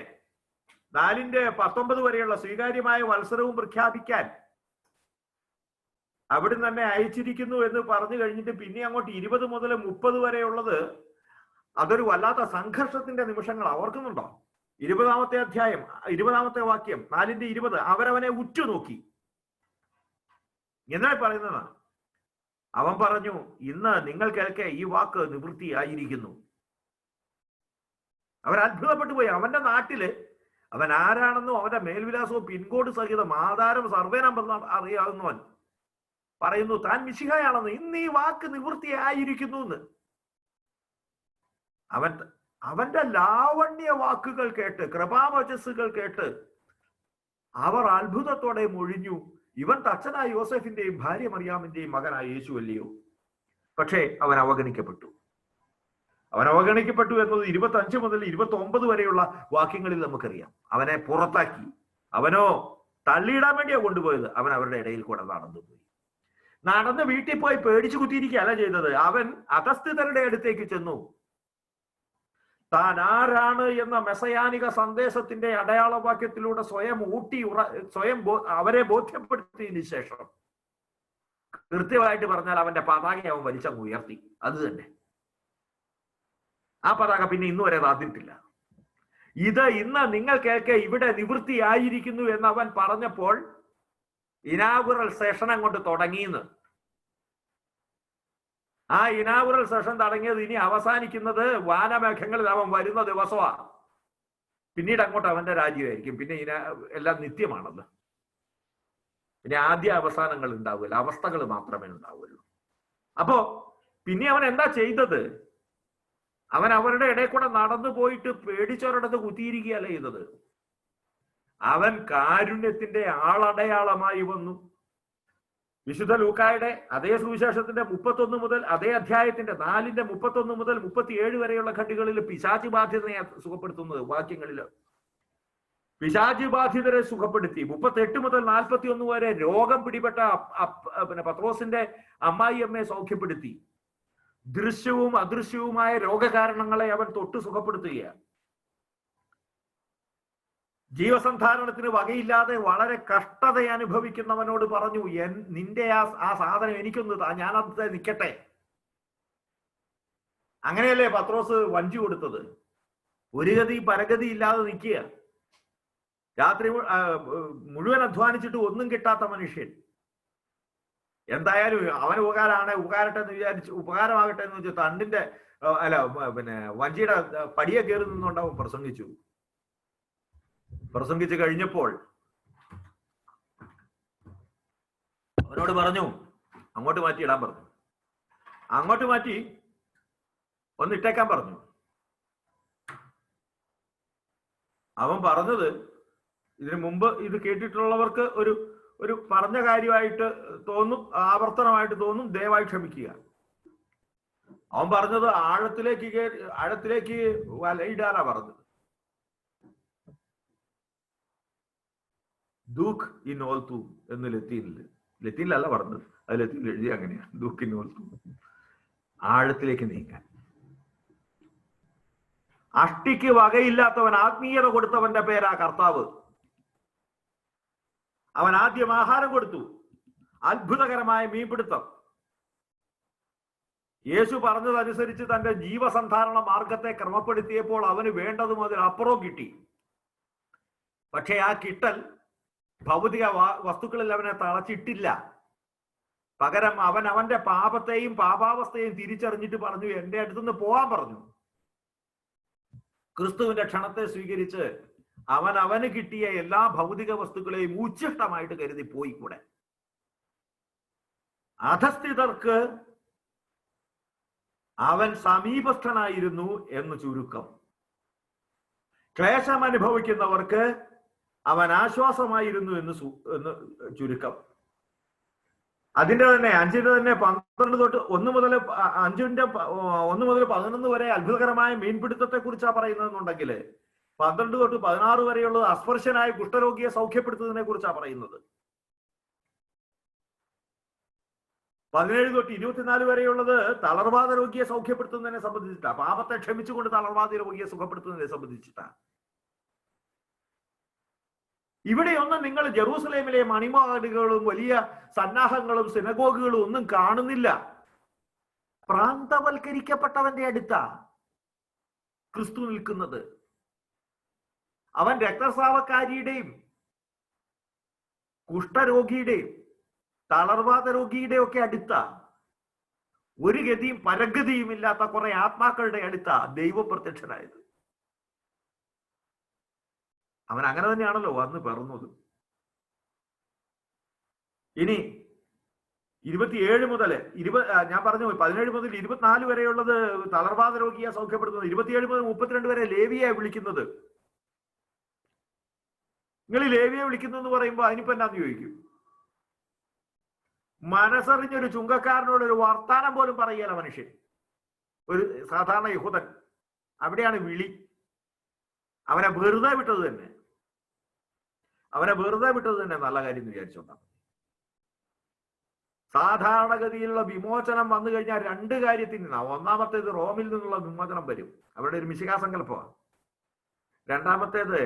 4:19 വരെയുള്ള സ്വീകാര്യമായ വത്സരവും പ്രഖ്യാപിക്കാൻ അവിടുന്ന് തന്നെ അയച്ചിരിക്കുന്നു എന്ന് പറഞ്ഞു കഴിഞ്ഞിട്ട് പിന്നെ അങ്ങോട്ട് 20 മുതൽ 30 വരെയുള്ളത് അതൊരു വല്ലാത്ത സംഘർഷത്തിന്റെ നിമിഷങ്ങൾ. ഓർക്കുന്നുണ്ടോ? 20-ാമത്തെ അധ്യായം 20-ാമത്തെ വാക്യം 4:20 അവരവനെ ഉറ്റുനോക്കി എന്നാ പറയുന്നതാണ്. അവൻ പറഞ്ഞു, ഇന്ന് നിങ്ങൾ കേൾക്കെ ഈ വാക്ക് നിവൃത്തിയായിരിക്കുന്നു. അവർ അത്ഭുതപ്പെട്ടു പോയി. അവന്റെ നാട്ടില് അവൻ ആരാണെന്നും അവന്റെ മേൽവിലാസവും പിൻകോഡ് സഹിതം ആധാരം സർവേ നമ്പർ അറിയാവുന്നവൻ പറയുന്നു താൻ മിശിഹായാണെന്ന്. ഇന്ന് ഈ വാക്ക് നിവൃത്തിയായിരിക്കുന്നു എന്ന്. അവന്റെ ലാവണ്യ വാക്കുകൾ കേട്ട്, കൃപാവചസ്സുകൾ കേട്ട് അവർ അത്ഭുതത്തോടെ മൊഴിഞ്ഞു, ഇവൻ തച്ചനായ യോസെഫിന്റെയും ഭാര്യ മറിയാമിന്റെയും മകനായ യേശു അല്ലയോ. പക്ഷേ അവൻ അവഗണിക്കപ്പെട്ടു. എന്നത് 25 മുതൽ 29 വരെയുള്ള വാക്യങ്ങളിൽ നമുക്കറിയാം. അവനെ പുറത്താക്കി. അവനോ തള്ളിയിടാൻ വേണ്ടിയാ കൊണ്ടുപോയത്. അവൻ അവരുടെ ഇടയിൽ കൂടെ നടന്ന് വീട്ടിൽ പോയി പേടിച്ചു കുത്തിയിരിക്കുകയല്ല ചെയ്തത്. അവൻ അധസ്ഥിതരുടെ അടുത്തേക്ക് ചെന്നു. താൻ ആരാണ് എന്ന മെസയാനിക സന്ദേശത്തിന്റെ അടയാളവാക്യത്തിലൂടെ സ്വയം അവരെ ബോധ്യപ്പെടുത്തിയതിനു ശേഷം കൃത്യമായിട്ട് പറഞ്ഞാൽ അവന്റെ പതാക അവൻ വലിച്ചങ്ങ് ഉയർത്തി. അത് തന്നെ. ആ പതാക പിന്നെ ഇന്ന് വരെ താന്നിട്ടില്ല. ഇന്ന് നിങ്ങൾ കേൾക്കെ ഇവിടെ നിവൃത്തിയായിരിക്കുന്നു എന്ന് അവൻ പറഞ്ഞപ്പോൾ ഇനാഗുറൽ സെഷൻ അങ്ങോട്ട് തുടങ്ങിയെന്ന്. ആ ഇനാഗുറൽ സെഷൻ തുടങ്ങിയത് ഇനി അവസാനിക്കുന്നത് വാനമേഘങ്ങളിൽ അവൻ വരുന്ന ദിവസമാണ്. പിന്നീട് അങ്ങോട്ട് അവന്റെ രാജ്യമായിരിക്കും. പിന്നെ എല്ലാം നിത്യമാണല്ലോ. പിന്നെ ആദ്യ അവസാനങ്ങൾ ഉണ്ടാവില്ല, അവസ്ഥകൾ മാത്രമേ ഉണ്ടാവുള്ളൂ. അപ്പോ പിന്നെ അവൻ എന്താ ചെയ്തത്? അവൻ അവരുടെ ഇടയിൽ കൂടെ നടന്നു പോയിട്ട് പേടിച്ചവരുടെ കുത്തിയിരിക്കുകയല്ല ചെയ്തത്. അവൻ കാരുണ്യത്തിന്റെ ആളടയാളമായി വന്നു. വിശുദ്ധ ലൂക്കായുടെ അതേ സുവിശേഷത്തിന്റെ 31 മുതൽ അതേ അധ്യായത്തിന്റെ 4:31 മുതൽ 37 വരെയുള്ള ഖണ്ഡികളിൽ പിശാചി ബാധിതനെ സുഖപ്പെടുത്തുന്നത് വാക്യങ്ങളില് പിശാചി ബാധിതരെ സുഖപ്പെടുത്തി. 38 മുതൽ 41 വരെ രോഗം പിടിപെട്ട പത്രോസിന്റെ അമ്മായിയമ്മയെ സൗഖ്യപ്പെടുത്തി. ദൃശ്യവും അദൃശ്യവുമായ രോഗകാരണങ്ങളെ അവൻ തൊട്ട് സുഖപ്പെടുത്തുകയാണ്. ജീവസന്ധാരണത്തിന് വകയില്ലാതെ വളരെ കഷ്ടത അനുഭവിക്കുന്നവനോട് പറഞ്ഞു, നിന്റെ ആ സാധനം എനിക്കൊന്ന് ഞാനത് നിൽക്കട്ടെ. അങ്ങനെയല്ലേ പത്രോസ് വഞ്ചി കൊടുത്തത്? ഒരു ഗതി പരഗതി ഇല്ലാതെ നിൽക്കുക. രാത്രി മുഴുവൻ അധ്വാനിച്ചിട്ട് ഒന്നും കിട്ടാത്ത മനുഷ്യൻ. എന്തായാലും അവന് ഉപകാരട്ടെ എന്ന് വിചാരിച്ച്, ഉപകാരമാകട്ടെ എന്ന് വെച്ചാൽ തണ്ടിന്റെ വഞ്ചിയുടെ പടിയെ കയറി നിന്നുകൊണ്ട് അവൻ പ്രസംഗിച്ചു കഴിഞ്ഞപ്പോൾ അവനോട് പറഞ്ഞു, അങ്ങോട്ട് മാറ്റി ഇടാൻ പറഞ്ഞു. അങ്ങോട്ട് മാറ്റി ഒന്ന് ഇട്ടേക്കാൻ പറഞ്ഞു. അവൻ പറഞ്ഞത് ഇതിനു മുമ്പ് ഇത് കേട്ടിട്ടുള്ളവർക്ക് ഒരു പറഞ്ഞ കാര്യമായിട്ട് തോന്നും, ആവർത്തനമായിട്ട് തോന്നും. ദയവായി ക്ഷമിക്കുക. അവൻ പറഞ്ഞത് ആഴത്തിലേക്ക് വലയിടാനാ പറഞ്ഞത്. ദൂഖ് ഇൻ ഓൾ തൂ എന്ന് ലത്തീനിലല്ല പറഞ്ഞത്, അത് ലത്തീനിൽ എഴുതി അങ്ങനെയാണ്. ദൂഖ് ഇൻ ഓൾ തൂ, ആഴത്തിലേക്ക് നീങ്ങാൻ. അഷ്ടിക്ക് വകയില്ലാത്തവൻ ആത്മീയത കൊടുത്തവന്റെ പേരാ കർത്താവ്. അവൻ ആദ്യം ആഹാരം കൊടുത്തു, അത്ഭുതകരമായ മീൻപിടുത്തം. യേശു പറഞ്ഞതനുസരിച്ച് തന്റെ ജീവസന്ധാരണ മാർഗത്തെ ക്രമപ്പെടുത്തിയപ്പോൾ അവന് വേണ്ടതും അതിനപ്പുറവും കിട്ടി. പക്ഷെ ആ കിട്ടൽ ഭൗതിക വസ്തുക്കളിൽ അവനെ തളച്ചിട്ടില്ല. പകരം അവൻ അവന്റെ പാപത്തെയും പാപാവസ്ഥയെയും തിരിച്ചറിഞ്ഞിട്ട് പറഞ്ഞു, എന്റെ അടുത്തുനിന്ന് പോവാൻ പറഞ്ഞു. ക്രിസ്തുവിന്റെ ക്ഷണത്തെ സ്വീകരിച്ച് അവന് കിട്ടിയ എല്ലാ ഭൗതിക വസ്തുക്കളെയും ഉച്ഛിഷ്ടമായിട്ട് കരുതി പോയി കൂടെ. അധസ്ഥിതർക്ക് അവൻ സമീപസ്ഥനായിരുന്നു എന്ന് ചുരുക്കം. ക്ലേശം അനുഭവിക്കുന്നവർക്ക് അവൻ ആശ്വാസമായിരുന്നു എന്ന് ചുരുക്കം. അതിന്റെ തന്നെ 5:12 തൊട്ട് 1 മുതൽ 11 വരെ അത്ഭുതകരമായ മീൻപിടുത്തത്തെ കുറിച്ചാണ് പറയുന്നതെന്നുണ്ടെങ്കിൽ 12 തൊട്ട് 16 വരെയുള്ളത് അസ്പർശനായ കുഷ്ഠരോഗിയെ സൗഖ്യപ്പെടുത്തുന്നതിനെ കുറിച്ചാണ് പറയുന്നത്. 17 തൊട്ട് 24 വരെയുള്ളത് തളർവാദ രോഗിയെ സൗഖ്യപ്പെടുത്തുന്നതിനെ സംബന്ധിച്ചിട്ടാണ്. പാപത്തെ ക്ഷമിച്ചുകൊണ്ട് തളർവാദ രോഗിയെ സുഖപ്പെടുത്തുന്നതിനെ സംബന്ധിച്ചിട്ടാണ്. ഇവിടെയൊന്നും നിങ്ങൾ ജെറൂസലേമിലെ മണിമാടുകളും വലിയ സന്നാഹങ്ങളും സിനഗോഗുകളും ഒന്നും കാണുന്നില്ല. പ്രാന്തവൽക്കരിക്കപ്പെട്ടവന്റെ അടുത്താ ക്രിസ്തു നിൽക്കുന്നത്. അവൻ രക്തസ്രാവക്കാരിയുടെയും കുഷ്ഠരോഗിയുടെയും തളർവാദ രോഗിയുടെയും ഒക്കെ അടുത്ത, ഒരു ഗതിയും പരഗതിയും ഇല്ലാത്ത കുറെ ആത്മാക്കളുടെ അടുത്ത ദൈവം പ്രത്യക്ഷനായത്. അവൻ അങ്ങനെ തന്നെയാണല്ലോ വന്ന് പിറന്നത്. ഇനി 27 മുതൽ ഞാൻ പറഞ്ഞു 17 മുതൽ 24 വരെയുള്ളത് തളർവാദ രോഗിയെ സൗഖ്യപ്പെടുത്തുന്നത്. 27 മുതൽ 32 വരെ ലേവിയെ വിളിക്കുന്നത്. നിങ്ങൾ ലേവിയെ വിളിക്കുന്നു എന്ന് പറയുമ്പോൾ അതിനിപ്പോ എന്നാന്ന് ചോദിക്കും. മനസ്സറിഞ്ഞൊരു ചുങ്കക്കാരനോട് ഒരു വർത്താനം പോലും പറയുകയല്ല മനുഷ്യൻ, ഒരു സാധാരണ യഹൂദൻ. അവിടെയാണ് വിളി. അവനെ വെറുതെ വിട്ടത് തന്നെ നല്ല കാര്യം എന്ന് വിചാരിച്ചോണ്ടാണ്. സാധാരണഗതിയിലുള്ള വിമോചനം വന്നു കഴിഞ്ഞാൽ 2 കാര്യത്തിൽ നിന്നാണ്. ഒന്നാമത്തേത് റോമിൽ നിന്നുള്ള വിമോചനം വരും, അവിടെ ഒരു മിശിഹാ സങ്കല്പമാണ്. രണ്ടാമത്തേത്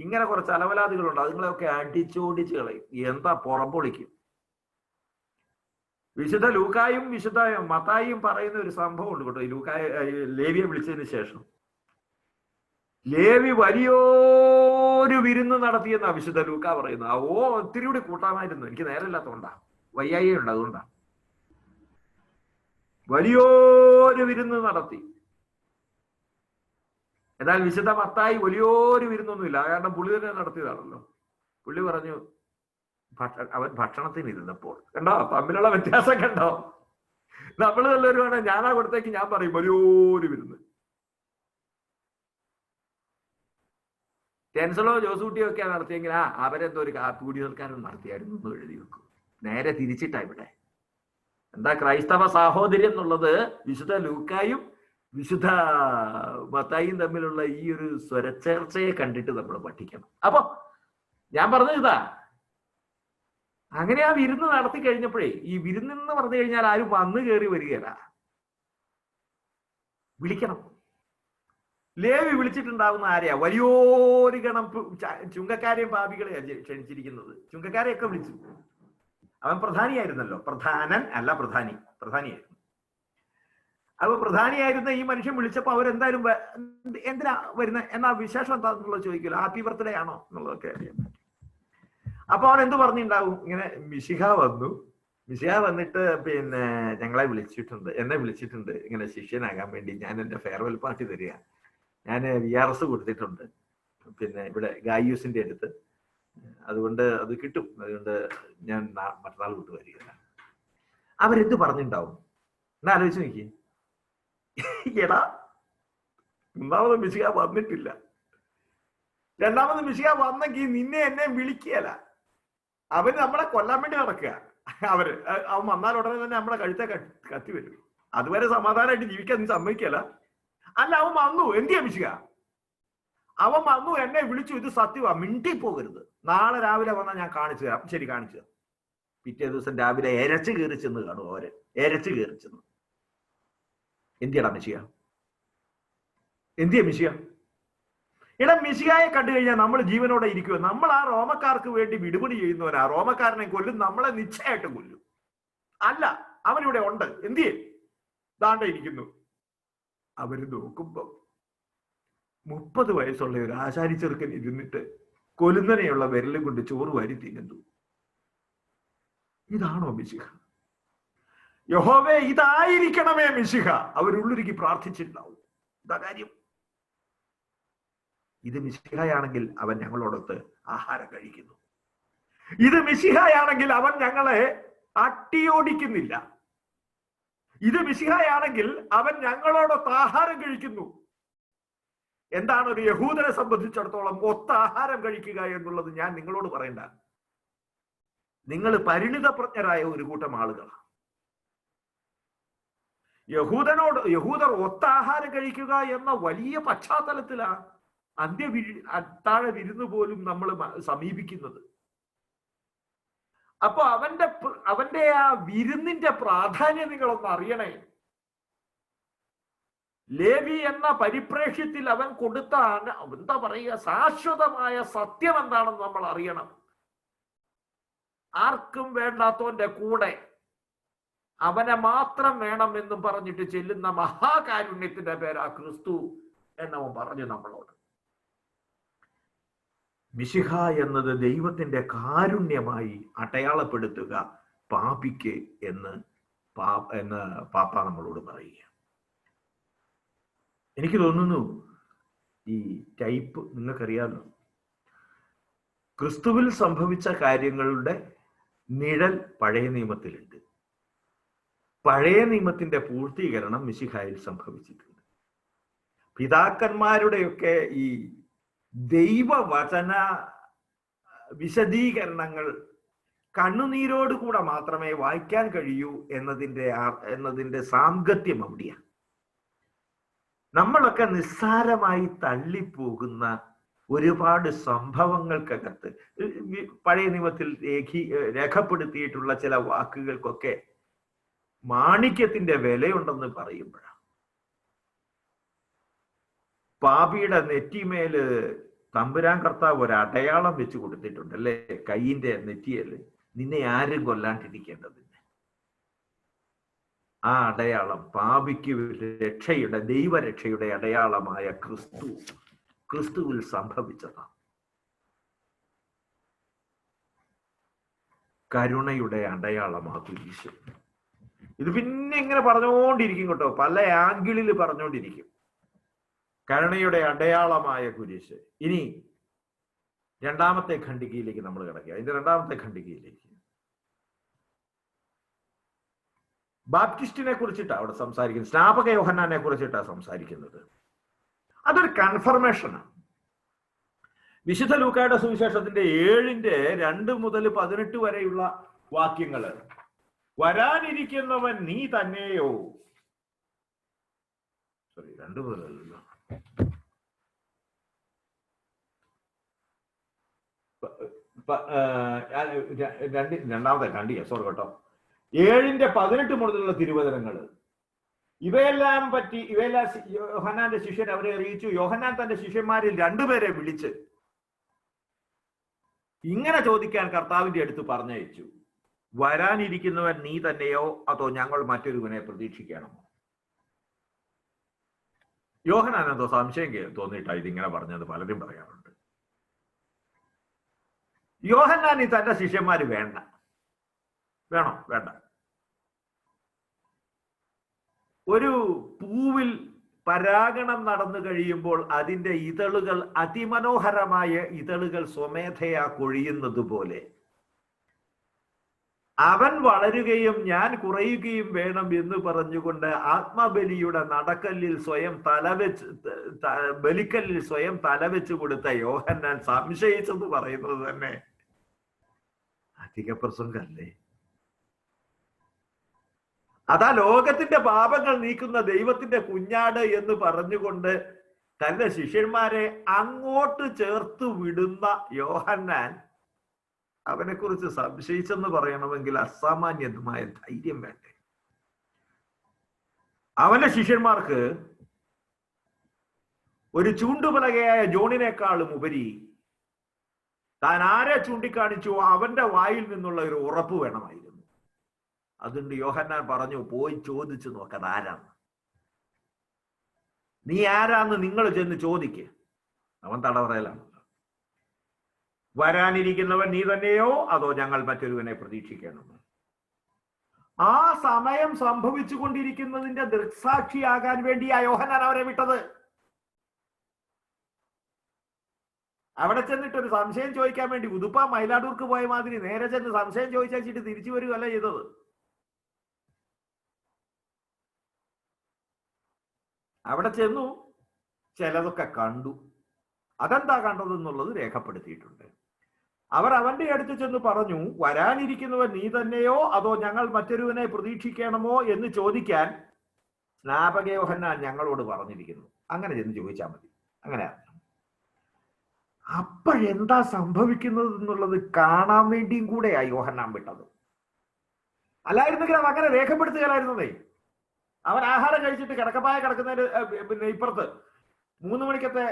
ഇങ്ങനെ കുറച്ച് അലവലാദികളുണ്ട്, അതുങ്ങളെയൊക്കെ അടിച്ചോടിച്ച് കളയും. എന്താ പുറംപൊളിക്കും. വിശുദ്ധ ലൂക്കായും വിശുദ്ധ മത്തായിയും പറയുന്ന ഒരു സംഭവം ഉണ്ട് കേട്ടോ. ലേവിയെ വിളിച്ചതിന് ശേഷം ലേവി വലിയൊരു വിരുന്ന് നടത്തിയെന്നാ വിശുദ്ധ ലൂക്ക പറയുന്നത്. ഒത്തിരി കൂടി കൂട്ടാമായിരുന്നു, എനിക്ക് നേരമില്ലാത്തതുകൊണ്ടാ, വയ്യായി ഉണ്ട്, അതുകൊണ്ടാ. വലിയൊരു വിരുന്ന് നടത്തി. എന്നാൽ വിശുദ്ധ മത്തായി വലിയൊരു വിരുന്നൊന്നുമില്ല, കാരണം പുള്ളി തന്നെ നടത്തിയതാണല്ലോ. പുള്ളി പറഞ്ഞു അവൻ ഭക്ഷണത്തിന് ഇരുന്നപ്പോൾ. കണ്ടോ തമ്മിലുള്ള വ്യത്യാസം കണ്ടോ? നമ്മൾ നല്ലൊരു വേണം, ഞാനാ കൊടുത്തേക്ക് ഞാൻ പറയും വലിയൊരു വിരുന്ന്. ടെൻസലോ ജോസൂട്ടിയോ ഒക്കെ നടത്തിയെങ്കിൽ അവരെന്തോ ഒരു കാപ്പുകൂടി സൽക്കാരം നടത്തിയായിരുന്നു എന്ന് എഴുതി വെക്കും. നേരെ തിരിച്ചിട്ടാ ഇവിടെ. എന്താ ക്രൈസ്തവ സാഹോദര്യം എന്നുള്ളത് വിശുദ്ധ ലൂക്കായും വിശുദ്ധ മത്തായിയും തമ്മിലുള്ള ഈ ഒരു സ്വരച്ചേർച്ചയെ കണ്ടിട്ട് നമ്മൾ പഠിക്കണം. അപ്പൊ ഞാൻ പറഞ്ഞത് ഇതാ, അങ്ങനെ ആ വിരുന്ന് നടത്തി കഴിഞ്ഞപ്പോഴേ, ഈ വിരുന്നെന്ന് പറഞ്ഞു കഴിഞ്ഞാൽ ആരും വന്നു കയറി വരികയല്ല, വിളിക്കണം. ലേവി വിളിച്ചിട്ടുണ്ടാവുന്ന ആരെയാ? വലിയൊരു ഗണം ചുങ്കക്കാരെയും പാപികളെയാ ക്ഷണിച്ചിരിക്കുന്നത്. ചുങ്കക്കാരെയൊക്കെ വിളിച്ചു. അവൻ പ്രധാനിയായിരുന്നല്ലോ, പ്രധാനൻ അല്ല പ്രധാനിയായിരുന്നു. അപ്പൊ പ്രധാനിയായിരുന്ന ഈ മനുഷ്യൻ വിളിച്ചപ്പോ അവരെന്തായാലും എന്തിനാ വരുന്ന എന്നാ വിശേഷം എന്താന്നുള്ളത് ചോദിക്കില്ല. ഹാപ്പി ബർത്ത്ഡേ ആണോ എന്നുള്ളതൊക്കെ അറിയാൻ പറ്റും. അപ്പൊ അവൻ എന്ത് പറഞ്ഞിട്ടുണ്ടാവും? ഇങ്ങനെ മിശിഹ വന്നിട്ട് പിന്നെ ഞങ്ങളെ വിളിച്ചിട്ടുണ്ട്, എന്നെ വിളിച്ചിട്ടുണ്ട് ഇങ്ങനെ ശിഷ്യനാകാൻ വേണ്ടി. ഞാൻ എൻ്റെ ഫെയർവെൽ പാർട്ടി തരിക, ഞാൻ VRS കൊടുത്തിട്ടുണ്ട് പിന്നെ ഇവിടെ ഗായൂസിന്റെ അടുത്ത്, അതുകൊണ്ട് അത് കിട്ടും, അതുകൊണ്ട് ഞാൻ മറ്റന്നാൾ വിട്ടു വരികയില്ല. അവരെന്ത് പറഞ്ഞിട്ടുണ്ടാവും എന്നാ ആലോചിച്ച് നോക്കി. എടാ, ഒന്നാമത് മിശിഹ വന്നിട്ടില്ല, രണ്ടാമത് മിശിഹ വന്നെങ്കിൽ നിന്നെ എന്നെ വിളിക്കുകയല്ല, അവര് നമ്മളെ കൊല്ലാൻ വേണ്ടി നടക്കുക. അവൻ വന്നാൽ ഉടനെ തന്നെ നമ്മളെ കഴുത്തെ കത്തി വരും. അതുവരെ സമാധാനമായിട്ട് ജീവിക്കാൻ നീ സമ്മതിക്കല. അല്ല, അവൻ വന്നു, എന്തിയാ മിശിഹ? അവൻ വന്നു, എന്നെ വിളിച്ചു, ഇത് സത്യമാ, മിണ്ടി പോകരുത്, നാളെ രാവിലെ വന്നാൽ ഞാൻ കാണിച്ചു തരാം. ശരി, കാണിച്ചു തരാം. പിറ്റേ ദിവസം രാവിലെ എരച്ചു കയറി ചെന്ന് കാണും. അവര് എരച്ചു കയറി ചെന്ന്, എന്തിയാടാ മിശിഹ? എന്തിയാ മിശിഹ? ഇടം മിശിഹായെ കണ്ടു കഴിഞ്ഞാൽ നമ്മൾ ജീവനോടെ ഇരിക്കുമോ? നമ്മൾ ആ റോമക്കാർക്ക് വേണ്ടി വിടുപണി ചെയ്യുന്നവരാ. റോമക്കാരനെ കൊല്ലും, നമ്മളെ നിശ്ചയമായിട്ടും കൊല്ലും. അല്ല, അവനിവിടെ ഉണ്ട്. എന്തിയെ ദാണ്ട ഇരിക്കുന്നു. അവര് നോക്കുമ്പോ 30 വയസ്സുള്ള ഒരു ആശാരി ചെറുക്കൻ ഇരുന്നിട്ട് കൊലുന്നനെയുള്ള വിരലും കൊണ്ട് ചോറ് വാരി തിന്നുന്നു. ഇതാണോ മിശിഹ? യഹോവേ, ഇതായിരിക്കണമേ മിശിഹ. അവരുള്ളിലേക്ക് പ്രാർത്ഥിച്ചിട്ടുണ്ടാവും. ഇതാ കാര്യം. ഇത് മിശിഹയാണെങ്കിൽ അവൻ ഞങ്ങളോടൊത്ത് ആഹാരം കഴിക്കുന്നു. ഇത് മിശിഹയാണെങ്കിൽ അവൻ ഞങ്ങളെ അട്ടിയോടിക്കുന്നില്ല. ഇത് മിശിഹയാണെങ്കിൽ അവൻ ഞങ്ങളോടൊത്ത് ആഹാരം കഴിക്കുന്നു. എന്താണ് ഒരു യഹൂദനെ സംബന്ധിച്ചിടത്തോളം ഒത്ത ആഹാരം കഴിക്കുക എന്നുള്ളത് ഞാൻ നിങ്ങളോട് പറയണ്ട. നിങ്ങൾ പരിണിതപ്രജ്ഞരായ ഒരു കൂട്ടം ആളുകളാണ്. യഹൂദർ ഒത്ത ആഹാരം കഴിക്കുക എന്ന വലിയ പശ്ചാത്തലത്തിലാണ് അത്താഴ വിരുന്ന് പോലും നമ്മൾ സമീപിക്കുന്നത്. അപ്പൊ അവന്റെ ആ വിരുന്നിന്റെ പ്രാധാന്യം നിങ്ങളൊന്ന് അറിയണേ. ലേവി എന്ന പരിപ്രേക്ഷ്യത്തിൽ അവൻ കൊടുത്ത എന്താ പറയുക, ശാശ്വതമായ സത്യം എന്താണെന്ന് നമ്മൾ അറിയണം. ആർക്കും വേണ്ടാത്തവന്റെ കൂടെ അവനെ മാത്രം വേണം എന്നും പറഞ്ഞിട്ട് ചെല്ലുന്ന മഹാകാരുണ്യത്തിന്റെ പേരാ ക്രിസ്തു എന്നവൻ പറഞ്ഞു നമ്മളോട്. മിശിഹ എന്നത് ദൈവത്തിന്റെ കാരുണ്യമായി അടയാളപ്പെടുത്തുക പാപിക്ക് എന്ന് പാപ്പ നമ്മളോട് പറയുക. എനിക്ക് തോന്നുന്നു ഈ ടൈപ്പ് നിങ്ങൾക്കറിയാമല്ലോ. ക്രിസ്തുവിൽ സംഭവിച്ച കാര്യങ്ങളുടെ നിഴൽ പഴയ നിയമത്തിലുണ്ട്. പഴയ നിയമത്തിന്റെ പൂർത്തീകരണം മിശിഹായിൽ സംഭവിച്ചിട്ടുണ്ട്. പിതാക്കന്മാരുടെയൊക്കെ ഈ ദൈവവചന വിശദീകരണങ്ങൾ കണ്ണുനീരോടുകൂടെ മാത്രമേ വായിക്കാൻ കഴിയൂ എന്നതിന്റെ സാംഗത്യം അവിടെയാണ്. നമ്മളൊക്കെ നിസ്സാരമായി തള്ളിപ്പോകുന്ന ഒരുപാട് സംഭവങ്ങൾക്കകത്ത് പഴയ നിയമത്തിൽ രേഖപ്പെടുത്തിയിട്ടുള്ള ചില വാക്കുകൾക്കൊക്കെ മാണിക്യത്തിന്റെ വിലയുണ്ടെന്ന് പറയുമ്പോഴാണ്. പാപിയുടെ നെറ്റിമേല് തമ്പുരാൻ കർത്താവ് ഒരു അടയാളം വെച്ച് കൊടുത്തിട്ടുണ്ട് അല്ലേ? കൈയിന്റെ നെറ്റിയേല് നിന്നെ ആരും കൊല്ലാണ്ടിരിക്കേണ്ടതിന്. ആ അടയാളം പാപിക്ക് ദൈവരക്ഷയുടെ അടയാളമായ ക്രിസ്തുവിൽ സംഭവിച്ചതാണ്. കരുണയുടെ അടയാളമാ കുരിശ്. ഇത് പിന്നെ ഇങ്ങനെ പറഞ്ഞുകൊണ്ടിരിക്കും കേട്ടോ, പല ആംഗിളിൽ പറഞ്ഞുകൊണ്ടിരിക്കും. കരുണയുടെ അടയാളമായ കുരിശ്. ഇനി രണ്ടാമത്തെ ഖണ്ഡികയിലേക്ക് നമ്മൾ കിടക്കുക. ഇതിന്റെ രണ്ടാമത്തെ ഖണ്ഡികയിലേക്ക് ബാപ്റ്റിസ്റ്റിനെ കുറിച്ചിട്ടാണ് അവിടെ സംസാരിക്കുന്നത്. സ്നാപക യോഹന്നാനെ കുറിച്ചിട്ടാണ് സംസാരിക്കുന്നത്. അതൊരു കൺഫർമേഷനാണ്. വിശുദ്ധ ലൂക്കായുടെ സുവിശേഷത്തിന്റെ 7:2 മുതൽ 18 വരെയുള്ള വാക്യങ്ങള്, വരാനിരിക്കുന്നവൻ നീ തന്നെയോ, 2 മുതലല്ലോ, രണ്ടാമത്തെ ഖണ്ഡിക, സോറി കേട്ടോ, 7:18 മുതലുള്ള തിരുവചനങ്ങള്. ഇവയെല്ലാം യോഹന്നാന്റെ ശിഷ്യൻ അവരെ അറിയിച്ചു. യോഹന്നാൻ തന്റെ ശിഷ്യന്മാരിൽ 2 പേരെ വിളിച്ച് ഇങ്ങനെ ചോദിക്കാൻ കർത്താവിന്റെ അടുത്ത് പറഞ്ഞയച്ചു, വരാനിരിക്കുന്നവൻ നീ തന്നെയോ അതോ ഞങ്ങൾ മറ്റൊരുവനെ പ്രതീക്ഷിക്കണമോ? യോഹന്നാൻ എന്തോ സംശയം തോന്നിയിട്ടാ ഇതിങ്ങനെ പറഞ്ഞത് പലരും പറയാറുണ്ട്. യോഹന്നാൻ തന്റെ ശിഷ്യന്മാര് വേണോ? വേണ്ട. ഒരു പൂവിൽ പരാഗണം നടന്നു കഴിയുമ്പോൾ അതിന്റെ ഇതളുകൾ, അതിമനോഹരമായ ഇതളുകൾ സ്വമേധയാ കൊഴിയുന്നത് പോലെ അവൻ വളരുകയും ഞാൻ കുറയുകയും വേണം എന്ന് പറഞ്ഞുകൊണ്ട് ആത്മബലിയുടെ ബലിക്കല്ലിൽ സ്വയം തലവെച്ച് കൊടുത്ത യോഹന്നാൻ സംശയിച്ചെന്ന് പറയുന്നത് തന്നെ അധിക പ്രസംഗല്ലേ? അതാ ലോകത്തിന്റെ പാപങ്ങൾ നീക്കുന്ന ദൈവത്തിന്റെ കുഞ്ഞാട് എന്ന് പറഞ്ഞുകൊണ്ട് തന്റെ ശിഷ്യന്മാരെ അങ്ങോട്ട് ചേർത്ത് വിടുന്ന യോഹന്നാൻ അവനെ കുറിച്ച് സംശയിച്ചെന്ന് പറയണമെങ്കിൽ അസാമാന്യമായ ധൈര്യം വേണ്ടേ? അവന്റെ ശിഷ്യന്മാർക്ക് ഒരു ചൂണ്ടുപലകയായ ജോണിനേക്കാളും ഉപരി താൻ ആരെ ചൂണ്ടിക്കാണിച്ചു അവന്റെ വായിൽ നിന്നുള്ള ഒരു ഉറപ്പ് വേണമായിരുന്നു. അതുകൊണ്ട് യോഹന്നാൻ പറഞ്ഞു, പോയി ചോദിച്ചു നോക്കത് ആരാന്ന്. നീ ആരാന്ന് നിങ്ങൾ ചെന്ന് ചോദിക്ക്. അവൻ തടവറയിലാണ്. വരാനിരിക്കുന്നവൻ നീ തന്നെയോ അതോ ഞങ്ങൾ മറ്റൊരുവനെ പ്രതീക്ഷിക്കണമോ? ആ സമയം സംഭവിച്ചു കൊണ്ടിരിക്കുന്നതിന്റെ ദൃക്സാക്ഷിയാകാൻ വേണ്ടിയാ യോഹന്നാൻ അവരെ വിട്ടത്. അവിടെ ചെന്നിട്ട് ഒരു സംശയം ചോദിക്കാൻ വേണ്ടി ഉതുപ്പ മയിലാടൂർക്ക് പോയ മാതിരി നേരെ ചെന്ന് സംശയം ചോദിച്ചിട്ട് തിരിച്ചു വരികയല്ല ചെയ്തത്. അവിടെ ചെന്നു ചിലതൊക്കെ കണ്ടു. അതെന്താ കണ്ടതെന്നുള്ളത് രേഖപ്പെടുത്തിയിട്ടുണ്ട്. അവർ അവന്റെ അടുത്ത് ചെന്ന് പറഞ്ഞു, വരാനിരിക്കുന്നവൻ നീ തന്നെയോ അതോ ഞങ്ങൾ മറ്റൊരുവനെ പ്രതീക്ഷിക്കണമോ എന്ന് ചോദിക്കാൻ സ്നാപക യോഹന്നാൻ ഞങ്ങളോട് പറഞ്ഞിരിക്കുന്നു. അങ്ങനെ ചെന്ന് ചോദിച്ചാൽ മതി. അങ്ങനെ അപ്പോഴെന്താ സംഭവിക്കുന്നത് എന്നുള്ളത് കാണാൻ വേണ്ടിയും കൂടെയാ യോഹന്നാൻ വിട്ടത്. അല്ലായിരുന്നെങ്കിൽ അത് അങ്ങനെ രേഖപ്പെടുത്തുകയായിരുന്നതേ. അവൻ ആഹാരം കഴിച്ചിട്ട് കിടക്കപ്പായ കിടക്കുന്നതിന് പിന്നെ ഇപ്പുറത്ത് 3 മണിക്കത്തെ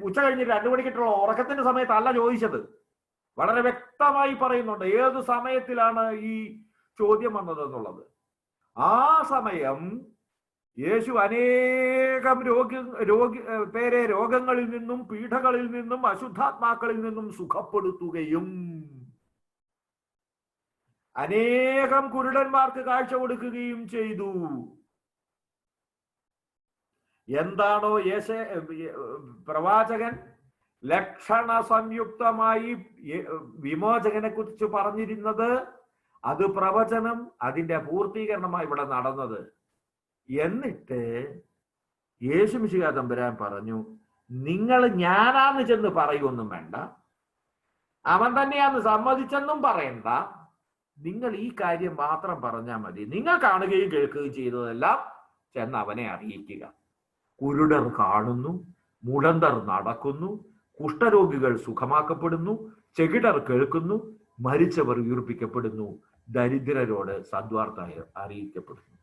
ഉച്ച കഴിഞ്ഞിട്ട് 2 മണിക്കിട്ടുള്ള ഉറക്കത്തിന്റെ സമയത്തല്ല ചോദിച്ചത്. വളരെ വ്യക്തമായി പറയുന്നുണ്ട് ഏത് സമയത്തിലാണ് ഈ ചോദ്യം വന്നത് എന്നുള്ളത്. ആ സമയം യേശു അനേകം പേരെ രോഗങ്ങളിൽ നിന്നും പീഡകളിൽ നിന്നും അശുദ്ധാത്മാക്കളിൽ നിന്നും സുഖപ്പെടുത്തുകയും അനേകം കുരുടന്മാർക്ക് കാഴ്ച കൊടുക്കുകയും ചെയ്തു. എന്താണോ പ്രവാചകൻ ലക്ഷണ സംയുക്തമായി വിമോചകനെ കുറിച്ച് പറഞ്ഞിരുന്നത്, അത് പ്രവചനം, അതിന്റെ പൂർത്തീകരണമായി ഇവിടെ നടന്നത്. എന്നിട്ട് യേശുമിശിഹാ തമ്പുരാൻ പറഞ്ഞു, നിങ്ങൾ ഞാനാന്ന് ചെന്ന് പറയുമൊന്നും വേണ്ട, അവൻ തന്നെയാന്ന് സമ്മതിച്ചെന്നും പറയണ്ട, നിങ്ങൾ ഈ കാര്യം മാത്രം പറഞ്ഞാൽ മതി. നിങ്ങൾ കാണുകയും കേൾക്കുകയും ചെയ്തതെല്ലാം ചെന്ന് അവനെ അറിയിക്കുക. കുരുടർ കാണുന്നു, മുടന്തർ നടക്കുന്നു, കുഷ്ഠരോഗികൾ സുഖമാക്കപ്പെടുന്നു, ചെകിടർ കേൾക്കുന്നു, മരിച്ചവർ ഉയർപ്പിക്കപ്പെടുന്നു, ദരിദ്രരോട് സദ്വാർത്ത അറിയിക്കപ്പെടുന്നു.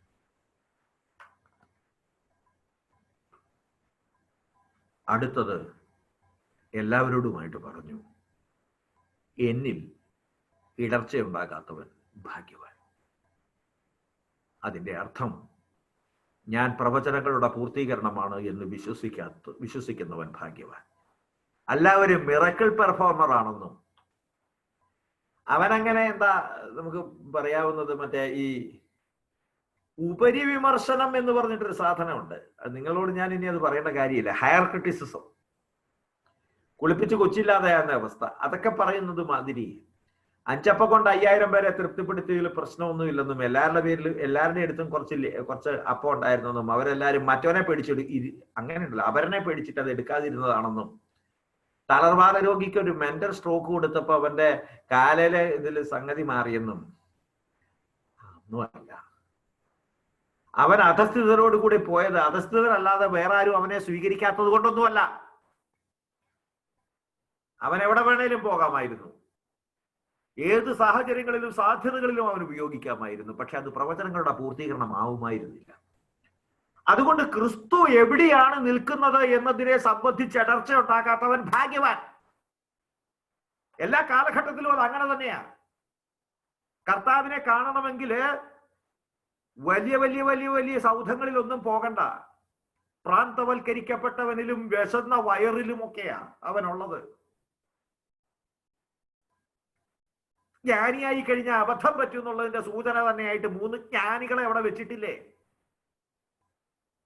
അടുത്തത് എല്ലാവരോടുമായിട്ട് പറഞ്ഞു, എന്നിൽ ഇടർച്ചയുണ്ടാകാത്തവൻ ഭാഗ്യവാൻ. അതിന്റെ അർത്ഥം ഞാൻ പ്രവചനങ്ങളുടെ പൂർത്തീകരണമാണ് എന്ന് വിശ്വസിക്കുന്നവൻ ഭാഗ്യവാൻ. എല്ലാവരും മിറക്കിൾ പെർഫോമർ ആണെന്നും അവനങ്ങനെ എന്താ നമുക്ക് പറയാവുന്നത്, മറ്റേ ഈ ഉപരിവിമർശനം എന്ന് പറഞ്ഞിട്ടൊരു സാധനമുണ്ട്. നിങ്ങളോട് ഞാൻ ഇനി അത് പറയേണ്ട കാര്യമില്ല. ഹയർ ക്രിറ്റിസിസം, കുളിപ്പിച്ച് കൊച്ചില്ലാതെയാകുന്ന അവസ്ഥ, അതൊക്കെ പറയുന്നത് മാതിരി 5 അപ്പം കൊണ്ട് 5000 പേരെ തൃപ്തിപ്പെടുത്തിയതിൽ പ്രശ്നമൊന്നുമില്ലെന്നും എല്ലാവരുടെ അടുത്തും കുറച്ച് അപ്പം ഉണ്ടായിരുന്നെന്നും അവരെല്ലാരും മറ്റവനെ അങ്ങനെയുണ്ടല്ലോ, അവരനെ പേടിച്ചിട്ട് അത് എടുക്കാതിരുന്നതാണെന്നും, തളർവാദ രോഗിക്ക് ഒരു മെന്റൽ സ്ട്രോക്ക് കൊടുത്തപ്പോ അവന്റെ കാലയിലെ ഇതിൽ സംഗതി മാറിയെന്നും ഒന്നുമല്ല. അവൻ അധസ്ഥിതരോട് കൂടി പോയത് അധസ്ഥിതരല്ലാതെ വേറെ ആരും അവനെ സ്വീകരിക്കാത്തത് കൊണ്ടൊന്നുമല്ല. അവൻ എവിടെ വേണേലും പോകാമായിരുന്നു, ഏത് സാഹചര്യങ്ങളിലും സാധ്യതകളിലും അവൻ ഉപയോഗിക്കാമായിരുന്നു. പക്ഷെ അത് പ്രവചനങ്ങളുടെ പൂർത്തീകരണമാവുമായിരുന്നില്ല. അതുകൊണ്ട് ക്രിസ്തു എവിടെയാണ് നിൽക്കുന്നത് എന്നതിനെ സംബന്ധിച്ച് ഇടർച്ച ഉണ്ടാക്കാത്തവൻ ഭാഗ്യവാൻ. എല്ലാ കാലഘട്ടത്തിലും അത് അങ്ങനെ തന്നെയാണ്. കർത്താവിനെ കാണണമെങ്കിൽ വലിയ വലിയ വലിയ വലിയ സൗധങ്ങളിലൊന്നും പോകണ്ട. പ്രാന്തവൽക്കരിക്കപ്പെട്ടവനിലും വിശന്ന വയറിലുമൊക്കെയാ അവനുള്ളത്. ജ്ഞാനിയായി കഴിഞ്ഞാൽ അബദ്ധം പറ്റും എന്നുള്ളതിന്റെ സൂചന തന്നെയായിട്ട് 3 ജ്ഞാനികളെ അവിടെ വെച്ചിട്ടില്ലേ?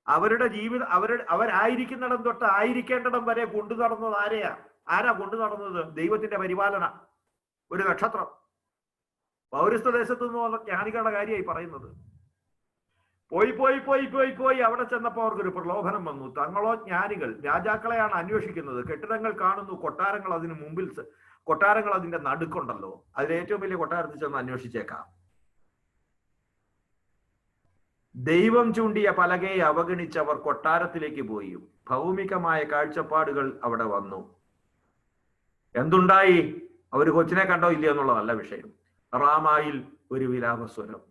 അവരുടെ ജീവിതം അവരായിരിക്കുന്നിടം തൊട്ട് ആയിരിക്കേണ്ടിടം വരെ കൊണ്ടു നടന്നത് ആരാ കൊണ്ടു നടന്നത്? ദൈവത്തിന്റെ പരിപാലന, ഒരു നക്ഷത്രം. പൗരസ്ത്യ ദേശത്തു നിന്നുള്ള ജ്ഞാനികളുടെ കാര്യമായി പറയുന്നത്. പോയി പോയി പോയി പോയി പോയി അവിടെ ചെന്നപ്പോ അവർക്കൊരു പ്രലോഭനം വന്നു. തങ്ങളോ ജ്ഞാനികൾ രാജാക്കളെയാണ് അന്വേഷിക്കുന്നത്. കെട്ടിടങ്ങൾ കാണുന്നു, കൊട്ടാരങ്ങൾ അതിന് മുമ്പിൽ, കൊട്ടാരങ്ങൾ അതിന്റെ നടുക്കുണ്ടല്ലോ, അതിൽ ഏറ്റവും വലിയ കൊട്ടാരത്തിൽ ചെന്ന് അന്വേഷിച്ചേക്കാം. ദൈവം ചൂണ്ടിയ പലകയെ അവഗണിച്ചവർ കൊട്ടാരത്തിലേക്ക് പോയി. ഭൗമികമായ കാഴ്ചപ്പാടുകൾ അവിടെ വന്നു. എന്തുണ്ടായി? അവര് കൊച്ചിനെ കണ്ടോ ഇല്ലയോ എന്നുള്ളതല്ല വിഷയം. റാമായിൽ ഒരു വിലാപസ്വരം.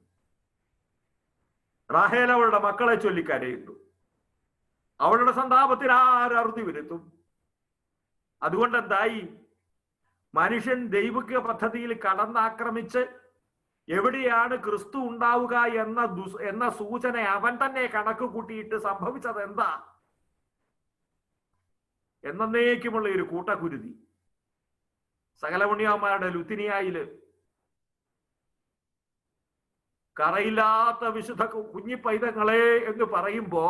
റാഹേൽ അവളുടെ മക്കളെ ചൊല്ലി കരയുന്നു. അവളുടെ സന്താപത്തിൽ ആരറുതി വരുത്തും? അതുകൊണ്ട് എന്തായി? മനുഷ്യൻ ദൈവിക പദ്ധതിയിൽ കടന്നാക്രമിച്ച് എവിടെയാണ് ക്രിസ്തു ഉണ്ടാവുക എന്ന സൂചന അവൻ തന്നെ കണക്ക് കൂട്ടിയിട്ട് സംഭവിച്ചത് എന്താ? എന്നേക്കുമുള്ള ഒരു കൂട്ടക്കുരുതി. സകല പുണ്യന്മാരുടെ ലുത്തിനിയായില് കറയില്ലാത്ത വിശുദ്ധ കുഞ്ഞിപ്പൈതങ്ങളെ എന്ന് പറയുമ്പോ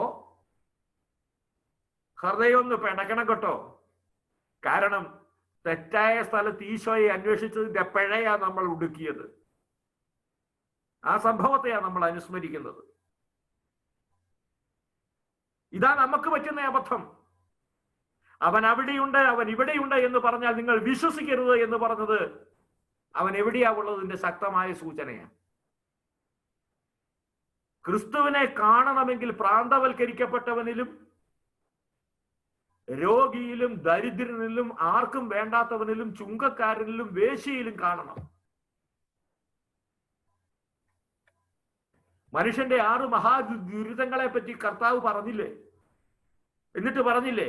ഹൃദയം ഒന്ന് പിണക്കണം കേട്ടോ. കാരണം തെറ്റായ സ്ഥലത്ത് ഈശോയെ അന്വേഷിച്ചതിന്റെ പിഴയാ നമ്മൾ ഉടുക്കിയത്. ആ സംഭവത്തെയാണ് നമ്മൾ അനുസ്മരിക്കുന്നത്. ഇതാ നമുക്ക് പറ്റുന്ന അബദ്ധം. അവൻ അവിടെയുണ്ട്, അവൻ ഇവിടെയുണ്ട് എന്ന് പറഞ്ഞാൽ നിങ്ങൾ വിശ്വസിക്കരുത് എന്ന് പറഞ്ഞത് അവൻ എവിടെയാ ഉള്ളതിന്റെ ശക്തമായ സൂചനയാണ്. ക്രിസ്തുവിനെ കാണണമെങ്കിൽ പ്രാന്തവൽക്കരിക്കപ്പെട്ടവനിലും രോഗിയിലും ദരിദ്രനിലും ആർക്കും വേണ്ടാത്തവനിലും ചുങ്കക്കാരനിലും വേശ്യയിലും കാണണം. മനുഷ്യന്റെ 6 മഹാദുരിതങ്ങളെ പറ്റി കർത്താവ് പറഞ്ഞില്ലേ? എന്നിട്ട് പറഞ്ഞില്ലേ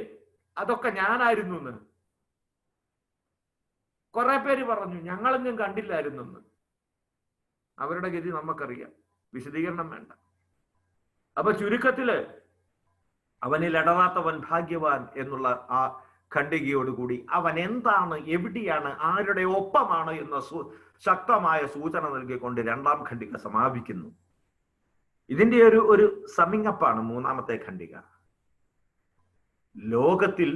അതൊക്കെ ഞാനായിരുന്നു എന്ന്? കുറെ പേര് പറഞ്ഞു ഞങ്ങളൊന്നും കണ്ടില്ലായിരുന്നു എന്ന്. അവരുടെ ഗതി നമുക്കറിയാം, വിശദീകരണം വേണ്ട. അപ്പൊ ചുരുക്കത്തില് അവനിൽ ഇടറാത്തവൻ ഭാഗ്യവാൻ എന്നുള്ള ആ ഖണ്ഡികയോടുകൂടി അവൻ എന്താണ്, എവിടെയാണ്, ആരുടെ ഒപ്പമാണ് എന്ന ശക്തമായ സൂചന നൽകിക്കൊണ്ട് 2ാം ഖണ്ഡിക സമാപിക്കുന്നു. ഇതിന്റെ ഒരു സമ്മിങ് അപ്പാണ് 3ാമത്തെ ഖണ്ഡിക. ലോകത്തിൽ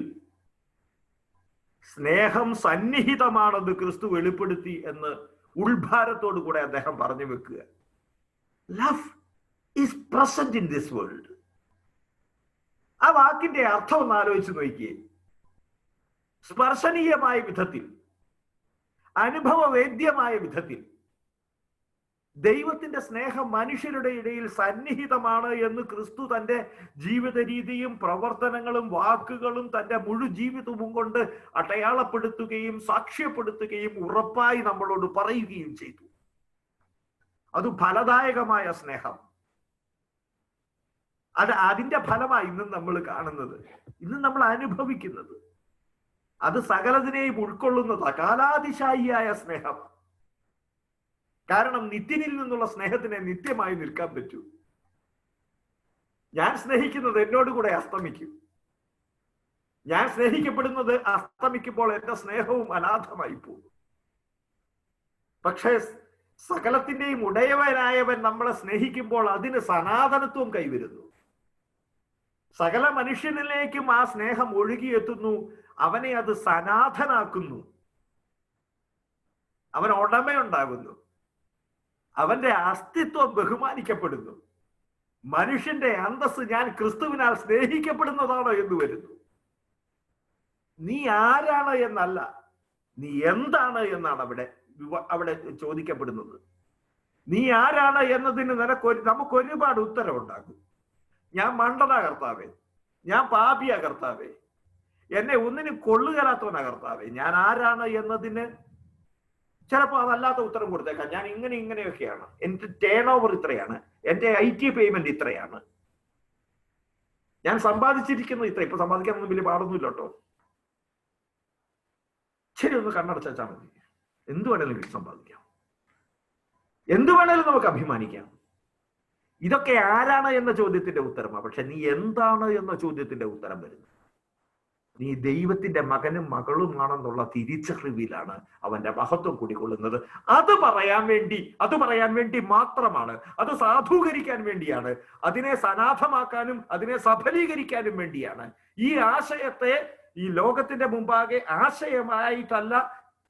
സ്നേഹം സന്നിഹിതമാണെന്ന് ക്രിസ്തു വെളിപ്പെടുത്തി എന്ന് ഉൾഭാരത്തോടു കൂടെ അദ്ദേഹം പറഞ്ഞു വെക്കുക. Love is present in this world. ആ വാക്കിന്റെ അർത്ഥം ഒന്ന് ആലോചിച്ച് നോക്കിയേ. സ്പർശനീയമായ വിധത്തിൽ, അനുഭവവേദ്യമായ വിധത്തിൽ ദൈവത്തിന്റെ സ്നേഹം മനുഷ്യരുടെ ഇടയിൽ സന്നിഹിതമാണ് എന്ന് ക്രിസ്തു തന്റെ ജീവിത രീതിയും പ്രവർത്തനങ്ങളും വാക്കുകളും തന്റെ മുഴുജീവിതവും കൊണ്ട് അടയാളപ്പെടുത്തുകയും സാക്ഷ്യപ്പെടുത്തുകയും ഉറപ്പായി നമ്മളോട് പറയുകയും ചെയ്തു. അത് ഫലദായകമായ സ്നേഹം. അതിന്റെ ഫലമായി ഇന്നും നമ്മൾ കാണുന്നത്, ഇന്നും നമ്മൾ അനുഭവിക്കുന്നത്. അത് സകലതിനെയും ഉൾക്കൊള്ളുന്നത് കാലാതിശായിയായ സ്നേഹം. കാരണം നിത്യനിൽ നിന്നുള്ള സ്നേഹത്തിനെ നിത്യമായി നിൽക്കാൻ പറ്റൂ. ഞാൻ സ്നേഹിക്കുന്നത് എന്നോട് കൂടെ അസ്തമിക്കും. ഞാൻ സ്നേഹിക്കപ്പെടുന്നത് അസ്തമിക്കുമ്പോൾ എന്റെ സ്നേഹവും അനാഥമായി പോകും. പക്ഷേ സകലത്തിന്റെയും ഉടയവനായവൻ നമ്മളെ സ്നേഹിക്കുമ്പോൾ അതിന് സനാതനത്വം കൈവരുന്നു. സകല മനുഷ്യനിലേക്കും ആ സ്നേഹം ഒഴുകിയെത്തുന്നു. അവനെ അത് സനാഥനാക്കുന്നു. അവൻ ഉടമയുണ്ടാകുന്നു. അവന്റെ അസ്തിത്വം ബഹുമാനിക്കപ്പെടുന്നു. മനുഷ്യന്റെ അന്തസ് ഞാൻ ക്രിസ്തുവിനാൽ സ്നേഹിക്കപ്പെടുന്നതാണോ എന്ന് വരുന്നു. നീ ആരാണ് എന്നല്ല, നീ എന്താണ് എന്നാണ് അവിടെ ചോദിക്കപ്പെടുന്നത്. നീ ആരാണ് എന്നതിന് നമുക്ക് ഒരുപാട് ഉത്തരം ഉണ്ടാകും. ഞാൻ മണ്ടനാ കർത്താവേ, ഞാൻ പാപിയാ കർത്താവേ, എന്നെ ഒന്നിനും കൊള്ളുകരാത്തവനാ കർത്താവേ. ഞാൻ ആരാണ് എന്നതിന് ചിലപ്പോൾ അതല്ലാത്ത ഉത്തരം കൊടുത്തേക്കാം. ഞാൻ ഇങ്ങനെയൊക്കെയാണ്, എന്റെ ടേൺ ഓവർ ഇത്രയാണ്, എന്റെ IT പേയ്മെന്റ് ഇത്രയാണ്, ഞാൻ സമ്പാദിച്ചിരിക്കുന്നത് ഇത്ര. ഇപ്പൊ സമ്പാദിക്കാനൊന്നും വലിയ പാടൊന്നുമില്ല കേട്ടോ. ശരി, ഒന്ന് കണ്ണടച്ചാൽ മതി. എന്ത് വേണേലും സമ്പാദിക്കാം, എന്ത് വേണേലും നമുക്ക് അഭിമാനിക്കാം. ഇതൊക്കെ ആരാണ് എന്ന ചോദ്യത്തിന്റെ ഉത്തരമാണ്. പക്ഷെ നീ എന്താണ് എന്ന ചോദ്യത്തിന്റെ ഉത്തരം വരുന്നത് നീ ദൈവത്തിന്റെ മകനും മകളുമാണെന്നുള്ള തിരിച്ചറിവിലാണ് അവന്റെ മഹത്വം കൂടിക്കൊള്ളുന്നത്. അത് പറയാൻ വേണ്ടി മാത്രമാണ്, അത് സാധൂകരിക്കാൻ വേണ്ടിയാണ്, അതിനെ സനാഥമാക്കാനും അതിനെ സഫലീകരിക്കാനും വേണ്ടിയാണ് ഈ ആശയത്തെ ഈ ലോകത്തിന്റെ മുമ്പാകെ ആശയമായിട്ടല്ല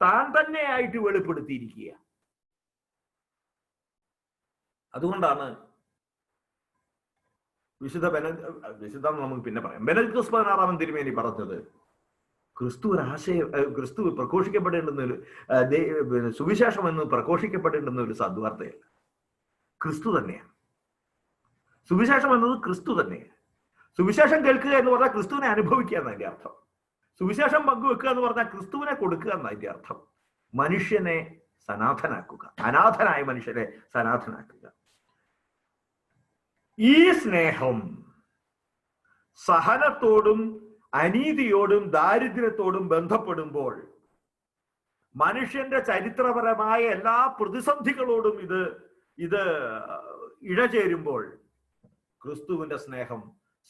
താൻ തന്നെയായിട്ട് വെളിപ്പെടുത്തിയിരിക്കുക. അതുകൊണ്ടാണ് വിശുദ്ധ നമുക്ക് പിന്നെ പറയാം. ബെനഡിക്ടസ് 16 തിരുമേനി പറഞ്ഞത് ക്രിസ്തു പ്രഘോഷിക്കപ്പെടേണ്ടുന്ന സുവിശേഷം എന്ന് പ്രഘോഷിക്കപ്പെടേണ്ടുന്ന ഒരു സദ്വാർത്തയല്ല, ക്രിസ്തു തന്നെയാണ്. സുവിശേഷം എന്നത് ക്രിസ്തു തന്നെയാണ്. സുവിശേഷം കേൾക്കുക എന്ന് പറഞ്ഞാൽ ക്രിസ്തുവിനെ അനുഭവിക്കുക എന്നതിന്റെ അർത്ഥം. സുവിശേഷം പങ്കുവെക്കുക എന്ന് പറഞ്ഞാൽ ക്രിസ്തുവിനെ കൊടുക്കുക എന്നതിന്റെ അർത്ഥം. മനുഷ്യനെ സനാഥനാക്കുക, അനാഥനായ മനുഷ്യനെ സനാഥനാക്കുക. ഈ സ്നേഹം സഹനത്തോടും അനീതിയോടും ദാരിദ്ര്യത്തോടും ബന്ധപ്പെടുമ്പോൾ, മനുഷ്യന്റെ ചരിത്രപരമായ എല്ലാ പ്രതിസന്ധികളോടും ഇത് ഇഴചേരുമ്പോൾ ക്രിസ്തുവിന്റെ സ്നേഹം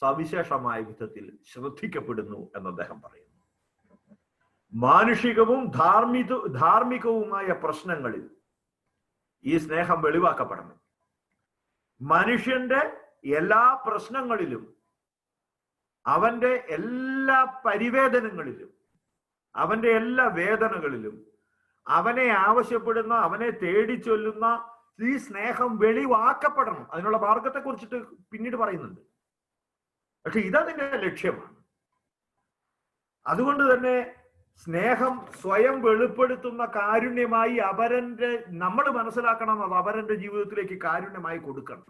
സവിശേഷമായ വിധത്തിൽ ശ്രദ്ധിക്കപ്പെടുന്നു എന്ന് അദ്ദേഹം പറയുന്നു. മാനുഷികവും ധാർമ്മികവുമായ പ്രശ്നങ്ങളിൽ ഈ സ്നേഹം വെളിവാക്കപ്പെടണം. മനുഷ്യന്റെ എല്ലാ പ്രശ്നങ്ങളിലും, അവന്റെ എല്ലാ പരിവേദനങ്ങളിലും, അവന്റെ എല്ലാ വേദനകളിലും അവനെ ആവശ്യപ്പെടുന്ന, അവനെ തേടി ചൊല്ലുന്ന ഈ സ്നേഹം വെളിവാക്കപ്പെടണം. അതിനുള്ള മാർഗത്തെ കുറിച്ചിട്ട് പിന്നീട് പറയുന്നുണ്ട്. പക്ഷെ ഇതതിന്റെ ലക്ഷ്യമാണ്. അതുകൊണ്ട് തന്നെ സ്നേഹം സ്വയം വെളിപ്പെടുത്തുന്ന കാരുണ്യമായി നമ്മൾ മനസ്സിലാക്കണം, അത് അവരന്റെ ജീവിതത്തിലേക്ക് കാരുണ്യമായി കൊടുക്കണം.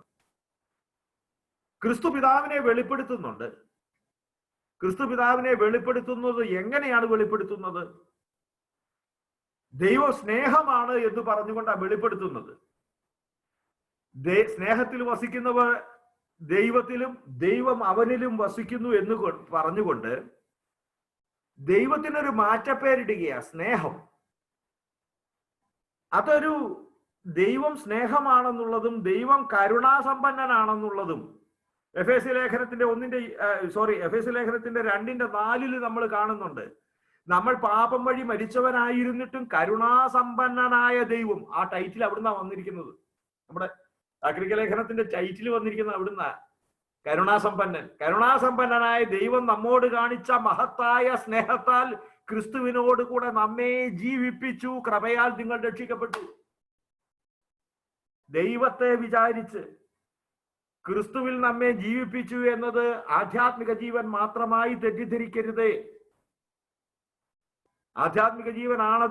ക്രിസ്തു പിതാവിനെ വെളിപ്പെടുത്തുന്നുണ്ട്. ക്രിസ്തു പിതാവിനെ വെളിപ്പെടുത്തുന്നത് എങ്ങനെയാണ് വെളിപ്പെടുത്തുന്നത്? ദൈവ സ്നേഹമാണ് എന്ന് പറഞ്ഞുകൊണ്ടാണ് വെളിപ്പെടുത്തുന്നത്. സ്നേഹത്തിൽ വസിക്കുന്നവർ ദൈവത്തിലും ദൈവം അവനിലും വസിക്കുന്നു എന്ന് പറഞ്ഞുകൊണ്ട് ദൈവത്തിനൊരു മാറ്റപ്പേരിടുകയാ സ്നേഹം. അതൊരു ദൈവം സ്നേഹമാണെന്നുള്ളതും ദൈവം കരുണാസമ്പന്നനാണെന്നുള്ളതും എഫേസ്യ ലേഖനത്തിന്റെ 2:4 നമ്മൾ കാണുന്നുണ്ട്. നമ്മൾ പാപം വഴി മരിച്ചവനായിരുന്നിട്ടും കരുണാസമ്പന്നനായ ദൈവം, ആ ടൈറ്റിൽ അവിടുന്നാ വന്നിരിക്കുന്നത്. നമ്മുടെ താക്രിക ലേഖനത്തിന്റെ ടൈറ്റിൽ വന്നിരിക്കുന്നത് അവിടുന്ന. കരുണാസമ്പന്നനായ ദൈവം നമ്മോട് കാണിച്ച മഹത്തായ സ്നേഹത്താൽ ക്രിസ്തുവിനോട് കൂടെ നമ്മെ ജീവിപ്പിച്ചു, കൃപയാൽ നിങ്ങൾ രക്ഷിക്കപ്പെട്ടു. ദൈവത്തെ വിചാരിച്ച് ക്രിസ്തുവിൽ നമ്മെ ജീവിപ്പിച്ചു എന്നത് ആധ്യാത്മിക ജീവൻ മാത്രമായി തെറ്റിദ്ധരിക്കരുതേ. ആധ്യാത്മിക ജീവനാണ്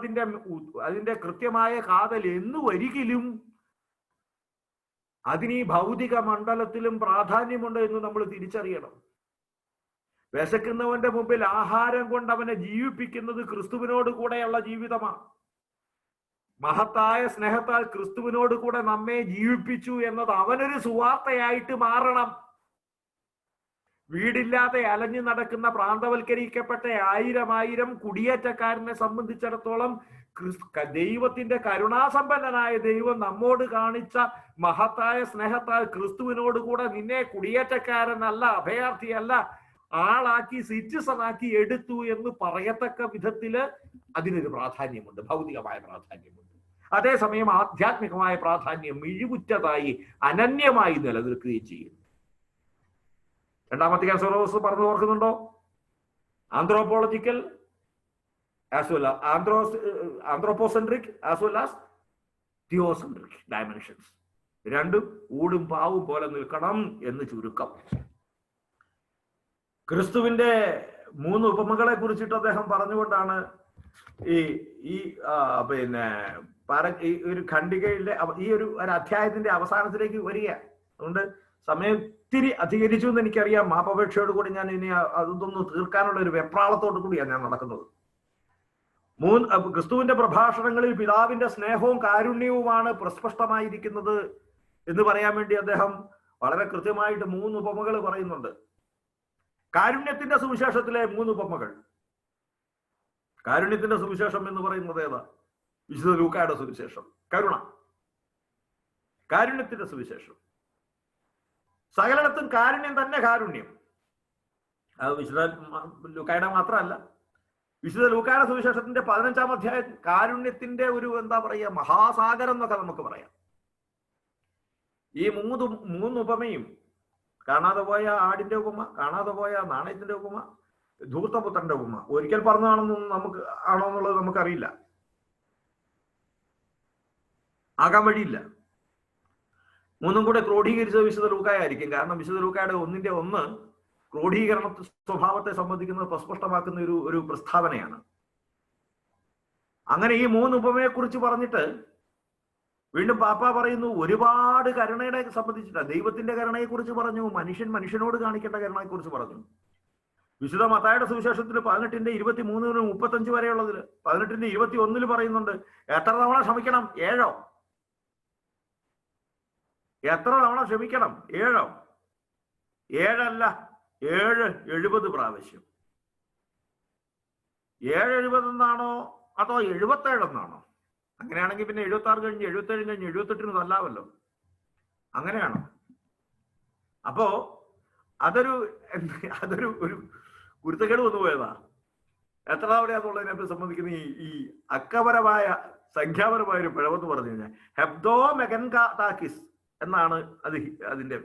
അതിന്റെ കൃത്യമായ കാതൽ എന്ന് ഒരിക്കലും അതിന് ഈ ഭൗതിക മണ്ഡലത്തിലും പ്രാധാന്യമുണ്ട് എന്ന് നമ്മൾ തിരിച്ചറിയണം. വിശക്കുന്നവന്റെ മുമ്പിൽ ആഹാരം കൊണ്ട് അവനെ ജീവിപ്പിക്കുന്നത് ക്രിസ്തുവിനോട് കൂടെയുള്ള ജീവിതമാണ്. മഹത്തായ സ്നേഹത്താൽ ക്രിസ്തുവിനോട് കൂടെ നമ്മെ ജീവിപ്പിച്ചു എന്നത് അവനൊരു സുവാർത്തയായിട്ട് മാറണം. വീടില്ലാതെ അലഞ്ഞു നടക്കുന്ന പ്രാന്തവൽക്കരിക്കപ്പെട്ട ആയിരം കുടിയേറ്റക്കാരനെ സംബന്ധിച്ചിടത്തോളം ദൈവത്തിന്റെ കരുണാസമ്പന്നനായ ദൈവം നമ്മോട് കാണിച്ച മഹത്തായ സ്നേഹത്താൽ ക്രിസ്തുവിനോട് കൂടെ നിന്നെ കുടിയേറ്റക്കാരനല്ല, അഭയാർത്ഥിയല്ല, ആളാക്കി സിറ്റിസണാക്കി എടുത്തു എന്ന് പറയത്തക്ക വിധത്തില് അതിനൊരു പ്രാധാന്യമുണ്ട്, ഭൗതികമായ പ്രാധാന്യമുണ്ട്. അതേസമയം ആധ്യാത്മികമായ പ്രാധാന്യം മിഴിവുറ്റതായി അനന്യമായി നിലനിൽക്കുകയും ചെയ്യുന്നു. രണ്ടാമത്തെ സോറോസ് പറഞ്ഞു ഓർക്കുന്നുണ്ടോ? Anthropological as well as anthropocentric as well as theocentric dimensions. രണ്ടും ഊടും പാവും പോലെ നിൽക്കണം എന്ന് ചുരുക്കം. ക്രിസ്തുവിന്റെ 3 ഉപമകളെ കുറിച്ചിട്ട് അദ്ദേഹം പറഞ്ഞുകൊണ്ടാണ് ഈ ഒരു ഖണ്ഡികയിലെ ഈ ഒരു അധ്യായത്തിന്റെ അവസാനത്തിലേക്ക് വരിക. അതുകൊണ്ട് സമയത്തിരി അധികരിച്ചു എന്ന് എനിക്കറിയാം. മാപ്പപേക്ഷയോട് കൂടി ഞാൻ ഇനി അതൊന്ന് തീർക്കാനുള്ള ഒരു വെപ്രാളത്തോടു കൂടിയാണ് ഞാൻ നടക്കുന്നത്. ക്രിസ്തുവിന്റെ പ്രഭാഷണങ്ങളിൽ പിതാവിന്റെ സ്നേഹവും കാരുണ്യവുമാണ് പ്രസ്പഷ്ടമായിരിക്കുന്നത് എന്ന് പറയാൻ വേണ്ടി അദ്ദേഹം വളരെ കൃത്യമായിട്ട് 3 ഉപമകൾ പറയുന്നുണ്ട്. കാരുണ്യത്തിന്റെ സുവിശേഷത്തിലെ 3 ഉപമകൾ. കാരുണ്യത്തിന്റെ സുവിശേഷം എന്ന് പറയുന്നത് ഏതാ? വിശുദ്ധ ലൂക്കായുടെ സുവിശേഷം. കാരുണ്യത്തിന്റെ സുവിശേഷം. സകലയിടത്തും കാരുണ്യം തന്നെ കാരുണ്യം. അത് വിശുദ്ധ ലൂക്കായുടെ മാത്രമല്ല, വിശുദ്ധ ലൂക്കായുടെ സുവിശേഷത്തിന്റെ 15-ാം അധ്യായം കാരുണ്യത്തിന്റെ ഒരു മഹാസാഗരം എന്നൊക്കെ നമുക്ക് പറയാം. ഈ 3 ഉപമയും, കാണാതെ പോയ ആടിന്റെ ഉപമ, കാണാതെ പോയ നാണയത്തിന്റെ ഉപമ, ധൂർത്തപുത്രന്റെ ഉപമ, ഒരിക്കൽ പറഞ്ഞതാണെന്നൊന്നും ആണോന്നുള്ളത് നമുക്കറിയില്ല, ആകാൻ വഴിയില്ല. 3 കൂടെ ക്രോഡീകരിച്ചത് വിശുദ്ധ ലൂക്കായായിരിക്കും. കാരണം വിശുദ്ധ ലൂക്കായുടെ 1:1 ക്രോഡീകരണ സ്വഭാവത്തെ സംബന്ധിക്കുന്നത് പ്രസ്പഷ്ടമാക്കുന്ന ഒരു പ്രസ്താവനയാണ്. അങ്ങനെ ഈ 3 ഉപമയെ കുറിച്ച് പറഞ്ഞിട്ട് വീണ്ടും പാപ്പ പറയുന്നു, ഒരുപാട് കരുണയെ സംബന്ധിച്ചിട്ടാണ്. ദൈവത്തിന്റെ കരുണയെ കുറിച്ച് പറഞ്ഞു, മനുഷ്യനോട് കാണിക്കേണ്ട കരുണയെ കുറിച്ച് പറഞ്ഞു. വിശുദ്ധ മത്തായിയുടെ സുവിശേഷത്തിൽ 18:23-35 വരെയുള്ളതിൽ 18:21 പറയുന്നുണ്ട്, എത്ര തവണ ക്ഷമിക്കണം? 7. എത്ര തവണ ക്ഷമിക്കണം? 7. 7 അല്ല, 70 പ്രാവശ്യം. 70 എന്നാണോ അതോ 77 എന്നാണോ? അങ്ങനെയാണെങ്കിൽ പിന്നെ 76 കഴിഞ്ഞ് 77 കഴിഞ്ഞ് 78 തല്ലാവല്ലോ. അങ്ങനെയാണോ? അപ്പോ അതൊരു ഒരു കുരുത്തക്കേട് വന്നു പോയതാ. എത്ര തവണയാന്നുള്ളതിനെ സംബന്ധിക്കുന്ന ഈ അക്കപരമായ സംഖ്യാപരമായ ഒരു പിഴവെന്ന് പറഞ്ഞു കഴിഞ്ഞാൽ ഹെബ്ദോ മെഗൻതാക്കിസ് എന്നാണ് അതിന്റെ.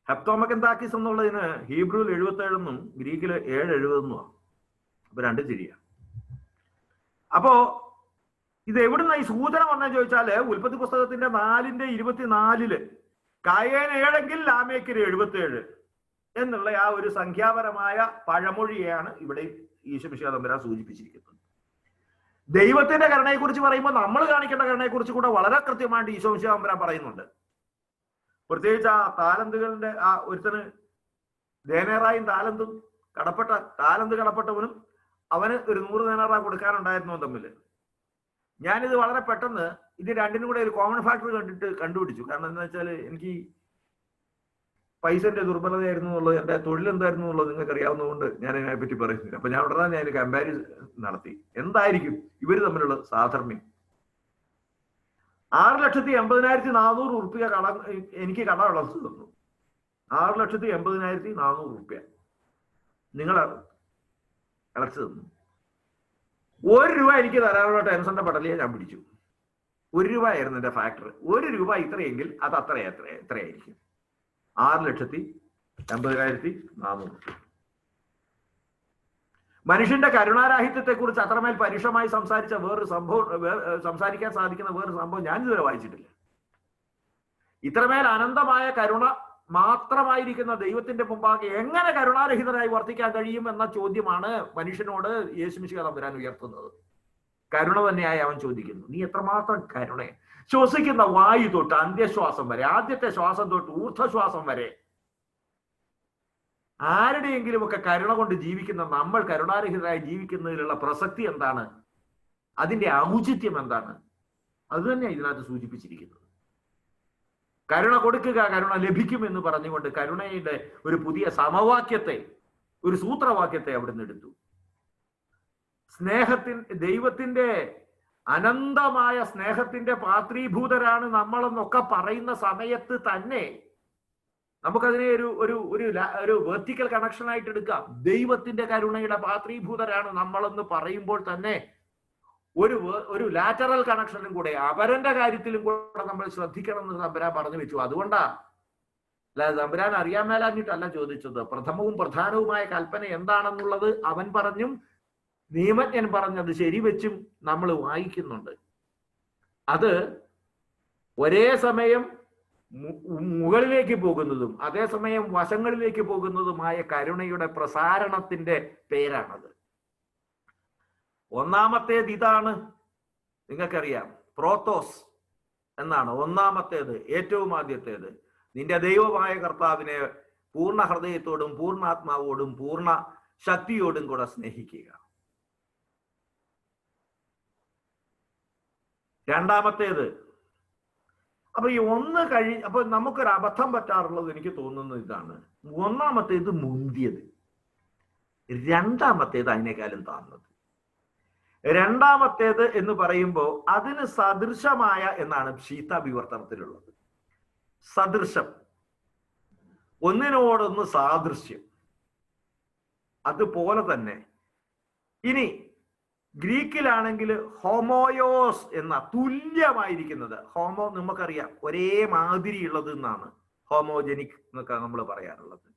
ഹെപ്തോ മെഗൻതാക്കിസ് എന്നുള്ളതിന് ഹീബ്രുവിൽ 77 എന്നും ഗ്രീക്കില് 770 എന്നുമാണ്. അപ്പൊ രണ്ടും ശരിയാണ്. അപ്പോ ഇത് എവിടുന്ന ഈ സൂചന വന്നെന്ന് ചോദിച്ചാല് ഉൽപ്പത്തി പുസ്തകത്തിന്റെ 4:24 കായേൻ 7 ലാമേക്കിന് 77 എന്നുള്ള ആ ഒരു സംഖ്യാപരമായ പഴമൊഴിയാണ് ഇവിടെ ഈശോ മിശിഹാ തമ്പുരാൻ സൂചിപ്പിച്ചിരിക്കുന്നത്. ദൈവത്തിന്റെ കരുണയെക്കുറിച്ച് പറയുമ്പോൾ നമ്മൾ കാണിക്കേണ്ട കരുണയെക്കുറിച്ച് കൂടെ വളരെ കൃത്യമായിട്ട് ഈശോ മിശിഹാ തമ്പുരാൻ പറയുന്നുണ്ട്. പ്രത്യേകിച്ച് ആ താലന്തുകളുടെ ആ ഒരുത്തന് ദേനേറായും താലന്ത് കടപ്പെട്ടവനും അവന് ഒരു 100 ദേനാറ കൊടുക്കാനുണ്ടായിരുന്നു തമ്മിൽ. ഞാനിത് വളരെ പെട്ടെന്ന് ഇത് രണ്ടിനും കൂടെ ഒരു കോമൺ ഫാക്ടർ കണ്ടുപിടിച്ചു. കാരണം എന്താ വെച്ചാൽ എനിക്ക് പൈസന്റെ ദുർബലതയായിരുന്നു എന്നുള്ളത്, എന്റെ തൊഴിൽ എന്തായിരുന്നു എന്നുള്ളത് നിങ്ങൾക്ക് അറിയാവുന്നതുകൊണ്ട് ഞാൻ അതിനെപ്പറ്റി പറയുന്നില്ല. അപ്പൊ ഞാൻ ഉടനെ ഞാൻ കമ്പാരിസൺ നടത്തി. എന്തായിരിക്കും ഇവർ തമ്മിലുള്ള സാധർമ്യം? 6,80,400 ഉറുപ്പിക എനിക്ക് കട അടച്ചു തന്നു. 6,80,400 ഉറുപ്പിക നിങ്ങൾ അടച്ചു തന്നു. 1 രൂപ എനിക്ക് തരാനുള്ള ടെൻഷന്റെ പടലിയെ ഞാൻ പിടിച്ചു. 1 രൂപ ആയിരുന്നു എന്റെ ഫാക്ടർ. 1 രൂപ ഇത്രയെങ്കിൽ അത് എത്രയായിരിക്കും? 6,80,400. മനുഷ്യന്റെ കരുണാരാഹിത്യത്തെ കുറിച്ച് അത്രമേൽ പരുഷമായി സംസാരിക്കാൻ സാധിക്കുന്ന വേറൊരു സംഭവം ഞാൻ ഇതുവരെ വായിച്ചിട്ടില്ല. ഇത്രമേൽ അനന്തമായ കരുണ മാത്രമായിരിക്കുന്ന ദൈവത്തിന്റെ മുമ്പാകെ എങ്ങനെ കരുണാരഹിതരായി വർത്തിക്കാൻ കഴിയും എന്ന ചോദ്യമാണ് മനുഷ്യനോട് യേശു മിശിഹാ തമ്പുരാൻ ഉയർത്തുന്നത്. കരുണ തന്നെയായി അവൻ ചോദിക്കുന്നു, നീ എത്രമാത്രം കരുണയെ ശ്വസിക്കുന്ന വായു തൊട്ട് അന്ത്യശ്വാസം വരെ, ആദ്യത്തെ ശ്വാസം തൊട്ട് ഊർധ്വശ്വാസം വരെ ആരുടെയെങ്കിലും ഒക്കെ കരുണ കൊണ്ട് ജീവിക്കുന്ന നമ്മൾ കരുണാരഹിതരായി ജീവിക്കുന്നതിലുള്ള പ്രസക്തി എന്താണ്? അതിന്റെ ഔചിത്യം എന്താണ്? അത് തന്നെയാണ് ഇതിനകത്ത് സൂചിപ്പിച്ചിരിക്കുന്നത്. കരുണ കൊടുക്കുക, കരുണ ലഭിക്കും എന്ന് പറഞ്ഞുകൊണ്ട് കരുണയുടെ ഒരു പുതിയ സമവാക്യത്തെ, ഒരു സൂത്രവാക്യത്തെ അവിടുന്ന് എടുത്തു. ദൈവത്തിന്റെ അനന്തമായ സ്നേഹത്തിന്റെ പാത്രീഭൂതരാണ് നമ്മളെന്നൊക്കെ പറയുന്ന സമയത്ത് തന്നെ നമുക്കതിനെ ഒരു വെർട്ടിക്കൽ കണക്ഷൻ ആയിട്ട് എടുക്കാം. ദൈവത്തിന്റെ കരുണയുടെ പാത്രീഭൂതരാണ് നമ്മളെന്ന് പറയുമ്പോൾ തന്നെ ഒരു ലാറ്ററൽ കണക്ഷനും കൂടെ അപരന്റെ കാര്യത്തിലും കൂടെ നമ്മൾ ശ്രദ്ധിക്കണം എന്ന് തമ്പുരാൻ പറഞ്ഞു വെച്ചു. അതുകൊണ്ടാ തമ്പുരാൻ അറിയാൻ മേലാഞ്ഞിട്ടല്ല ചോദിച്ചത്. പ്രഥമവും പ്രധാനവുമായ കൽപ്പന എന്താണെന്നുള്ളത് അവൻ പറഞ്ഞും നിയമജ്ഞൻ പറഞ്ഞത് ശരിവെച്ചും നമ്മൾ വായിക്കുന്നുണ്ട്. അത് ഒരേ സമയം മുകളിലേക്ക് പോകുന്നതും അതേസമയം വശങ്ങളിലേക്ക് പോകുന്നതുമായ കരുണയുടെ പ്രസാരണത്തിന്റെ പേരാണത്. ഒന്നാമത്തേത് ഇതാണ്, നിങ്ങൾക്കറിയാം, പ്രോത്തോസ് എന്നാണ് ഒന്നാമത്തേത്, ഏറ്റവും ആദ്യത്തേത്. നിന്റെ ദൈവമായ കർത്താവിനെ പൂർണ്ണ ഹൃദയത്തോടും പൂർണ്ണാത്മാവോടും പൂർണ്ണ ശക്തിയോടും കൂടെ സ്നേഹിക്കുക. രണ്ടാമത്തേത്, അപ്പൊ ഈ അപ്പൊ നമുക്കൊരു അബദ്ധം പറ്റാറുള്ളത് എനിക്ക് തോന്നുന്നത് ഇതാണ്. ഒന്നാമത്തേത് മുന്തിയത്, രണ്ടാമത്തേത് അതിനേക്കാളും താഴ്ന്നത്. രണ്ടാമത്തേത് എന്ന് പറയുമ്പോൾ അതിന് സദൃശമായ എന്നാണ് ശീത വിവർത്തനത്തിലുള്ളത്. സദൃശം, ഒന്നിനോടൊന്ന് സാദൃശ്യം, അതുപോലെ തന്നെ. ഇനി ഗ്രീക്കിലാണെങ്കിൽ ഹോമോയോസ് എന്ന തുല്യമായിരിക്കുന്നത്. ഹോമോ നമുക്കറിയാം ഒരേ മാതിരി ഉള്ളത് എന്നാണ് ഹോമോജനിക് എന്നൊക്കെ നമ്മൾ പറയാറുള്ളത്.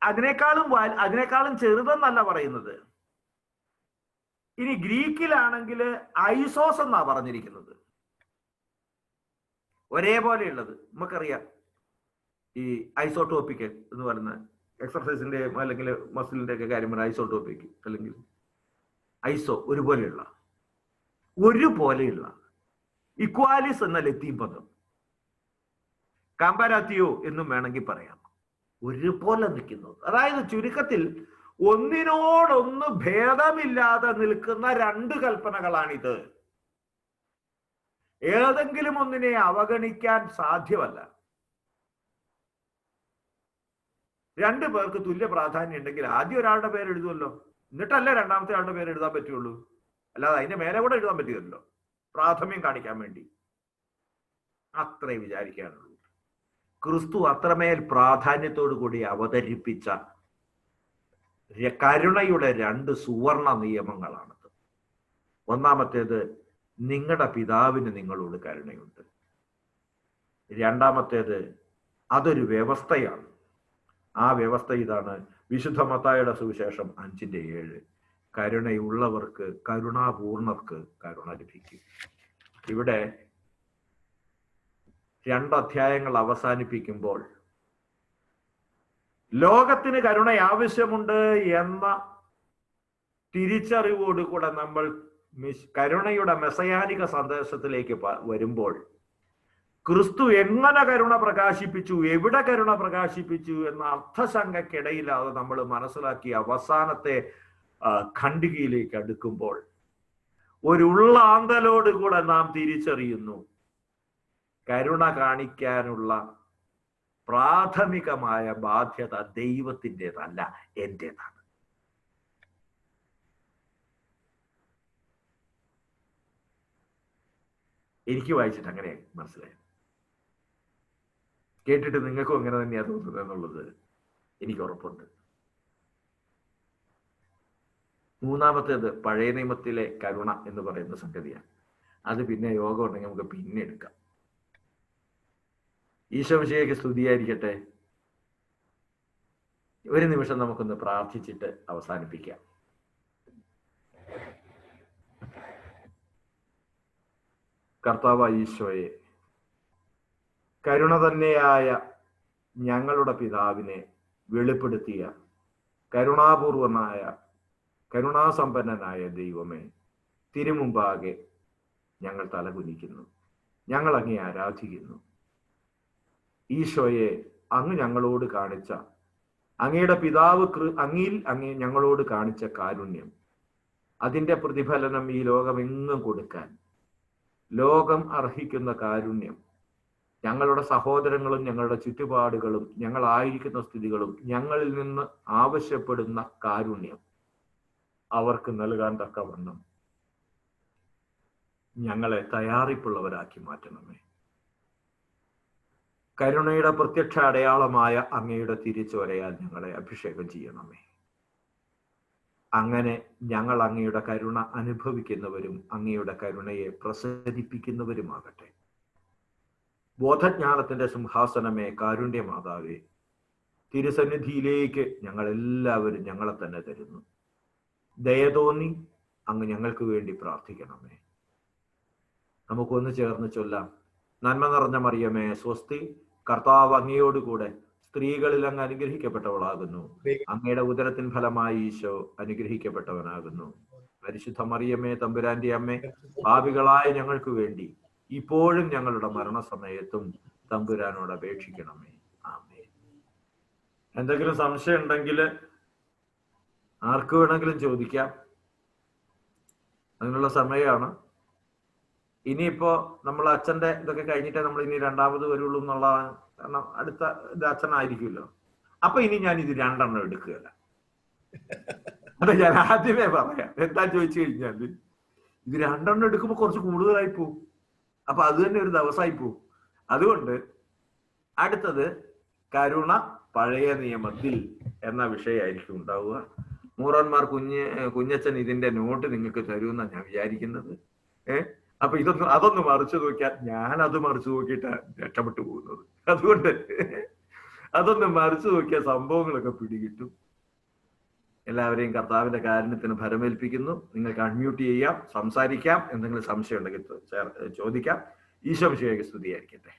അതിനേക്കാളും ചെറുതെന്നല്ല പറയുന്നത്. ഇനി ഗ്രീക്കിലാണെങ്കിൽ ഐസോസ് എന്നാ പറഞ്ഞിരിക്കുന്നത്, ഒരേപോലെയുള്ളത്. നമുക്കറിയാം ഈ ഐസോടോപ്പിക് എന്ന് പറയുന്ന എക്സർസൈസിന്റെ അല്ലെങ്കിൽ മസിലിന്റെ ഒക്കെ കാര്യം പറഞ്ഞാൽ ഐസോടോപ്പിക് അല്ലെങ്കിൽ ഐസോ, ഒരുപോലെയുള്ള ഇക്വാലിസ് എന്ന ലത്തീൻ പദം, കമ്പാരാത്തിയോ എന്നും വേണമെങ്കിൽ പറയാം. ഒരുപോലെ നിൽക്കുന്നത്, അതായത് ചുരുക്കത്തിൽ ഒന്നിനോടൊന്ന് ഭേദമില്ലാതെ നിൽക്കുന്ന രണ്ട് കൽപ്പനകളാണിത്. ഏതെങ്കിലും ഒന്നിനെ അവഗണിക്കാൻ സാധ്യമല്ല. രണ്ടു പേർക്ക് തുല്യ പ്രാധാന്യം ഉണ്ടെങ്കിൽ ആദ്യം ഒരാളുടെ പേര് എഴുതുമല്ലോ, എന്നിട്ടല്ലേ രണ്ടാമത്തെ ആളുടെ പേര് എഴുതാൻ പറ്റുള്ളൂ. അല്ലാതെ അതിന്റെ മേലെ കൂടെ എഴുതാൻ പറ്റില്ലല്ലോ, പ്രാഥമ്യം കാണിക്കാൻ വേണ്ടി. അത്രേ വിചാരിക്കാനുള്ളൂ. ക്രിസ്തു അത്രമേൽ പ്രാധാന്യത്തോടു കൂടി അവതരിപ്പിച്ച കരുണയുടെ 2 സുവർണ നിയമങ്ങളാണത്. ഒന്നാമത്തേത്, നിങ്ങളുടെ പിതാവിന് നിങ്ങളോട് കരുണയുണ്ട്. രണ്ടാമത്തേത്, അതൊരു വ്യവസ്ഥയാണ്. ആ വ്യവസ്ഥ ഇതാണ്, വിശുദ്ധ മത്തായിയുടെ സുവിശേഷം 5:7, കരുണയുള്ളവർക്ക്, കരുണാപൂർണർക്ക് കരുണ ലഭിക്കും. ഇവിടെ 2 അധ്യായങ്ങൾ അവസാനിപ്പിക്കുമ്പോൾ ലോകത്തിന് കരുണ ആവശ്യമുണ്ട് എന്ന തിരിച്ചറിവോടുകൂടെ നമ്മൾ കരുണയുടെ മെസയാനിക സന്ദേശത്തിലേക്ക് വരുമ്പോൾ ക്രിസ്തു എങ്ങനെ കരുണ പ്രകാശിപ്പിച്ചു, എവിടെ കരുണ പ്രകാശിപ്പിച്ചു എന്ന അർത്ഥശങ്കയ്ക്കിടയില്ലാതെ നമ്മൾ മനസ്സിലാക്കി അവസാനത്തെ ഖണ്ഡികയിലേക്ക് അടുക്കുമ്പോൾ ഒരു ഉള്ളാന്തലോടുകൂടെ നാം തിരിച്ചറിയുന്നു, കരുണ കാണിക്കാനുള്ള പ്രാഥമികമായ ബാധ്യത ദൈവത്തിൻ്റെതല്ല, എന്റേതാണ്. എനിക്ക് വായിച്ചിട്ട് അങ്ങനെ മനസ്സിലായി. കേട്ടിട്ട് നിങ്ങൾക്കും അങ്ങനെ തന്നെയാ തോന്നുന്നത് എന്നുള്ളത് എനിക്ക് ഉറപ്പുണ്ട്. മൂന്നാമത്തേത് പഴയ നിയമത്തിലെ കരുണ എന്ന് പറയുന്ന സംഗതിയാണ്. അത് പിന്നെ യോഗം ഉണ്ടെങ്കിൽ നമുക്ക് പിന്നെ എടുക്കാം. ഈശോ മിശിഹായ്ക്ക് സ്തുതിയായിരിക്കട്ടെ. ഒരു നിമിഷം നമുക്കൊന്ന് പ്രാർത്ഥിച്ചിട്ട് അവസാനിപ്പിക്കാം. കർത്താവായ ഈശോയെ, കരുണ തന്നെയായ ഞങ്ങളുടെ പിതാവിനെ വെളിപ്പെടുത്തിയ കരുണാപൂർവനായ കരുണാസമ്പന്നനായ ദൈവമേ, തിരുമുമ്പാകെ ഞങ്ങൾ തലകുനിക്കുന്നു, ഞങ്ങൾ അങ്ങേ ആരാധിക്കുന്നു. ഈശോയെ, അങ്ങ് ഞങ്ങളോട് കാണിച്ച, അങ്ങയുടെ പിതാവ് അങ്ങേ ഞങ്ങളോട് കാണിച്ച കാരുണ്യം, അതിൻ്റെ പ്രതിഫലനം ഈ ലോകമെങ്ങും കൊടുക്കാൻ ലോകം അർഹിക്കുന്ന കാരുണ്യം, ഞങ്ങളുടെ സഹോദരങ്ങളും ഞങ്ങളുടെ ചുറ്റുപാടുകളും ഞങ്ങളായിരിക്കുന്ന സ്ഥിതികളും ഞങ്ങളിൽ നിന്ന് ആവശ്യപ്പെടുന്ന കാരുണ്യം അവർക്ക് നൽകാൻ തക്കവണ്ണം ഞങ്ങളെ തയ്യാറിപ്പുള്ളവരാക്കി മാറ്റണമേ. കരുണയുടെ പ്രത്യക്ഷ അടയാളമായ അങ്ങയുടെ തിരിച്ചുവരയാൽ ഞങ്ങളെ അഭിഷേകം ചെയ്യണമേ. അങ്ങനെ ഞങ്ങൾ അങ്ങയുടെ കരുണ അനുഭവിക്കുന്നവരും അങ്ങയുടെ കരുണയെ പ്രസരിപ്പിക്കുന്നവരുമാകട്ടെ. ബോധജ്ഞാനത്തിന്റെ സിംഹാസനമേ, കാരുണ്യമാതാവേ, തിരുസന്നിധിയിലേക്ക് ഞങ്ങളെല്ലാവരും ഞങ്ങളെ തന്നെ തരുന്നു. ദയതോന്നി അങ്ങ് ഞങ്ങൾക്ക് വേണ്ടി പ്രാർത്ഥിക്കണമേ. നമുക്കൊന്ന് ചേർന്ന് ചൊല്ലാം. നന്മ നിറഞ്ഞ മറിയമേ സ്വസ്തി, കർത്താവ് അങ്ങയോടുകൂടെ സ്ത്രീകളിൽ അങ്ങ് അനുഗ്രഹിക്കപ്പെട്ടവളാകുന്നു. അങ്ങയുടെ ഉദരത്തിൻ ഫലമായി ഈശോ അനുഗ്രഹിക്കപ്പെട്ടവനാകുന്നു. പരിശുദ്ധ മറിയമേ തമ്പുരാന്റെ അമ്മേ, പാപികളായ ഞങ്ങൾക്ക് വേണ്ടി ഇപ്പോഴും ഞങ്ങളുടെ മരണസമയത്തും തമ്പുരാനോട് അപേക്ഷിക്കണമേ. ആമേൻ. എന്തെങ്കിലും സംശയം ഉണ്ടെങ്കിൽ ആർക്ക് വേണമെങ്കിലും ചോദിക്കാം. അതിനുള്ള സമയമാണ്. ഇനിയിപ്പോ നമ്മൾ അച്ഛന്റെ ഇതൊക്കെ കഴിഞ്ഞിട്ടേ നമ്മൾ ഇനി രണ്ടാമത് വരുള്ളൂ എന്നുള്ളതാണ്. കാരണം അടുത്ത ഇത് അച്ഛനായിരിക്കുമല്ലോ. അപ്പൊ ഇനി ഞാൻ ഇത് 2 എണ്ണം എടുക്കുകയല്ല. അത് ഞാൻ ആദ്യമേ പറയാം. എന്താ ചോദിച്ചു കഴിഞ്ഞാൽ ഇത് 2 എണ്ണം എടുക്കുമ്പോൾ കുറച്ച് കൂടുതലായി പോകും. അപ്പൊ അത് തന്നെ ഒരു ദിവസമായി പോകും. അതുകൊണ്ട് അടുത്തത് കരുണ പഴയ നിയമത്തിൽ എന്ന വിഷയമായിരിക്കും ഉണ്ടാവുക. മൂറന്മാർ കുഞ്ഞച്ചൻ ഇതിന്റെ നോട്ട് നിങ്ങൾക്ക് തരുമെന്നാണ് ഞാൻ വിചാരിക്കുന്നത്. അപ്പൊ അതൊന്ന് മറിച്ചു നോക്കിയാൽ ഞാനത് മറിച്ചു നോക്കിയിട്ടാണ് രക്ഷപ്പെട്ടു പോകുന്നത്. അതുകൊണ്ട് അതൊന്ന് മറിച്ചു നോക്കിയ സംഭവങ്ങളൊക്കെ പിടികിട്ടും. എല്ലാവരെയും കർത്താവിന്റെ കാരുണ്യത്തിന് ഭരമേൽപ്പിക്കുന്നു. നിങ്ങൾക്ക് അൺമ്യൂട്ട് ചെയ്യാം, സംസാരിക്കാം, എന്തെങ്കിലും സംശയം ഉണ്ടെങ്കിൽ ചോദിക്കാം. ഈശോ മിശിഹായ്ക്ക് സ്തുതിയായിരിക്കട്ടെ.